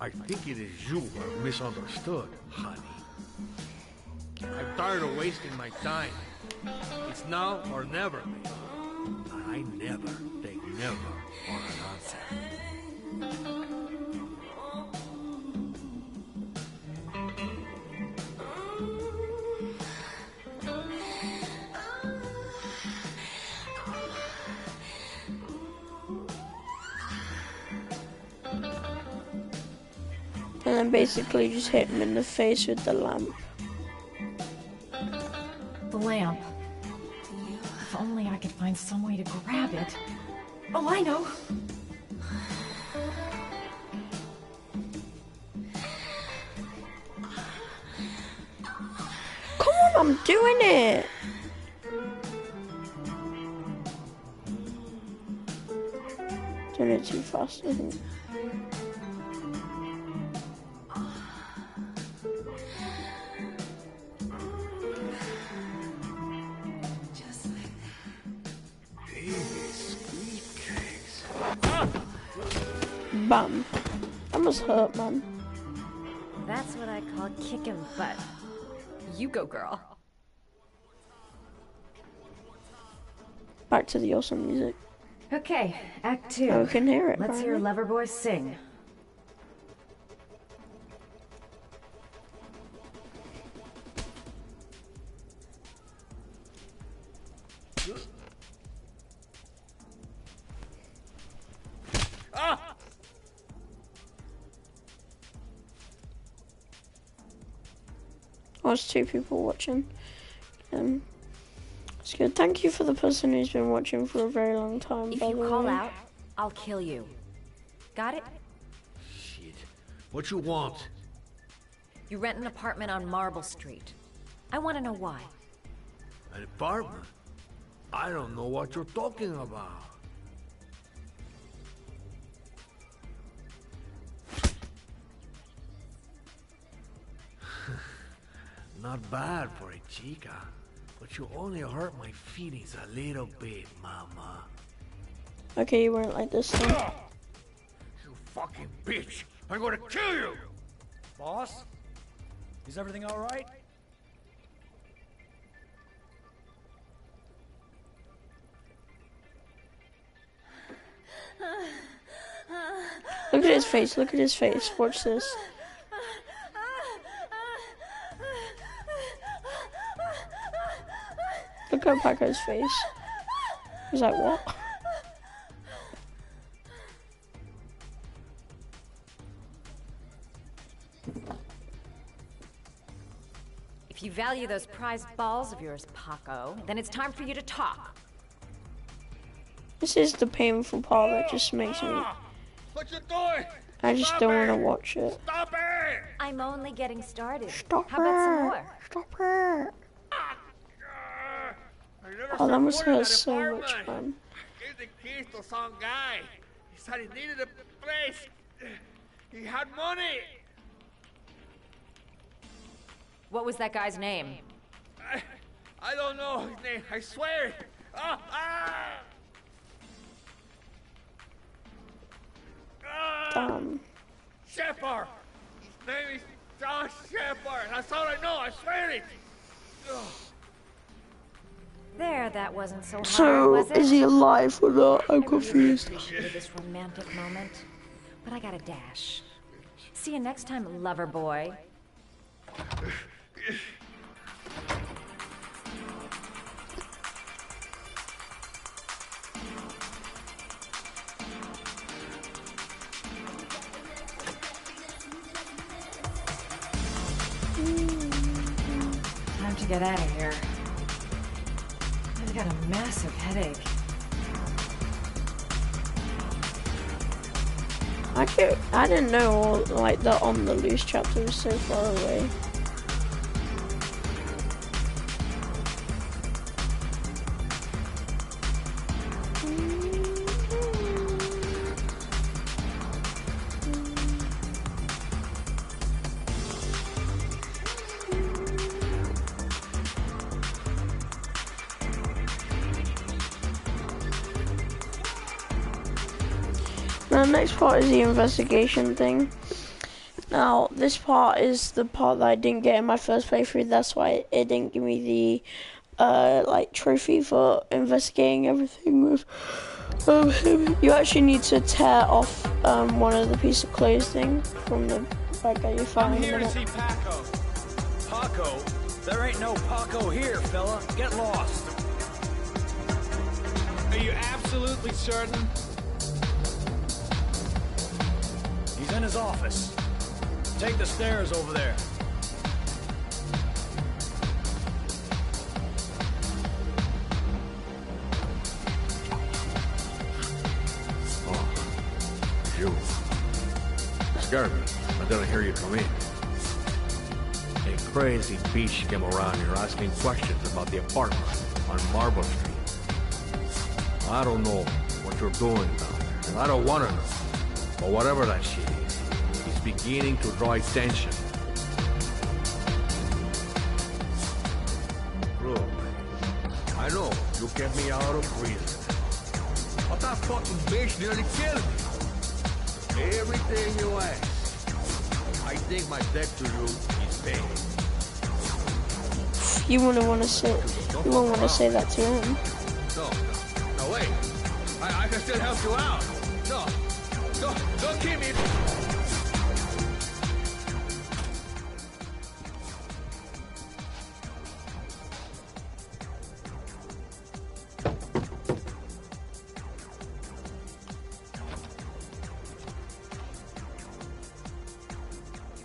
I think it is you who are misunderstood, honey. I'm tired of wasting my time. It's now or never, baby. I never take never for an answer. And then basically just hit him in the face with the lamp. The lamp. If only I could find some way to grab it. Oh, I know! Come on, I'm doing it! Doing it too fast, I think. Bam. That must hurt, man. That's what I call kicking butt. You go, girl. Back to the awesome music. Okay, Act 2. Oh, we can hear it. Let's hear Loverboy sing. Oh, it's 2 people watching. It's good. Thank you for the person who's been watching for a very long time. If by you the call way. out, I'll kill you. Got it? Shit. What you want? You rent an apartment on Marble Street. I want to know why. An apartment? I don't know what you're talking about. Not bad for a chica, but you only hurt my feelings a little bit, mama. Okay, you weren't like this then. You fucking bitch! I'm gonna kill you! Boss? Is everything alright? Look at his face, look at his face. Watch this. Look at Paco's face. He's like, what? If you value those prized balls of yours, Paco, then it's time for you to talk. This is the painful part that just makes me... What you doing? I just don't want to watch it. Stop it! I'm only getting started. Stop How about some it. more? Stop it! Oh, that must hurt so much, man. Gave the keys to some guy. He said he needed a place. He had money. What was that guy's name? I don't know his name. I swear. Damn. Shepard. His name is John Shepard. That's all I know. I swear it. There, that wasn't so hard, So, was it? is he alive or not? I'm I really confused. appreciated this romantic moment, but I gotta dash. See you next time, lover boy. get out of here. I've got a massive headache. I didn't know like the On the Loose chapter was so far away. Now, the next part is the investigation thing. Now, this part is the part that I didn't get in my first playthrough. That's why it didn't give me the like trophy for investigating everything with him. You actually need to tear off one of the piece of clothing from the bag that you found. I'm here to see Paco. Paco? There ain't no Paco here, fella. Get lost. Are you absolutely certain? He's in his office. Take the stairs over there. Oh, you. Scared me. I didn't hear you come in. A crazy bitch came around here asking questions about the apartment on Marble Street. I don't know what you're doing down there, and I don't want to know. But whatever that shit is, it's beginning to draw attention. Look, I know you kept me out of prison, but that fucking bitch nearly killed me. Everything you ask, I think my debt to you is paid. You wouldn't want to say. You wouldn't want to say that to him. No, wait. I can still help you out. No. Don't keep me.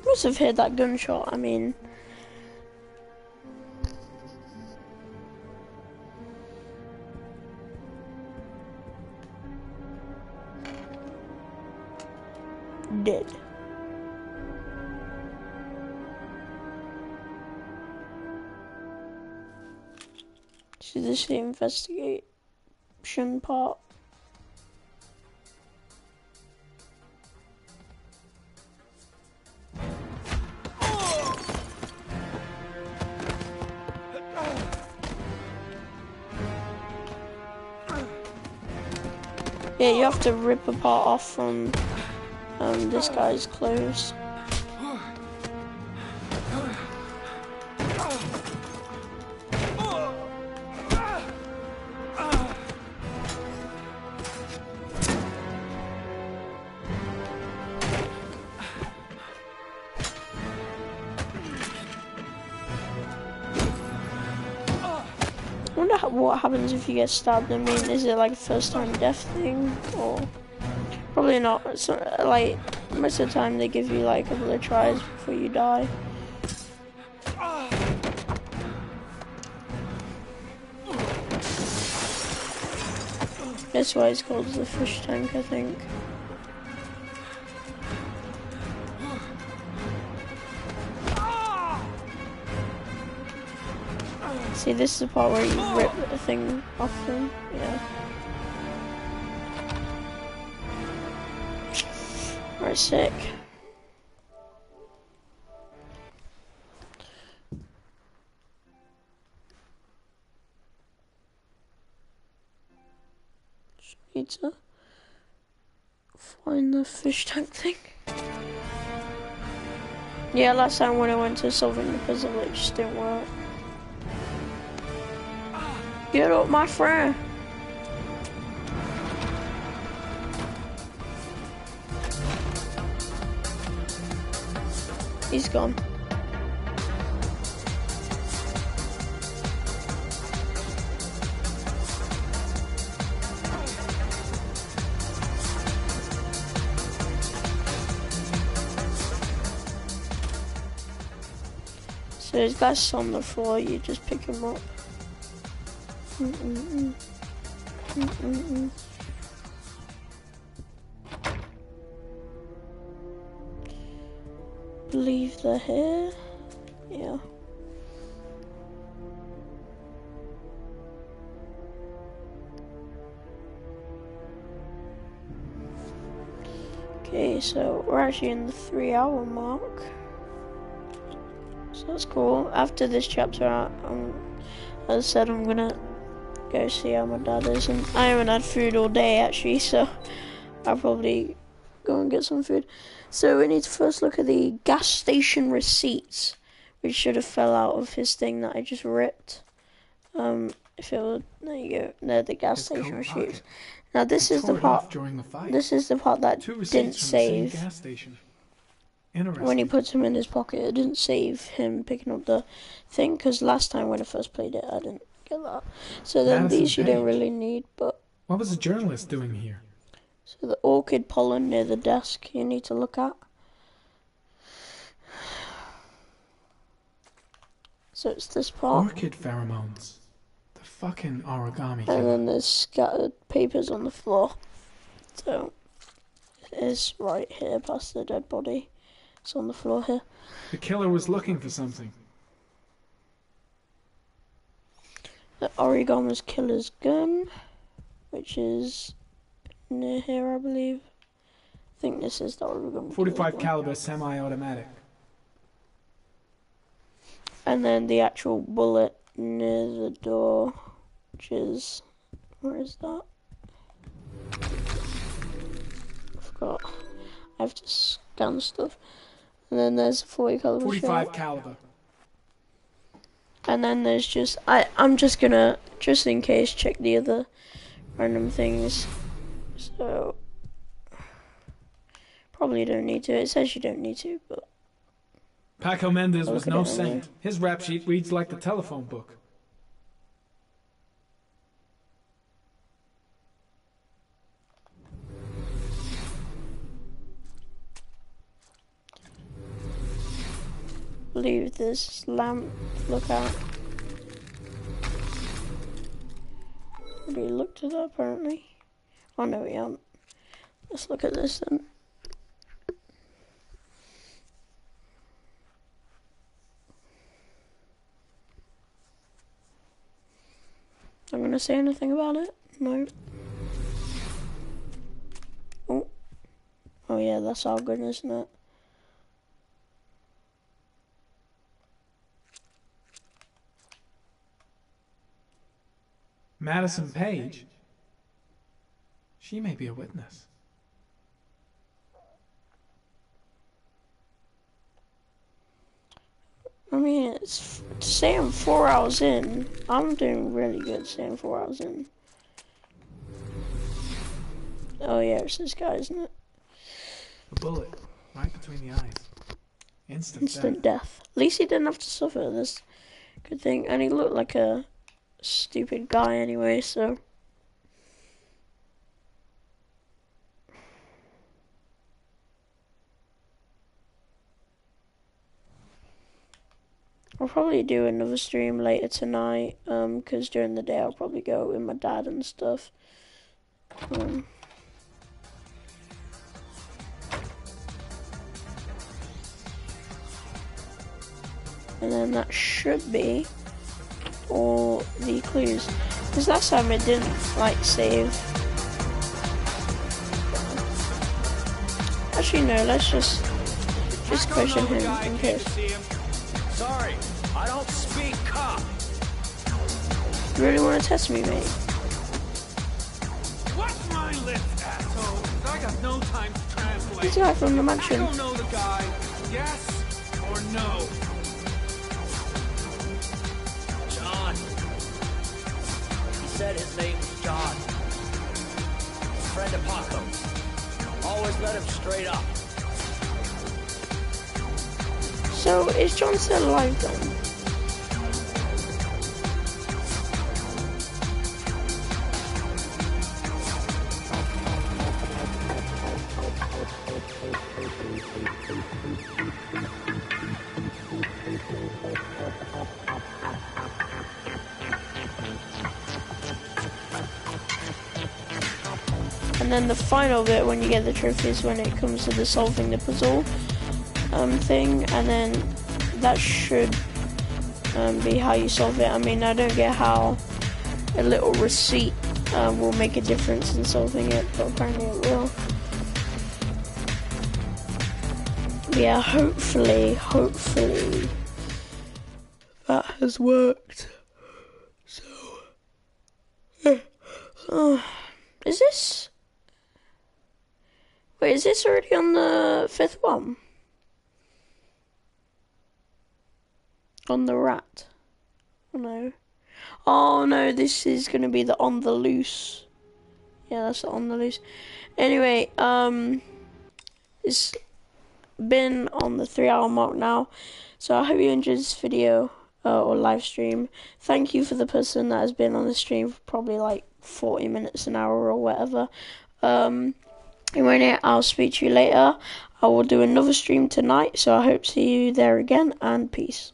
Must have heard that gunshot. I mean, dead. So this is the investigation part. Yeah, you have to rip a part off from this guy's clothes. I wonder what happens if you get stabbed. I mean, is it like a first time death thing, or probably not? So, like most of the time they give you like a couple of tries before you die. That's why it's called the fish tank, I think. See, this is the part where you rip the thing off them. Yeah. Right, sick. Just need to find the fish tank thing. Yeah, last time when I went to solving the puzzle, it just didn't work. Get up, my friend. He's gone. So there's guys on the floor, you just pick him up. Believe they're here. Yeah. Okay, so we're actually in the 3-hour mark. So that's cool. After this chapter, as I said, I'm gonna go see how my dad is, and I haven't had food all day actually, so I'll probably go and get some food. So we need to first look at the gas station receipts, which should have fell out of his thing that I just ripped. If it would, there you go. They're the gas station receipts. Now this is the part. This is the part that didn't save. Gas station. When he puts him in his pocket, it didn't save him picking up the thing, because last time when I first played it, I didn't get that. So then Madison these you don't Page. really need, but... What was the journalist doing here? So the orchid pollen near the desk you need to look at. So it's this part. Orchid pheromones. The fucking origami And killer. then there's scattered papers on the floor. So it's right here past the dead body. It's on the floor here. The killer was looking for something. The Origami's killer's gun, which is near here, I believe. I think this is the Origami 45 caliber semi-automatic. And then the actual bullet near the door, which is... Where is that? I forgot. I have to scan stuff. And then there's a 40 caliber 45 shot. caliber. And then there's just... I'm just gonna, just in case, check the other random things. So... Probably don't need to. It says you don't need to, but... Paco Mendez was Look at no it anyway. saint. His rap sheet reads like the telephone book. Leave this lamp. Look out. Already looked at that apparently. Oh no, we haven't. Let's look at this then. I'm gonna say anything about it? No. Oh. Oh yeah, that's all good, isn't it? Madison Page? She may be a witness. I mean, it's say I'm 4 hours in. I'm doing really good saying 4 hours in. Oh yeah, it's this guy, isn't it? A bullet, right between the eyes. Instant death. At least he didn't have to suffer this. Good thing. And he looked like a stupid guy anyway, so... I'll probably do another stream later tonight, because during the day I'll probably go with my dad and stuff. And then that should be all the clues. Because last time it didn't, like, save. Actually, no, let's just question him in case. Sorry, I don't speak cop. You really want to test me, mate? What's my list, asshole? I got no time to translate. This guy from the mansion. I don't know the guy. Yes or no? John. He said his name was John. Friend of Paco's. Always let him straight up. So, is John still alive then? then the final bit when you get the trophy is when it comes to the solving the puzzle thing, and then that should be how you solve it. I mean, I don't get how a little receipt will make a difference in solving it, but apparently it will. Yeah, hopefully that has worked. So, is this? Wait, is this already on the 5th one? On the rat? Oh no. Oh no, this is gonna be the on the loose. Yeah, that's the on the loose. Anyway, it's been on the 3-hour mark now, so I hope you enjoyed this video or live stream. Thank you for the person that has been on the stream for probably like 40 minutes, an hour or whatever. Anyway, I'll speak to you later. I will do another stream tonight, so I hope to see you there again, and peace.